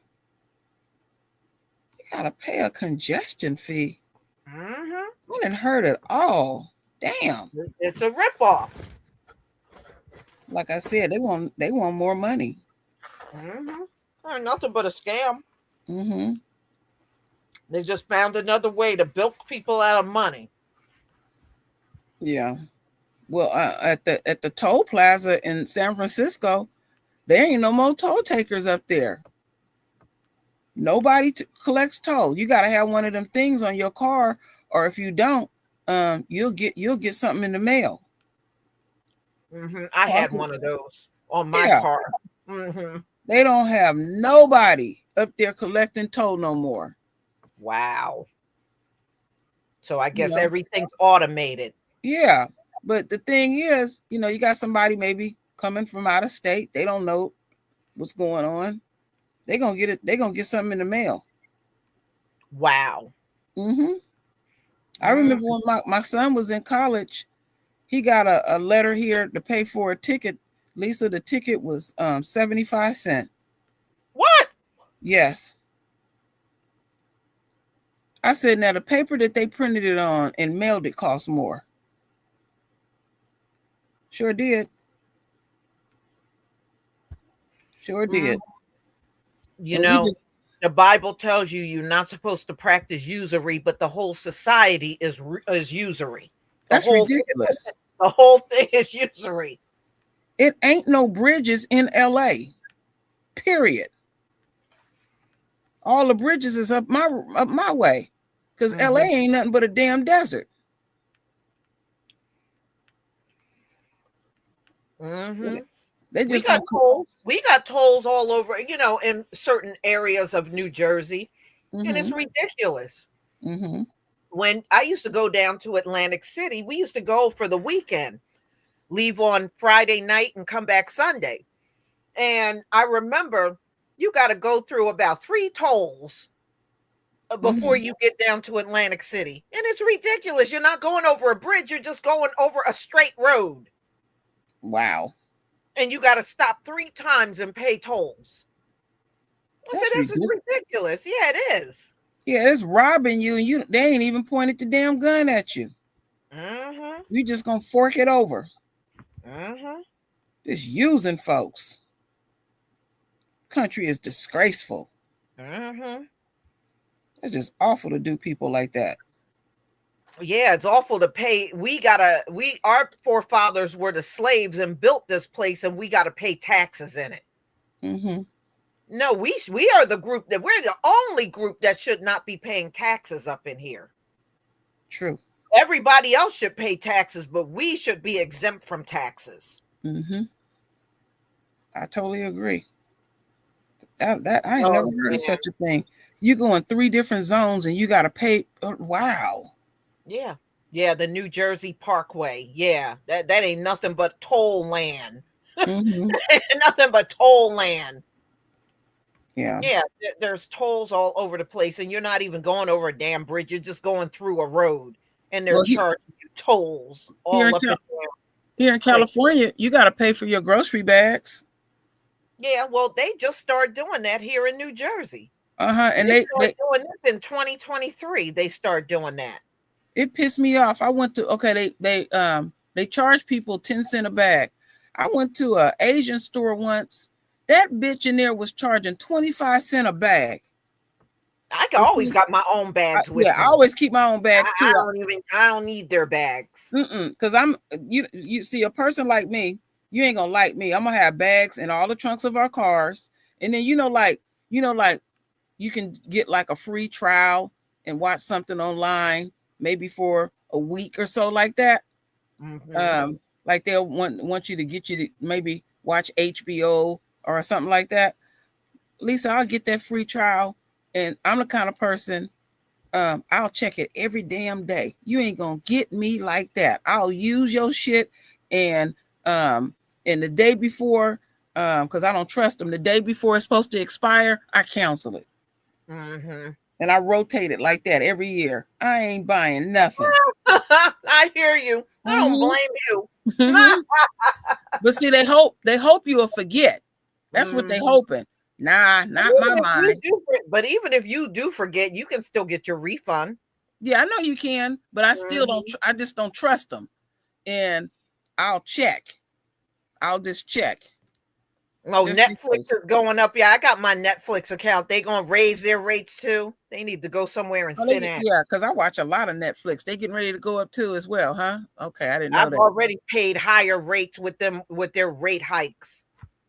gotta pay a congestion fee. I didn't heard it all. Damn. It's a ripoff. Like I said, they want more money. Nothing but a scam. They just found another way to bilk people out of money. Yeah. Well, at the toll plaza in San Francisco, there ain't no more toll takers up there. Nobody collects toll. You got to have one of them things on your car, or if you don't, you'll get something in the mail. I had one of those on my car. They don't have nobody up there collecting toll no more. Wow. So I guess everything's automated. Yeah. But the thing is, you got somebody maybe coming from out of state. They don't know what's going on. They're going to get something in the mail. Wow. I remember when my son was in college, he got a letter here to pay for a ticket. Lisa, the ticket was 75 cents. What? Yes. I said, now the paper that they printed it on and mailed it cost more. Sure did. The Bible tells you're not supposed to practice usury, but the whole society is usury. That's ridiculous. The whole thing is usury. It ain't no bridges in LA. Period. All the bridges is up my way, because LA ain't nothing but a damn desert. They just we got tolls all over, in certain areas of New Jersey, and it's ridiculous. When I used to go down to Atlantic City, we used to go for the weekend, leave on Friday night and come back Sunday. And I remember you got to go through about 3 tolls before you get down to Atlantic City. And it's ridiculous. You're not going over a bridge. You're just going over a straight road. Wow. And you got to stop 3 times and pay tolls. This is ridiculous. Yeah, it is. Yeah, it's robbing you, and they ain't even pointed the damn gun at you. You just gonna fork it over. Just using folks. Country is disgraceful. Mm-hmm. It's just awful to do people like that. Yeah, it's awful to pay. Our forefathers were the slaves and built this place, and we gotta pay taxes in it. Mm-hmm. No, we are the group that we're the only group that should not be paying taxes up in here. True. Everybody else should pay taxes, but we should be exempt from taxes. Mm-hmm. I totally agree. That I ain't Oh, never heard of such a thing. You go in 3 different zones and you got to pay. Wow. Yeah. Yeah, the New Jersey Parkway. Yeah, that ain't nothing but toll land. Mm-hmm. Nothing but toll land. Yeah. Yeah, there's tolls all over the place, and you're not even going over a damn bridge. You're just going through a road, and they're charging you tolls all up and down. Here in California, you got to pay for your grocery bags. Yeah, well, they just started doing that here in New Jersey. And they started doing this in 2023. They start doing that. It pissed me off. I went to they charge people 10 cents a bag. I went to an Asian store once. That bitch in there was charging 25 cents a bag. I always got my own bags with me. I always keep my own bags too. I don't need their bags. Because you see, a person like me, you ain't gonna like me. I'm gonna have bags in all the trunks of our cars, and then like you can get like a free trial and watch something online, maybe for a week or so, like that. Mm-hmm. Like they'll want you to get you to maybe watch HBO or something like that. Lisa, I'll get that free trial, and I'm the kind of person, I'll check it every damn day. You ain't gonna get me like that. I'll use your shit, and the day before, because I don't trust them, the day before it's supposed to expire, I cancel it. Mm-hmm. And I rotate it like that every year. I ain't buying nothing. I hear you. I don't blame you. But see, they hope you will forget. That's what they hoping. Nah, not my mind. But even if you do forget, you can still get your refund. Yeah, I know you can, but I still don't. I just don't trust them, and I'll check. I'll just check. Oh, just Netflix is going up. Yeah, I got my Netflix account. They gonna raise their rates too. They need to go somewhere and sit down. Yeah, because I watch a lot of Netflix. They getting ready to go up too as well, huh? Okay, I didn't know I've that. already paid higher rates with them with their rate hikes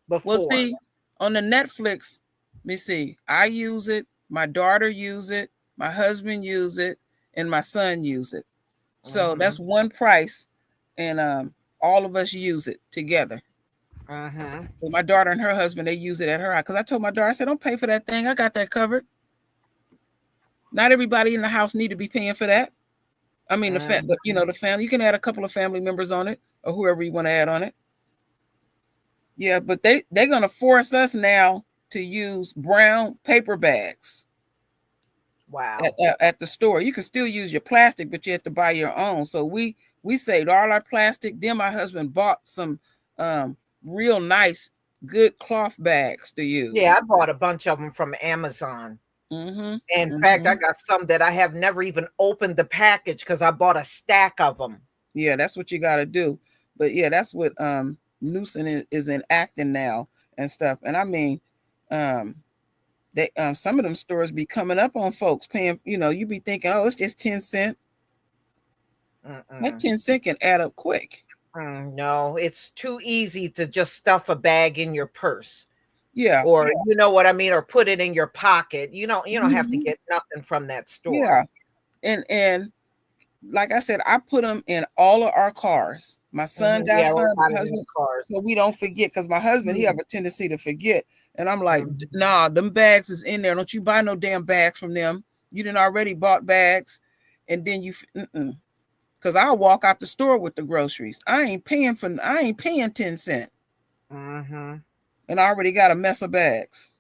before. Well, see, on the Netflix, let me see. I use it. My daughter use it. My husband use it, and my son use it. So that's one price, and all of us use it together. Well, my daughter and her husband, they use it at her house. Because I told my daughter, I said, don't pay for that thing. I got that covered. Not everybody in the house need to be paying for that. I mean, the family, you can add a couple of family members on it, or whoever you want to add on it. Yeah, but they're going to force us now to use brown paper bags. Wow. At the store. You can still use your plastic, but you have to buy your own. So we saved all our plastic. Then my husband bought some real nice, good cloth bags to use. Yeah, I bought a bunch of them from Amazon. In fact, I got some that I have never even opened the package because I bought a stack of them. Yeah, that's what you got to do. But yeah, that's what Newsom is enacting now and stuff. And I mean, they some of them stores be coming up on folks paying. You be thinking, oh, it's just 10 cents. That 10 cents can add up quick. No, it's too easy to just stuff a bag in your purse. Yeah. Or you know what I mean, or put it in your pocket. You don't have to get nothing from that store. Yeah. And like I said, I put them in all of our cars. My son got some, my husband cars. So we don't forget, because my husband, he have a tendency to forget. And I'm like, nah, them bags is in there. Don't you buy no damn bags from them. You done already bought bags. And then you because I'll walk out the store with the groceries. I ain't paying 10 cents. And I already got a mess of bags.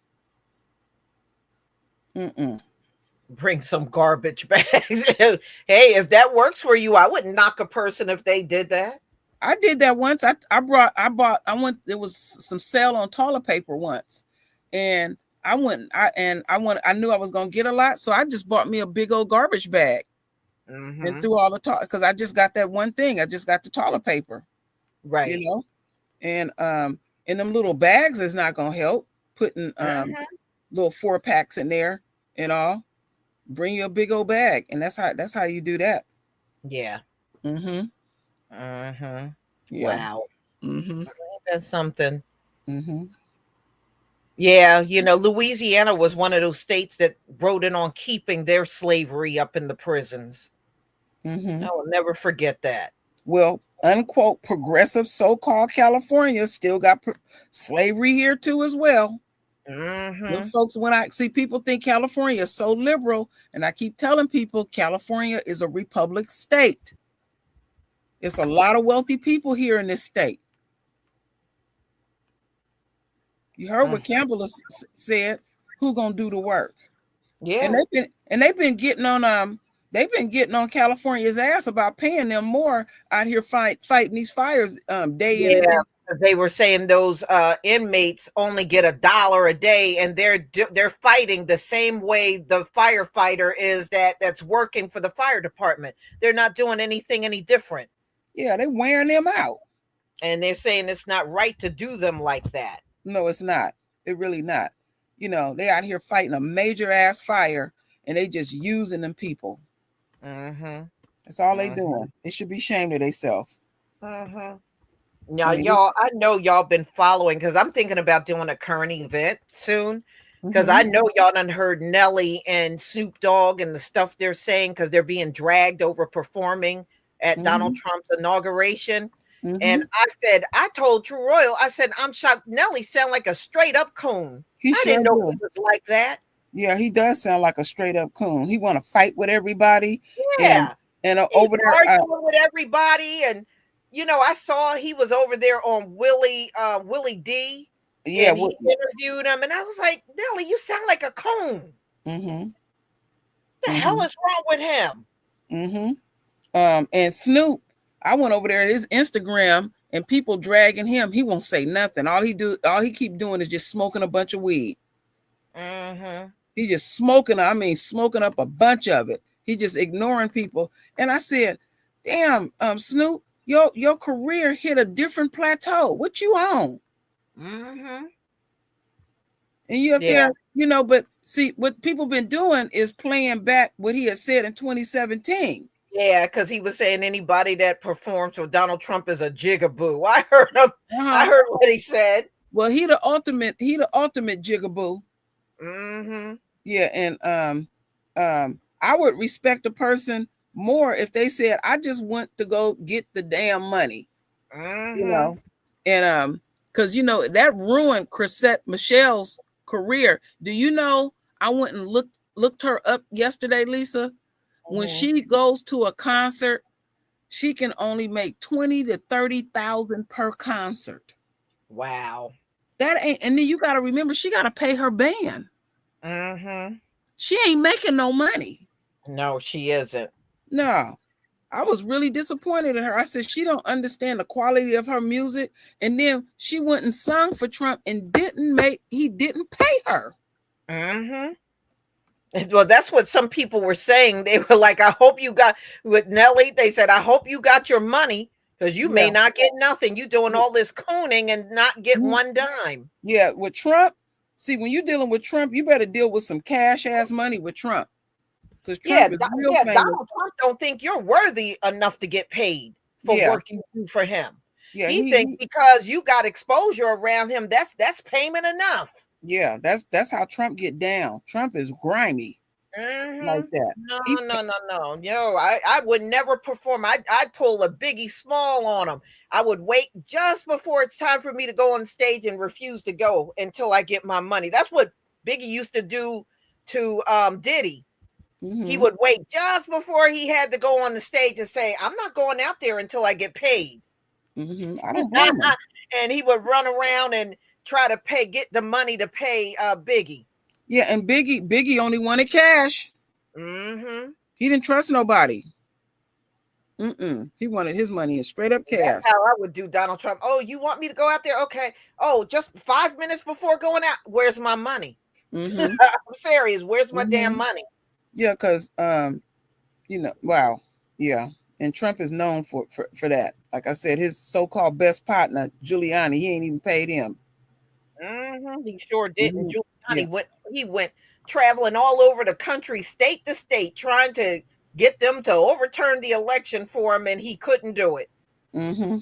Bring some garbage bags. Hey, if that works for you, I wouldn't knock a person if they did that. I did that once. There was some sale on toilet paper once. And I knew I was going to get a lot. So I just bought me a big old garbage bag. And threw all the because I just got that one thing. I just got the toilet paper, right? And in them little bags is not gonna help. Putting little 4-packs in there and all. Bring you a big old bag, and that's how you do that. Yeah. Mm-hmm. Mm-hmm. Yeah. Wow. Mm-hmm. That's something. Mm-hmm. Yeah, Louisiana was one of those states that wrote in on keeping their slavery up in the prisons. Mm-hmm. I will never forget that. Well, unquote progressive so-called California still got slavery here too as well. Mm-hmm. Folks, when I see people think California is so liberal, and I keep telling people California is a republic state. It's a lot of wealthy people here in this state. You heard what Campbell said. Who gonna do the work? Yeah. And they've been getting on California's ass about paying them more out here fighting these fires day in and day. They were saying those inmates only get $1 a day, and they're fighting the same way the firefighter is that's working for the fire department. They're not doing anything any different. Yeah, they're wearing them out. And they're saying it's not right to do them like that. No, it's not. It really not. They out here fighting a major ass fire, and they just using them people. Mm-hmm. That's all they doing. They should be ashamed of themselves. Mm-hmm. Now, y'all, I know y'all been following, because I'm thinking about doing a current event soon, because I know y'all done heard Nelly and Snoop Dogg and the stuff they're saying, because they're being dragged over performing at Donald Trump's inauguration. And I told True Royal, I said, I'm shocked. Nelly sound like a straight up coon. I didn't know he was like that. Yeah, he does sound like a straight up coon. He want to fight with everybody. Yeah. And over there arguing with everybody. And, I saw he was over there on Willie D. Yeah. And he interviewed him. And I was like, Nelly, you sound like a coon. What the hell is wrong with him? And Snoop, I went over there at his Instagram, and people dragging him. He won't say nothing. All he keep doing is just smoking a bunch of weed. He just smoking up a bunch of it. He just ignoring people. And I said, damn, Snoop, your career hit a different plateau. What you on? And you up there, but see, what people been doing is playing back what he had said in 2017. Yeah, because he was saying anybody that performs with Donald Trump is a jigaboo. I heard him. I heard what he said. Well, he the ultimate jigaboo. Yeah, and I would respect a person more if they said, I just want to go get the damn money. And because that ruined Chrisette Michelle's career. Do you know I went and looked her up yesterday, Lisa? When she goes to a concert, she can only make $20,000 to $30,000 per concert. Wow. That ain't, and then you got to remember, she got to pay her band. She ain't making no money. No, she isn't. No. I was really disappointed in her. I said, she don't understand the quality of her music. And then she went and sung for Trump and he didn't pay her. Well, that's what some people were saying. They were like, I hope you got, with Nelly, they said, I hope you got your money, because you may not get nothing. You doing all this cooning and not get one dime. Yeah, with Trump, see, when you're dealing with Trump, you better deal with some cash ass money with Trump. Because Trump is real famous. Donald Trump don't think you're worthy enough to get paid for work you do for him. Yeah, he thinks because you got exposure around him, that's payment enough. Yeah, that's how Trump get down. Trump is grimy like that. No. Yo, I would never perform. I'd pull a Biggie Small on him. I would wait just before it's time for me to go on stage and refuse to go until I get my money. That's what Biggie used to do to Diddy. He would wait just before he had to go on the stage and say, I'm not going out there until I get paid. I don't blame him. And he would run around and try to get the money to pay Biggie. Yeah, and Biggie only wanted cash. He didn't trust nobody. He wanted his money in straight up cash. That's how I would do Donald Trump. Oh, you want me to go out there? Okay. Oh, just 5 minutes before going out. Where's my money? I'm serious. Where's my damn money? Yeah, because wow. Yeah. And Trump is known for that. Like I said, his so-called best partner, Giuliani, he ain't even paid him. He sure didn't. Giuliani he went traveling all over the country, state to state, trying to get them to overturn the election for him, and he couldn't do it. Mm-hmm.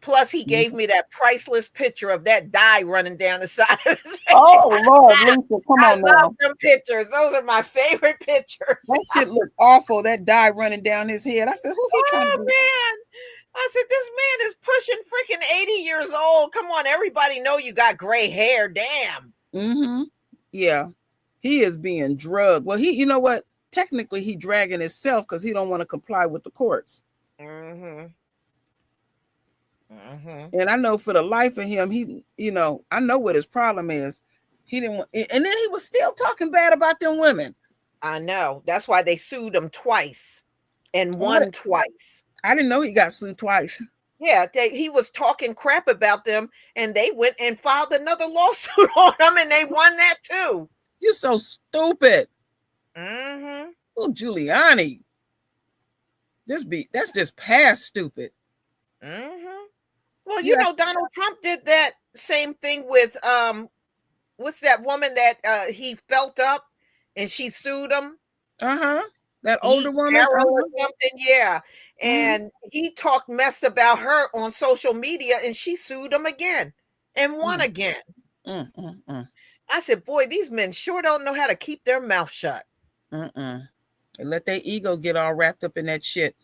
Plus, he gave me that priceless picture of that dye running down the side of his face. Oh Lord, Lisa, come I on now. love them pictures. Those are my favorite pictures. That shit looked awful. That dye running down his head. I said, who he trying to Oh be? man. I said, this man is pushing freaking 80 years old. Come on, everybody know you got gray hair. Damn. Mm-hmm. Yeah. He is being drugged. Well, you know what? Technically, he dragging himself because he don't want to comply with the courts. Mm-hmm. Mm-hmm. And I know for the life of him, I know what his problem is. He didn't want, and then he was still talking bad about them women. I know. That's why they sued him twice and won twice. I didn't know he got sued twice. Yeah, he was talking crap about them, and they went and filed another lawsuit on him, and they won that too. You're so stupid. Mm-hmm. Oh, Giuliani. That's just past stupid. Mm-hmm. Well, you know, Donald Trump did that same thing with what's that woman that he felt up and she sued him? Uh-huh. That older woman or something, yeah. And he talked mess about her on social media, and she sued him again and won again. I said, boy, these men sure don't know how to keep their mouth shut. They let their ego get all wrapped up in that shit.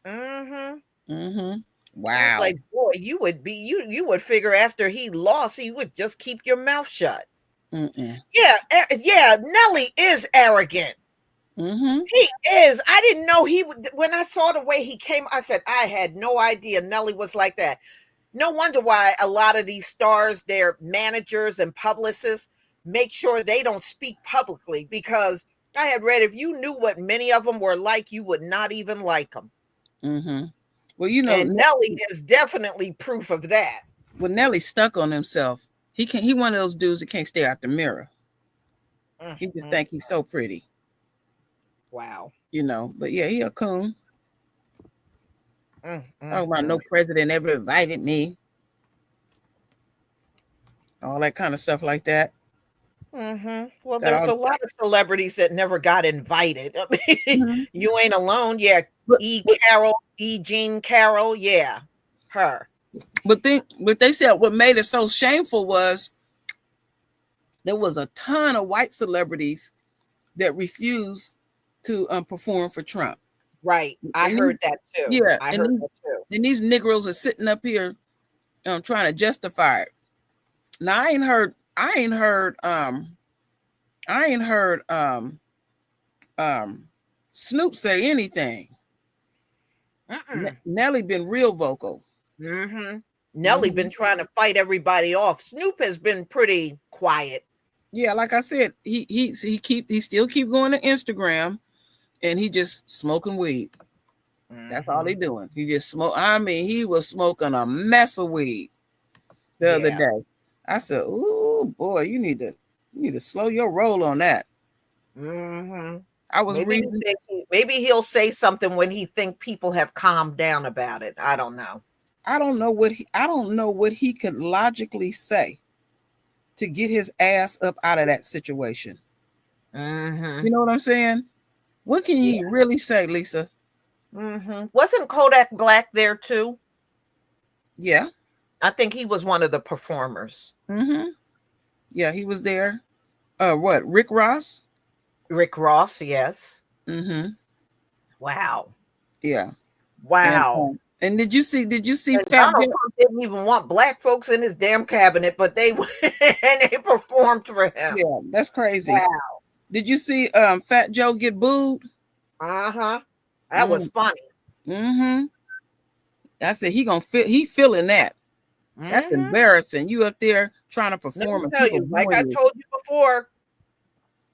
Wow. It's like, boy, you would figure after he lost, you would just keep your mouth shut. Yeah, Nelly is arrogant. He is. I didn't know he would. When I saw the way he came, I said, I had no idea Nelly was like that. No wonder why a lot of these stars, their managers and publicists, make sure they don't speak publicly, because I had read if you knew what many of them were like, you would not even like them. Well, you know, and Nelly is definitely proof of that. Well, Nelly's stuck on himself. He one of those dudes that can't stay out the mirror. He just think he's so pretty. Wow. You know, but yeah, he a coon. Talking about no president ever invited me. All that kind of stuff like that. Well, there's a lot of celebrities that never got invited. I mean, you ain't alone. Yeah. Jean Carroll. Yeah. Her. But they said what made it so shameful was there was a ton of white celebrities that refused to perform for Trump. Right. I heard that too. Yeah. I heard that too. And these Negroes are sitting up here trying to justify it. Now I ain't heard Snoop say anything. Nelly been real vocal. Nelly been trying to fight everybody off. Snoop has been pretty quiet. Yeah, like I said, he still keep going to Instagram, and he just smoking weed. That's all he doing. He just smoke. I mean, he was smoking a mess of weed the other day. I said, "Ooh, boy, you need to slow your roll on that." I was reading. Maybe he'll say something when he think people have calmed down about it. I don't know. I don't know what he could logically say to get his ass up out of that situation. You know what I'm saying? What can he really say, Lisa? Wasn't Kodak Black there too? Yeah. I think he was one of the performers. Yeah, he was there. What? Rick Ross? Rick Ross, yes. Wow. Yeah. Wow. And did you see Fat Donald Trump didn't even want black folks in his damn cabinet, but they went and they performed for him. Yeah, that's crazy. Wow. Did you see Fat Joe get booed? That was funny. I said he feeling that. That's embarrassing. You up there trying to perform. Let me tell you, like I told you before,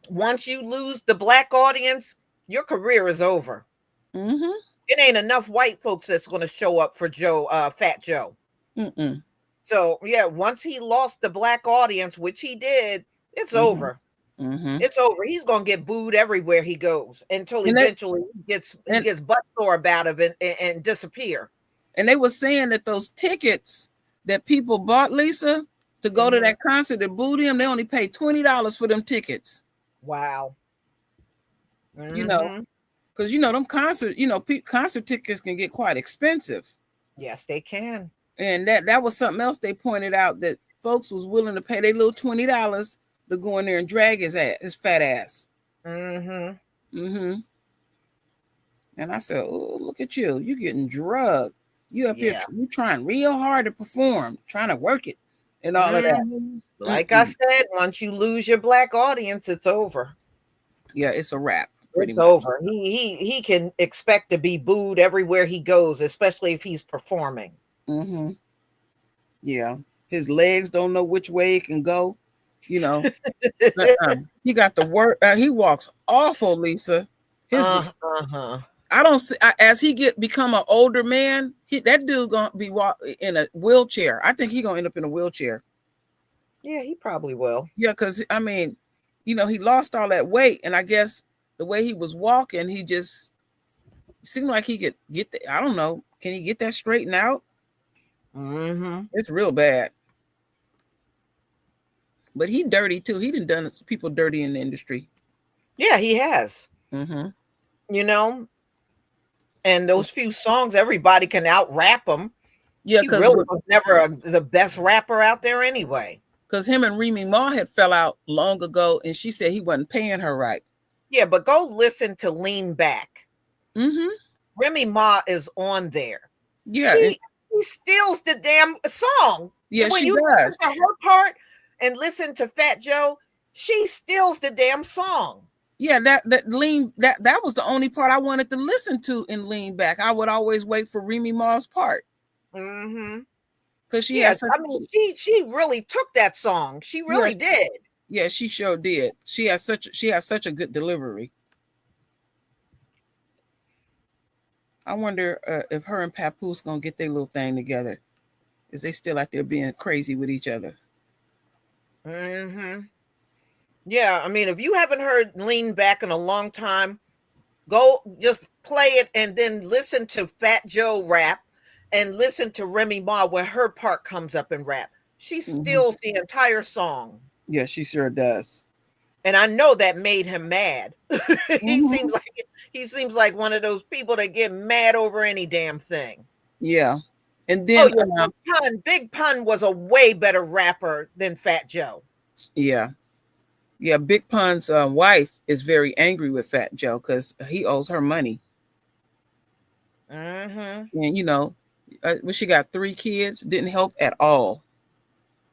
once you lose the black audience, your career is over. It ain't enough white folks that's going to show up for Fat Joe. So yeah, once he lost the black audience, which he did, it's over. It's over. He's going to get booed everywhere he goes until eventually he gets butt sore about it and disappear. And they were saying that those tickets that people bought, Lisa, to go to that concert that booed him. They only paid $20 for them tickets. Wow. You know, because them concert, concert tickets can get quite expensive. Yes, they can. And that was something else they pointed out, that folks was willing to pay their little $20 to go in there and drag his fat ass. And I said, oh, look at you. You getting drugged. You up here, you trying real hard to perform, trying to work it and all of that. Like I said, once you lose your black audience, it's over. Yeah, it's a wrap. Pretty It's much. over. He can expect to be booed everywhere he goes, especially if he's performing. Yeah. His legs don't know which way it can go. He got the word. He walks awful, Lisa. I don't see, as he become an older man, that dude gonna be in a wheelchair. I think he gonna end up in a wheelchair. Yeah, he probably will. Yeah, because I mean, he lost all that weight, and I guess the way he was walking, he just seemed like he could get the, I don't know, can he get that straightened out? It's real bad. But he dirty too. He done people dirty in the industry. Yeah, he has. And those few songs, everybody can out rap them. Yeah, he really was never the best rapper out there anyway. Because him and Remy Ma had fell out long ago, and she said he wasn't paying her right. Yeah, but go listen to Lean Back. Remy Ma is on there. Yeah, she steals the damn song. Yeah, when she you does. listen to her part and listen to Fat Joe, she steals the damn song. Yeah, that was the only part I wanted to listen to in Lean Back. I would always wait for Remy Ma's part. Because she has she really took that song. She really did. Yeah, she sure did. She has such a good delivery. I wonder if her and Papoose gonna get their little thing together. Is they still out there being crazy with each other? Yeah, I mean, if you haven't heard Lean Back in a long time, go just play it and then listen to Fat Joe rap and listen to Remy Ma where her part comes up and rap. She steals the entire song. Yeah, she sure does. And I know that made him mad. He seems like one of those people that get mad over any damn thing. Yeah. And then Big Pun was a way better rapper than Fat Joe. Yeah. Yeah, Big Pun's wife is very angry with Fat Joe because he owes her money. And when she got 3 kids, didn't help at all.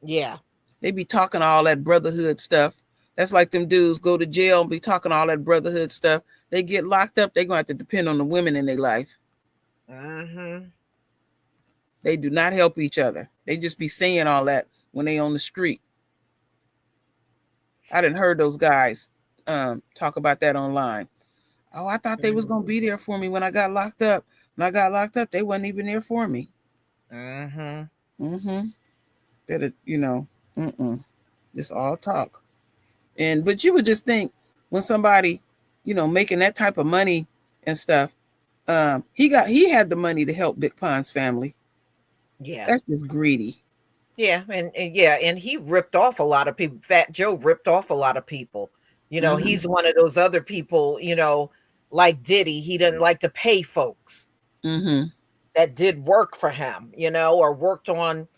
Yeah. They be talking all that brotherhood stuff. That's like them dudes go to jail and be talking all that brotherhood stuff. They get locked up, they're going to have to depend on the women in their life. They do not help each other. They just be saying all that when they on the street. I didn't heard those guys talk about that online. Oh, I thought they was going to be there for me when I got locked up. When I got locked up, they wasn't even there for me. Better, just all talk. But you would just think when somebody, making that type of money and stuff, he had the money to help Big Pon's family. Yeah. That's just greedy. Yeah, and he ripped off a lot of people. Fat Joe ripped off a lot of people. He's one of those other people, like Diddy. He didn't like to pay folks that did work for him, or worked on,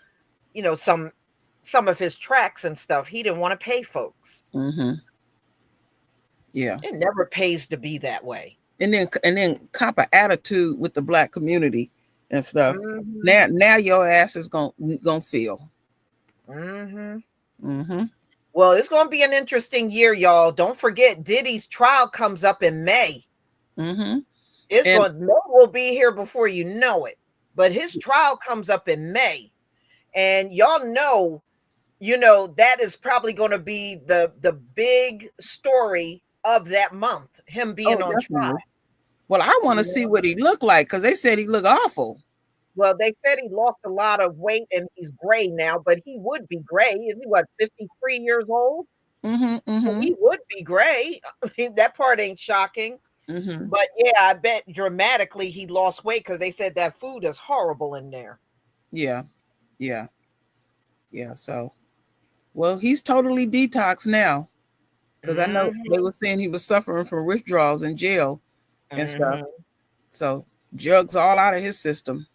some of his tracks and stuff. He didn't want to pay folks. Yeah. It never pays to be that way. And then cop an attitude with the Black community and stuff. Now your ass is gonna feel. Well, it's gonna be an interesting year, y'all. Don't forget Diddy's trial comes up in May. May will be here before you know it, but his trial comes up in May, and y'all know, that is probably going to be the big story of that month. Him being on trial. Well, I want to see what he looked like because they said he looked awful. Well, they said he lost a lot of weight and he's gray now, but he would be gray. Isn't he, 53 years old? He would be gray. I mean, that part ain't shocking. But yeah, I bet dramatically he lost weight because they said that food is horrible in there. Yeah. So Well, he's totally detoxed now. Because I know they were saying he was suffering from withdrawals in jail and stuff. So drugs all out of his system.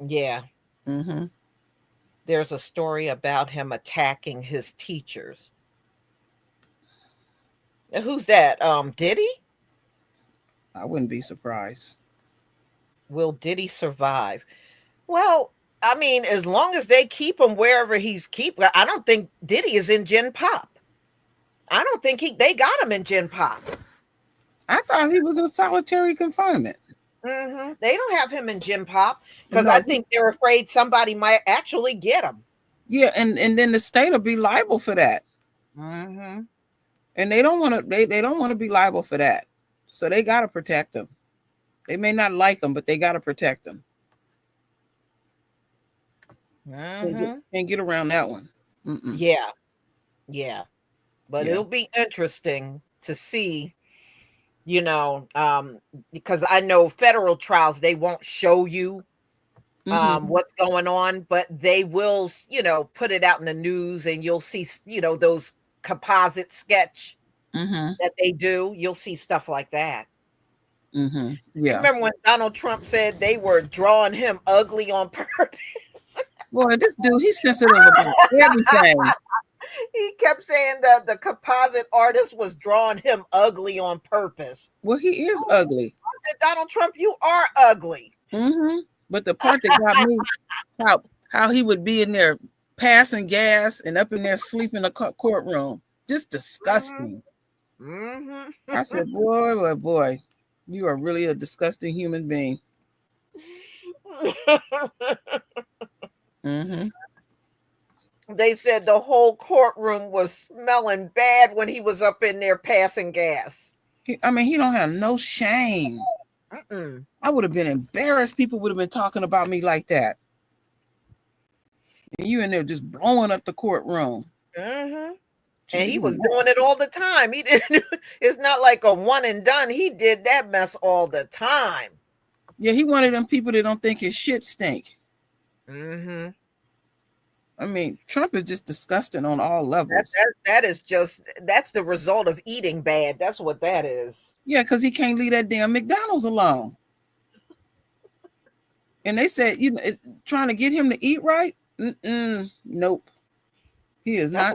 Yeah. Mm-hmm. There's a story about him attacking his teachers. Now, who's that? Diddy? I wouldn't be surprised. Will Diddy survive? Well, I mean, as long as they keep him wherever he's I don't think Diddy is in Gen Pop. I don't think they got him in Gen Pop. I thought he was in solitary confinement. They don't have him in Gen Pop because I think they're afraid somebody might actually get him. Yeah, and then the state will be liable for that. Mm-hmm. And they don't want to. They don't want to be liable for that. So they got to protect them. They may not like them, but they got to protect them. Can't get around that one. Yeah. But it'll be interesting to see, you know, because I know federal trials, they won't show you what's going on, but they will, you know, put it out in the news and you'll see, you know, those composite sketch that they do. You'll see stuff like that. Yeah. Remember when Donald Trump said they were drawing him ugly on purpose? Boy, this dude, he's sensitive about everything. He kept saying that the composite artist was drawing him ugly on purpose. Well, he is ugly. I said, Donald Trump, you are ugly. But the part that got me, how he would be in there passing gas and up in there sleeping in the courtroom, just disgusting. I said, boy, you are really a disgusting human being. They said the whole courtroom was smelling bad when he was up in there passing gas. He don't have no shame. I would have been embarrassed. People would have been talking about me like that. And you in there just blowing up the courtroom. And he was doing it all the time. He didn't. It's not like a one and done. He did that mess all the time. Yeah, he one of them people that don't think his shit stink. I mean, Trump is just disgusting on all levels. That's the result of eating bad. That's what that is. Yeah, because he can't leave that damn McDonald's alone. And they said, you know, trying to get him to eat right. Nope. He is not.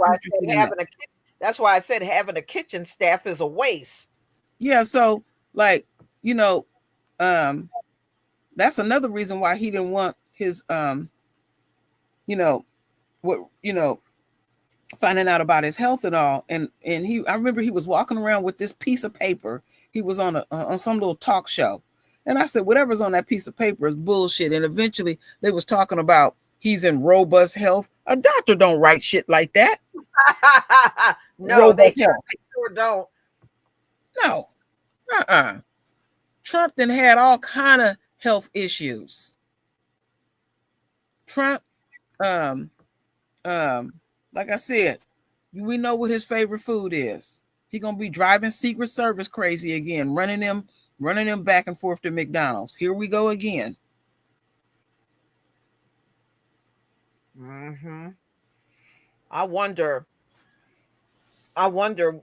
That's why I said having a kitchen staff is a waste. Yeah, so like, you know, that's another reason why he didn't want his you know, finding out about his health and all. And I remember he was walking around with this piece of paper. He was on some little talk show. And I said, whatever's on that piece of paper is bullshit. And eventually they was talking about he's in robust health. A doctor don't write shit like that. No, they sure don't. No. Trump then had all kind of health issues. Trump, like I said, we know what his favorite food is. He gonna be driving Secret Service crazy again, running them back and forth to McDonald's. Here we go again. I wonder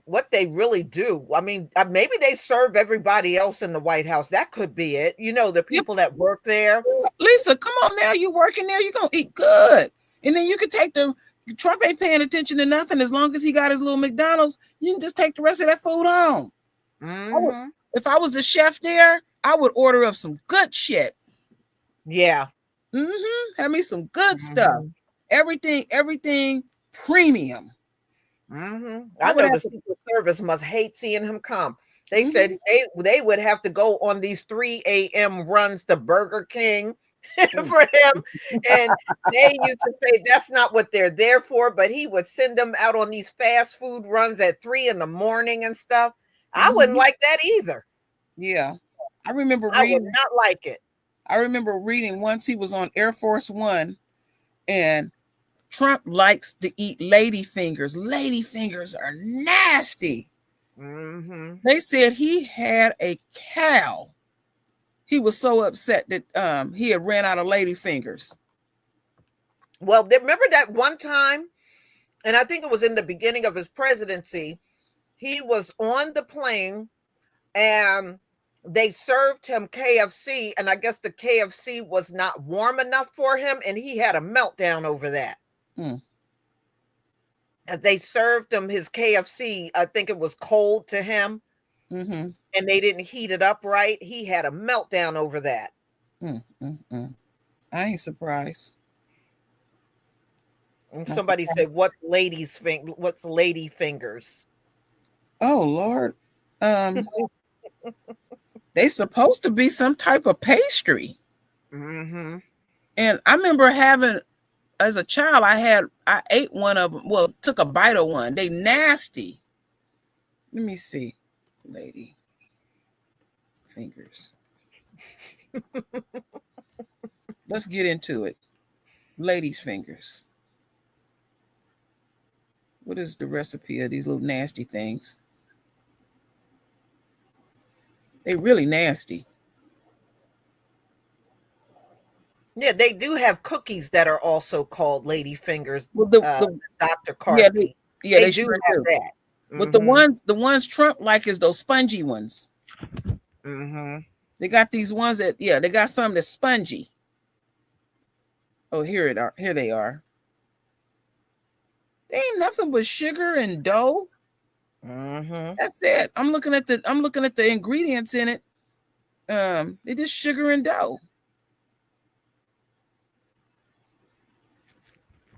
what they really do. I mean, maybe they serve everybody else in the White House. That could be it. You know, the people that work there. Lisa, come on now. You working there. You're going to eat good. And then you can take Trump ain't paying attention to nothing. As long as he got his little McDonald's, you can just take the rest of that food home. If I was the chef there, I would order up some good shit. Yeah. Have me some good stuff. Everything premium. I know the Secret Service must hate seeing him come. They said they would have to go on these 3 a.m. runs to Burger King for him. And they used to say that's not what they're there for, but he would send them out on these fast food runs at 3 a.m. and stuff. I wouldn't like that either. Yeah. I remember I would not like it. I remember reading once he was on Air Force One and Trump likes to eat lady fingers. Lady fingers are nasty. They said he had a cow. He was so upset that he had ran out of lady fingers. Well, remember that one time and I think it was in the beginning of his presidency, he was on the plane and they served him KFC, and I guess the KFC was not warm enough for him, and he had a meltdown over that. Mm. As they served him his KFC, I think it was cold to him, Mm-hmm. and they didn't heat it up right. He had a meltdown over that. I ain't surprised. And somebody said, "What's lady fingers?" Oh Lord, they supposed to be some type of pastry. Mm-hmm. And I remember having, as a child, I ate one of them. Well, took a bite of one. They nasty. Let me see, lady fingers. Let's get into it. Ladies' fingers. What is the recipe of these little nasty things? They really nasty. Yeah, they do have cookies that are also called lady fingers. Well, Dr. Carthy. Yeah, they do sure have do. that. But the ones Trump like is those spongy ones. Mm-hmm. They got these ones that, they got some that's spongy. Oh, here they are. They ain't nothing but sugar and dough. Mm-hmm. That's it. I'm looking at the ingredients in it. They just sugar and dough.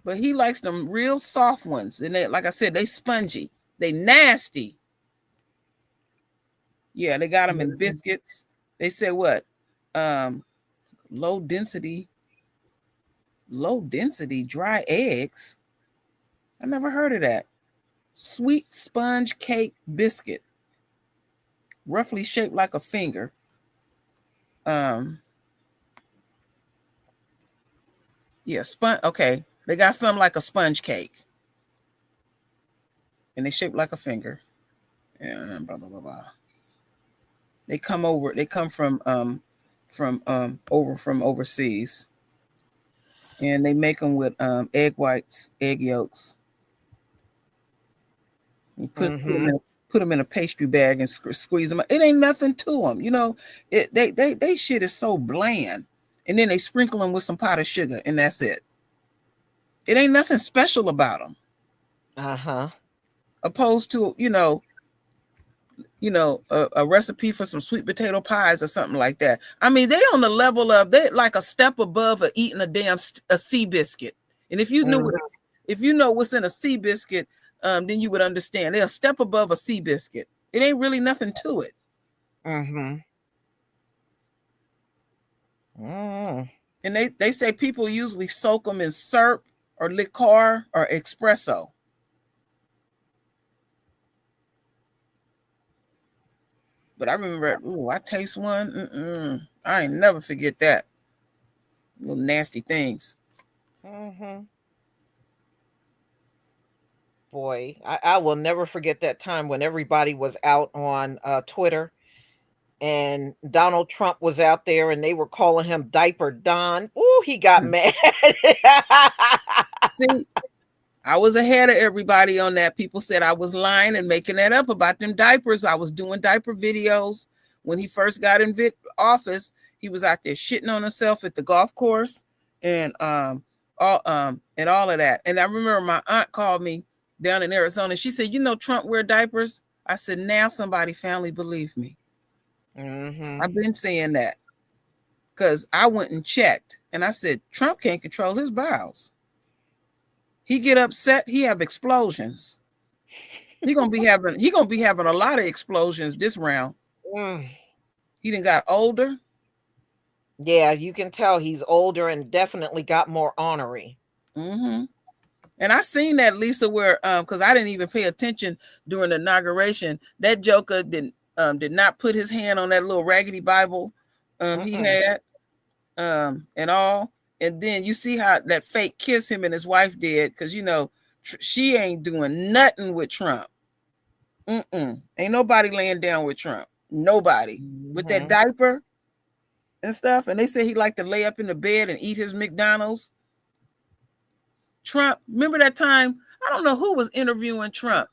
But he likes them real soft ones. And they, like I said, they spongy. They nasty. Yeah, they got them in biscuits. They said what? Low density dry eggs. I never heard of that. Sweet sponge cake biscuit. Roughly shaped like a finger. Okay. They got some like a sponge cake. And they shaped like a finger. And blah blah blah blah. They come from overseas. And they make them with egg whites, egg yolks. You put them in a pastry bag and squeeze them. It ain't nothing to them, They shit is so bland, and then they sprinkle them with some powdered sugar, and that's it. It ain't nothing special about them. Opposed to a recipe for some sweet potato pies or something like that. I mean, they on the level of they like a step above of eating a sea biscuit. And if you know what's in a sea biscuit, then you would understand. They're a step above a sea biscuit. It ain't really nothing to it. Mm-hmm. And they say people usually soak them in syrup or liqueur or espresso. But I remember, I taste one. I ain't never forget that. Little nasty things. Boy, I will never forget that time when everybody was out on Twitter and Donald Trump was out there and they were calling him Diaper Don. Ooh, he got mad. See, I was ahead of everybody on that. People said I was lying and making that up about them diapers. I was doing diaper videos when he first got in office. He was out there shitting on himself at the golf course and all of that. And I remember my aunt called me down in Arizona. She said, Trump wear diapers. I said, now somebody finally believed me. I've been saying that because I went and checked and I said, Trump can't control his bowels. He get upset, he have explosions. He gonna be having a lot of explosions this round. He done got older. Yeah, you can tell he's older and definitely got more ornery. And I seen that, Lisa, where because I didn't even pay attention during the inauguration. That joker did not put his hand on that little raggedy Bible he had and all. And then you see how that fake kiss him and his wife did, because she ain't doing nothing with Trump. Ain't nobody laying down with Trump. Nobody. With that diaper and stuff. And they say he liked to lay up in the bed and eat his McDonald's. Trump, remember that time I don't know who was interviewing Trump.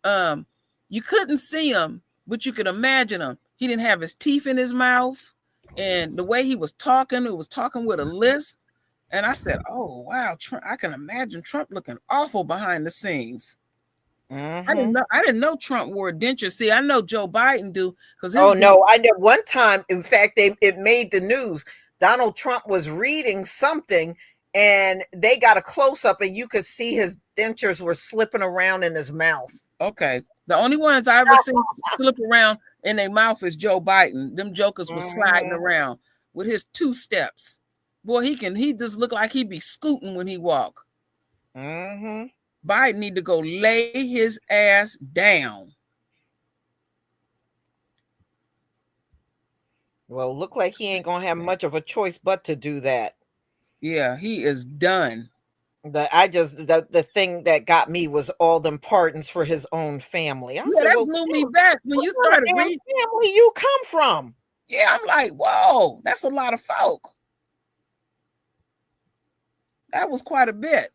You couldn't see him, but you could imagine him. He didn't have his teeth in his mouth, and the way he was talking, it was talking with a lisp. And I said, "Oh wow, Trump! I can imagine Trump looking awful behind the scenes." Mm-hmm. I didn't know Trump wore dentures. See, I know Joe Biden do because Oh no, I know one time, in fact, it made the news. Donald Trump was reading something and they got a close up and you could see his dentures were slipping around in his mouth. Okay. The only ones I ever seen slip around in their mouth is Joe Biden. Them jokers was sliding around with his 2 steps. Boy, he just look like he be scooting when he walk. Mm-hmm. Biden need to go lay his ass down. Well, look like he ain't gonna have much of a choice but to do that. Yeah, he is done. The thing that got me was all them pardons for his own family. I said, That well, blew me back when you what started damn reading. family you come from? Yeah, I'm like, whoa, that's a lot of folk. That was quite a bit.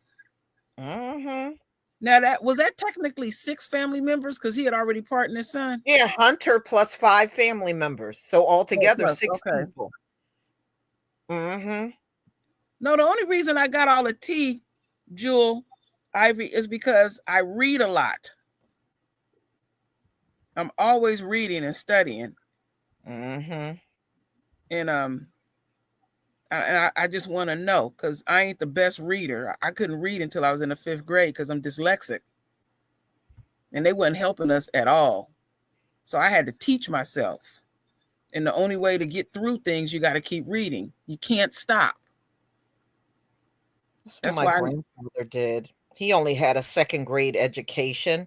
Mm-hmm. Now was that technically 6 family members because he had already pardoned his son? Yeah, Hunter plus 5 family members. So altogether, 6 Okay. people. Mm-hmm. No, the only reason I got all the tea, Jewel, Ivy, is because I read a lot. I'm always reading and studying. Mm-hmm. And I just want to know because I ain't the best reader. I couldn't read until I was in the 5th grade because I'm dyslexic. And they weren't helping us at all. So I had to teach myself. And the only way to get through things, you got to keep reading. You can't stop. That's what my grandfather did. He only had a 2nd grade education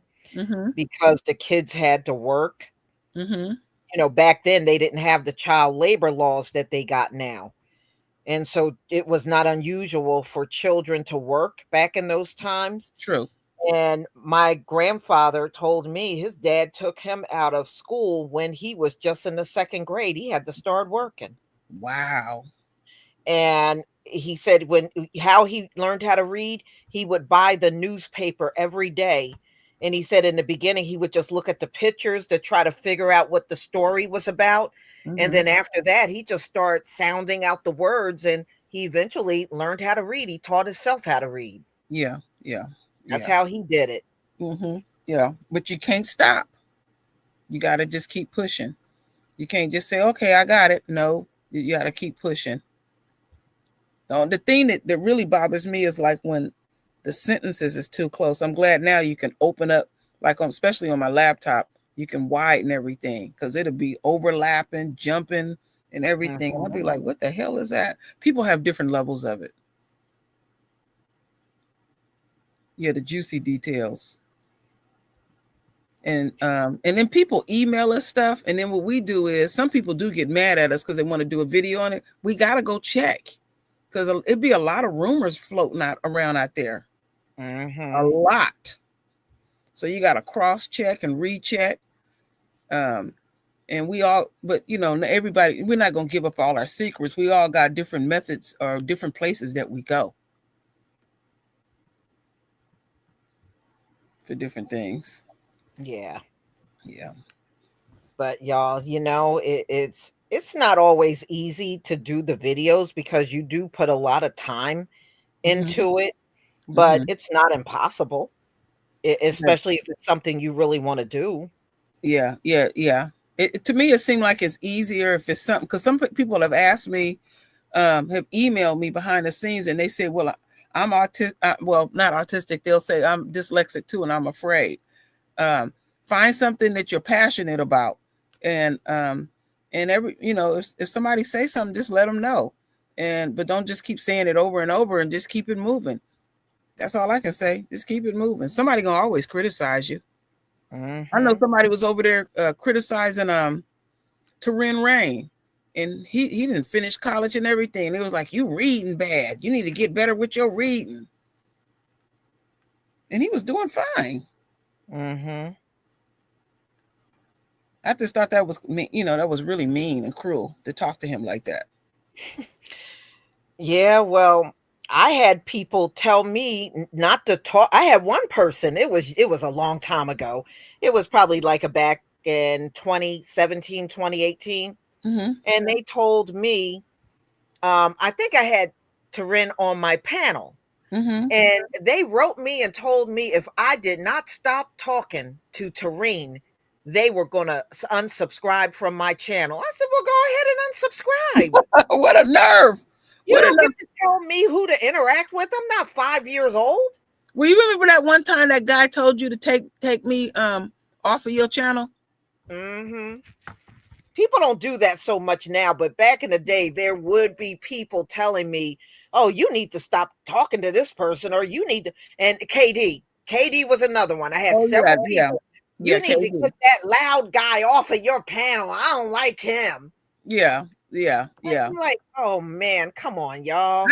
because the kids had to work. Mm-hmm. You know, back then they didn't have the child labor laws that they got now. And so it was not unusual for children to work back in those times. True. And my grandfather told me his dad took him out of school when he was just in the 2nd grade. He had to start working. Wow. And he said how he learned how to read, he would buy the newspaper every day. And he said in the beginning, he would just look at the pictures to try to figure out what the story was about. And then after that, he just started sounding out the words and he eventually learned how to read. He taught himself how to read. Yeah. That's how he did it. Yeah. But you can't stop. You got to just keep pushing. You can't just say, okay, I got it. No, you got to keep pushing. The thing that really bothers me is like when the sentences is too close. I'm glad now you can open up, especially on my laptop, you can widen everything because it'll be overlapping, jumping, and everything. I'll be like, what the hell is that? People have different levels of it. Yeah, the juicy details. And then people email us stuff, and then what we do is some people do get mad at us because they want to do a video on it. We got to go check because it'd be a lot of rumors floating around out there. A lot. So you got to cross check and recheck. And we all, but everybody, we're not going to give up all our secrets. We all got different methods or different places that we go for different things. Yeah. But y'all, it's not always easy to do the videos because you do put a lot of time into it, but it's not impossible, especially if it's something you really want to do. Yeah. To me, it seemed like it's easier if it's something, because some people have asked me, have emailed me behind the scenes, and they say, well, I'm autistic. Well, not autistic. They'll say I'm dyslexic too, and I'm afraid. Find something that you're passionate about, and if somebody says something, just let them know, but don't just keep saying it over and over, and just keep it moving. That's all I can say. Just keep it moving. Somebody gonna always criticize you. I know somebody was over there criticizing Taryn Rain, and he didn't finish college and everything. It was like, you reading bad. You need to get better with your reading. And he was doing fine. I just thought that was that was really mean and cruel to talk to him like that. Yeah, well, I had people tell me not to talk. I had one person, it was a long time ago. It was probably like a back in 2017, 2018. Mm-hmm. And they told me, I think I had Taryn on my panel. Mm-hmm. And they wrote me and told me if I did not stop talking to Tareen, they were going to unsubscribe from my channel. I said, well, go ahead and unsubscribe. What a nerve. You What a don't nerve. get to tell me who to interact with. I'm not 5 years old. Well, you remember that one time that guy told you to take me off of your channel? Mm-hmm. People don't do that so much now, but back in the day, there would be people telling me, oh, you need to stop talking to this person, or you need to, and KD was another one. I had several people. You need to get that loud guy off of your panel. I don't like him. Yeah. I'm like, oh man, come on, y'all.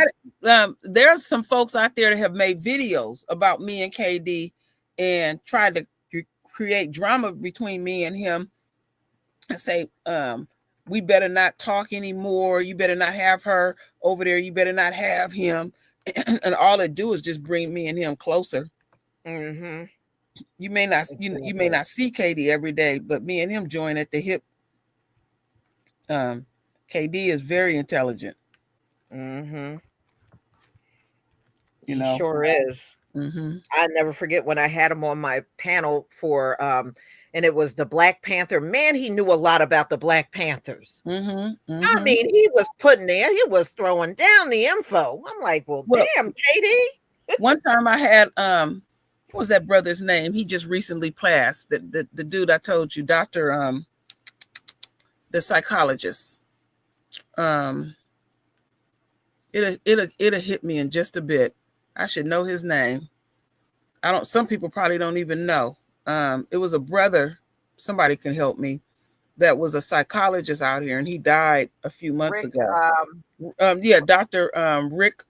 There's some folks out there that have made videos about me and KD and tried to create drama between me and him and say, we better not talk anymore. You better not have her over there. You better not have him. And all it do is just bring me and him closer. Mm-hmm. You may not, you may not see KD every day, but me and him join at the hip. KD is very intelligent. Mm-hmm. You know, he sure is. Mm-hmm. I never forget when I had him on my panel for and it was the Black Panther. Man, he knew a lot about the Black Panthers. Mm-hmm. Mm-hmm. I mean, he was he was throwing down the info. I'm like, well damn, KD. One time I had what was that brother's name? He just recently passed. The dude I told you, Dr. The psychologist. It'll hit me in just a bit. I should know his name. Some people probably don't even know. It was a brother, somebody can help me, that was a psychologist out here, and he died a few months ago. Dr. Rick,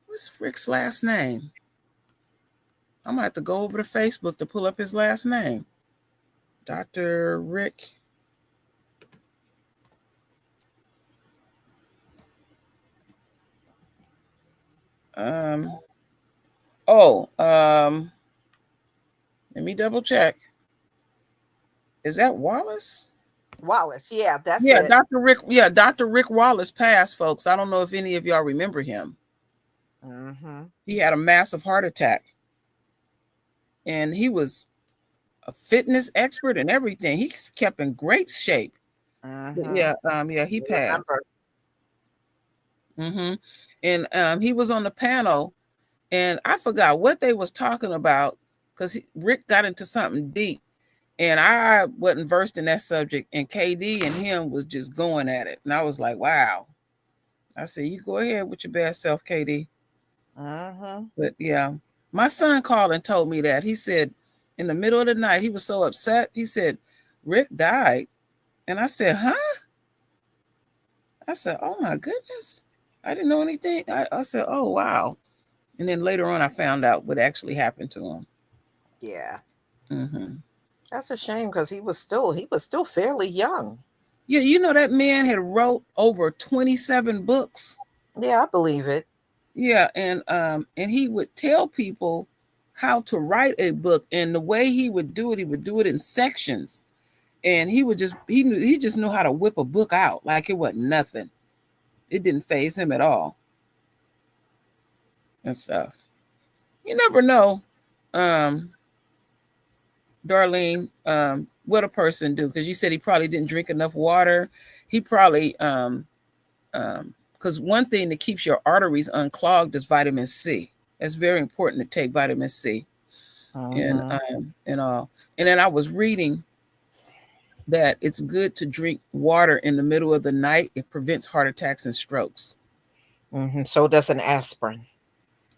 what's Rick's last name? I'm gonna have to go over to Facebook to pull up his last name. Dr. Rick. Let me double check. Is that Wallace? Wallace, yeah, that's it. Dr. Rick Wallace passed, folks. I don't know if any of y'all remember him. Mm-hmm. He had a massive heart attack. And he was a fitness expert and everything. He's kept in great shape. Mm-hmm. He passed. Mm-hmm. And he was on the panel, and I forgot what they was talking about because Rick got into something deep, and I wasn't versed in that subject, and KD and him was just going at it, and I was like, wow. I said, you go ahead with your bad self, KD. Mm-hmm. But yeah, my son called and told me that. He said in the middle of the night, he was so upset. He said, Rick died. And I said, huh? I said, oh my goodness. I didn't know anything. I said, oh, wow. And then later on, I found out what actually happened to him. Yeah. Mm-hmm. That's a shame because he was still fairly young. Yeah, you know, that man had wrote over 27 books. Yeah, I believe it. Yeah, and he would tell people how to write a book, and the way he would do it in sections. And he just knew how to whip a book out like it wasn't nothing. It didn't faze him at all. And stuff. You never know, Darlene, what a person do, because you said he probably didn't drink enough water. He probably because one thing that keeps your arteries unclogged is vitamin C. It's very important to take vitamin C. And all. And then I was reading that it's good to drink water in the middle of the night. It prevents heart attacks and strokes. Mm-hmm. So does an aspirin.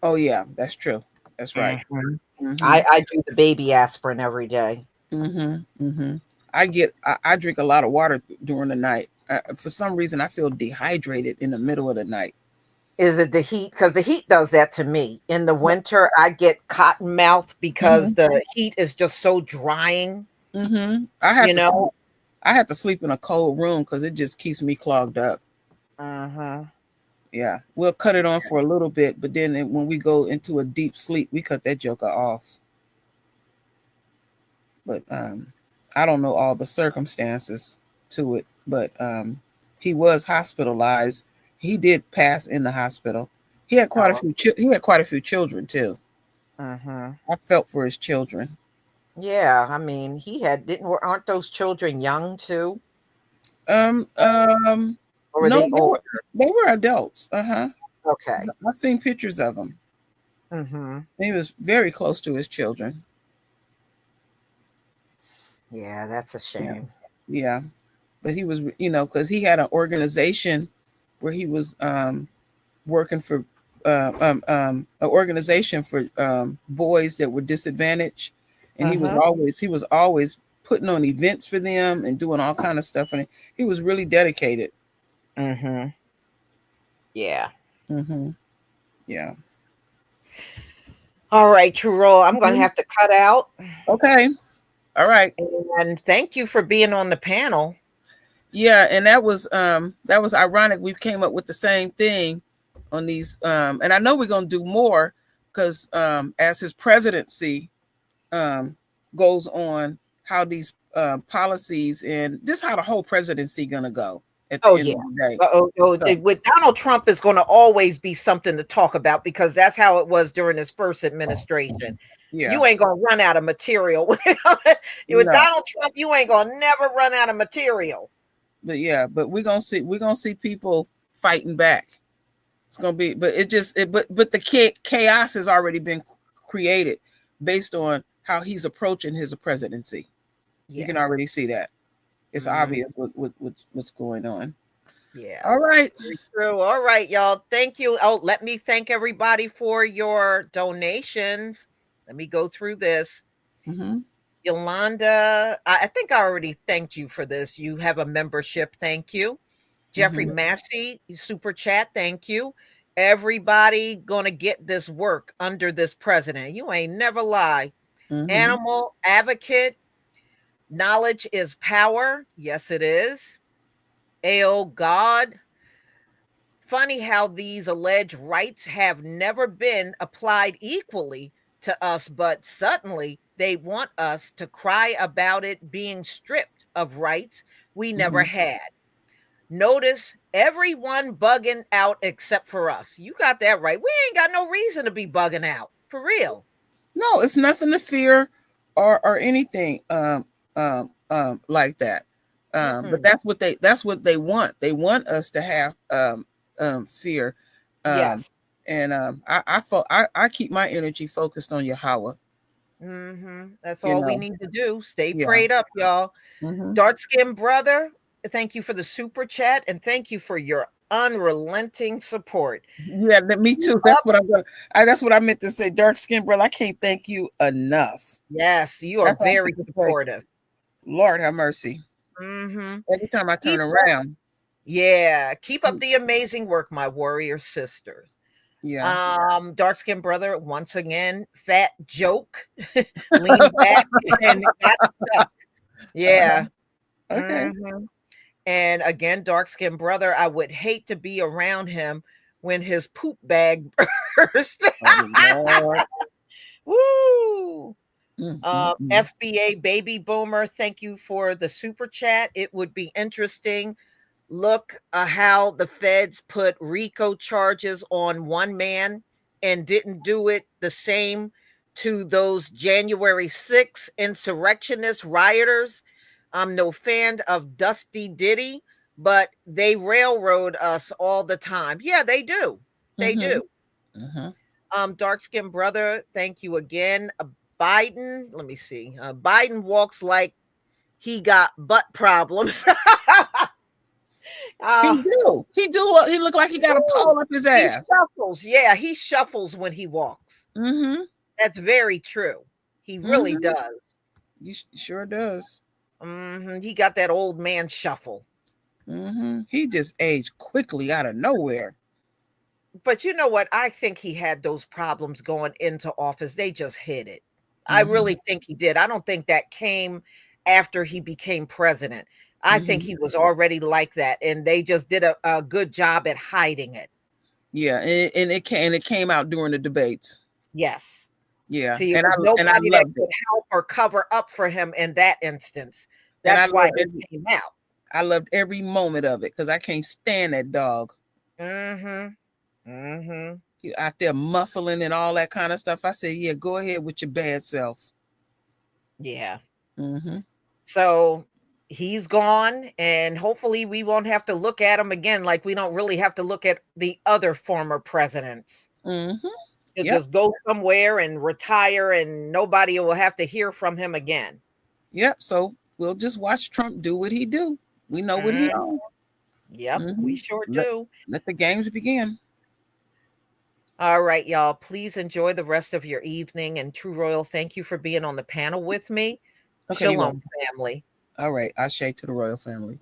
Oh yeah, that's true. That's right. Mm-hmm. Mm-hmm. I do the baby aspirin every day. Mm-hmm. Mm-hmm. I drink a lot of water during the night. For some reason, I feel dehydrated in the middle of the night. Is it the heat? Because the heat does that to me. In the winter, I get cotton mouth because the heat is just so drying. Mm-hmm. I have to sleep in a cold room because it just keeps me clogged up. Uh-huh. Yeah, we'll cut it on for a little bit, but then when we go into a deep sleep, we cut that joker off. But I don't know all the circumstances to it, but he was hospitalized. He did pass in the hospital. He had quite a few. He had quite a few children too. Mm-hmm. I felt for his children. Yeah, I mean, aren't those children young too? Um, um, Or were no, they older? they were adults. Okay. I've seen pictures of him. Mm-hmm. He was very close to his children. Yeah, that's a shame. Yeah. But he was, because he had an organization where he was working for an organization for boys that were disadvantaged, and he was always putting on events for them and doing all kind of stuff, and he was really dedicated. Mm-hmm. Yeah. Mm-hmm. Yeah. All right, True Roll. I'm going to have to cut out. Okay. All right. And thank you for being on the panel. Yeah, and that was ironic. We came up with the same thing on these, and I know we're gonna do more because as his presidency goes on, how these policies and just how the whole presidency gonna go at the end of the day. With Donald Trump is going to always be something to talk about because that's how it was during his first administration. Yeah. You ain't gonna run out of material. With Donald Trump, you ain't gonna never run out of material. But we're gonna see people fighting back. It's gonna be, but the chaos has already been created based on how he's approaching his presidency. Yeah. You can already see that. It's obvious what's going on. Yeah. All right. True. All right, y'all. Thank you. Oh, let me thank everybody for your donations. Let me go through this. Mm-hmm. Yolanda, I think I already thanked you for this. You have a membership. Thank you. Jeffrey Massey, super chat. Thank you. Everybody gonna get this work under this president. You ain't never lie. Animal advocate. Knowledge is power. Yes, it is. Oh God. Funny how these alleged rights have never been applied equally to us, but suddenly they want us to cry about it being stripped of rights we never had. Notice everyone bugging out except for us. You got that right. We ain't got no reason to be bugging out. For real. No, it's nothing to fear or anything like that. But that's what they want. They want us to have fear. Yes. And I keep my energy focused on Yahweh. That's all we need to do. Stay prayed up, y'all. Dark skinned brother, thank you for the super chat and thank you for your unrelenting support. Yeah, me too. That's what I meant to say. Dark skinned brother, I can't thank you enough. Yes, you are very supportive. Lord have mercy. Every time I turn around. Yeah, keep up the amazing work, my warrior sisters. Yeah. Dark skinned brother, once again, fat joke. Lean back and got stuck. Yeah. Okay. And again, dark skinned brother, I would hate to be around him when his poop bag burst. Woo! FBA baby boomer, thank you for the super chat. It would be interesting. Look how the feds put RICO charges on one man and didn't do it the same to those January 6th insurrectionist rioters. I'm no fan of Dusty Diddy, but they railroad us all the time. Yeah, they do. They do. Dark skinned brother, thank you again. Biden, let me see. Biden walks like he got butt problems. He look like he got a pole up his ass. He shuffles. Yeah, he shuffles when he walks. That's very true. He really does. He sure does. He got that old man shuffle. He just aged quickly out of nowhere. But you know what? I think he had those problems going into office. They just hid it. I really think he did. I don't think that came after he became president. I think he was already like that, and they just did a good job at hiding it. Yeah, and it came out during the debates. Yes. Yeah, See, and I nobody that loved could it. help or cover up for him in that instance. And I That's why loved it came out. I loved every moment of it because I can't stand that dog. You out there muffling and all that kind of stuff. I said, yeah, go ahead with your bad self. Yeah. Mm-hmm. So he's gone, and hopefully we won't have to look at him again. Like we don't really have to look at the other former presidents. Mm-hmm. He'll Yep. just go somewhere and retire, and nobody will have to hear from him again. Yep. So we'll just watch Trump do what he do. We know what he on. Yep, we sure Let do. the games begin. All right, y'all. Please enjoy the rest of your evening. And True Royal, thank you for being on the panel with me. Okay, Shalom, family. all right. I shake to the royal family.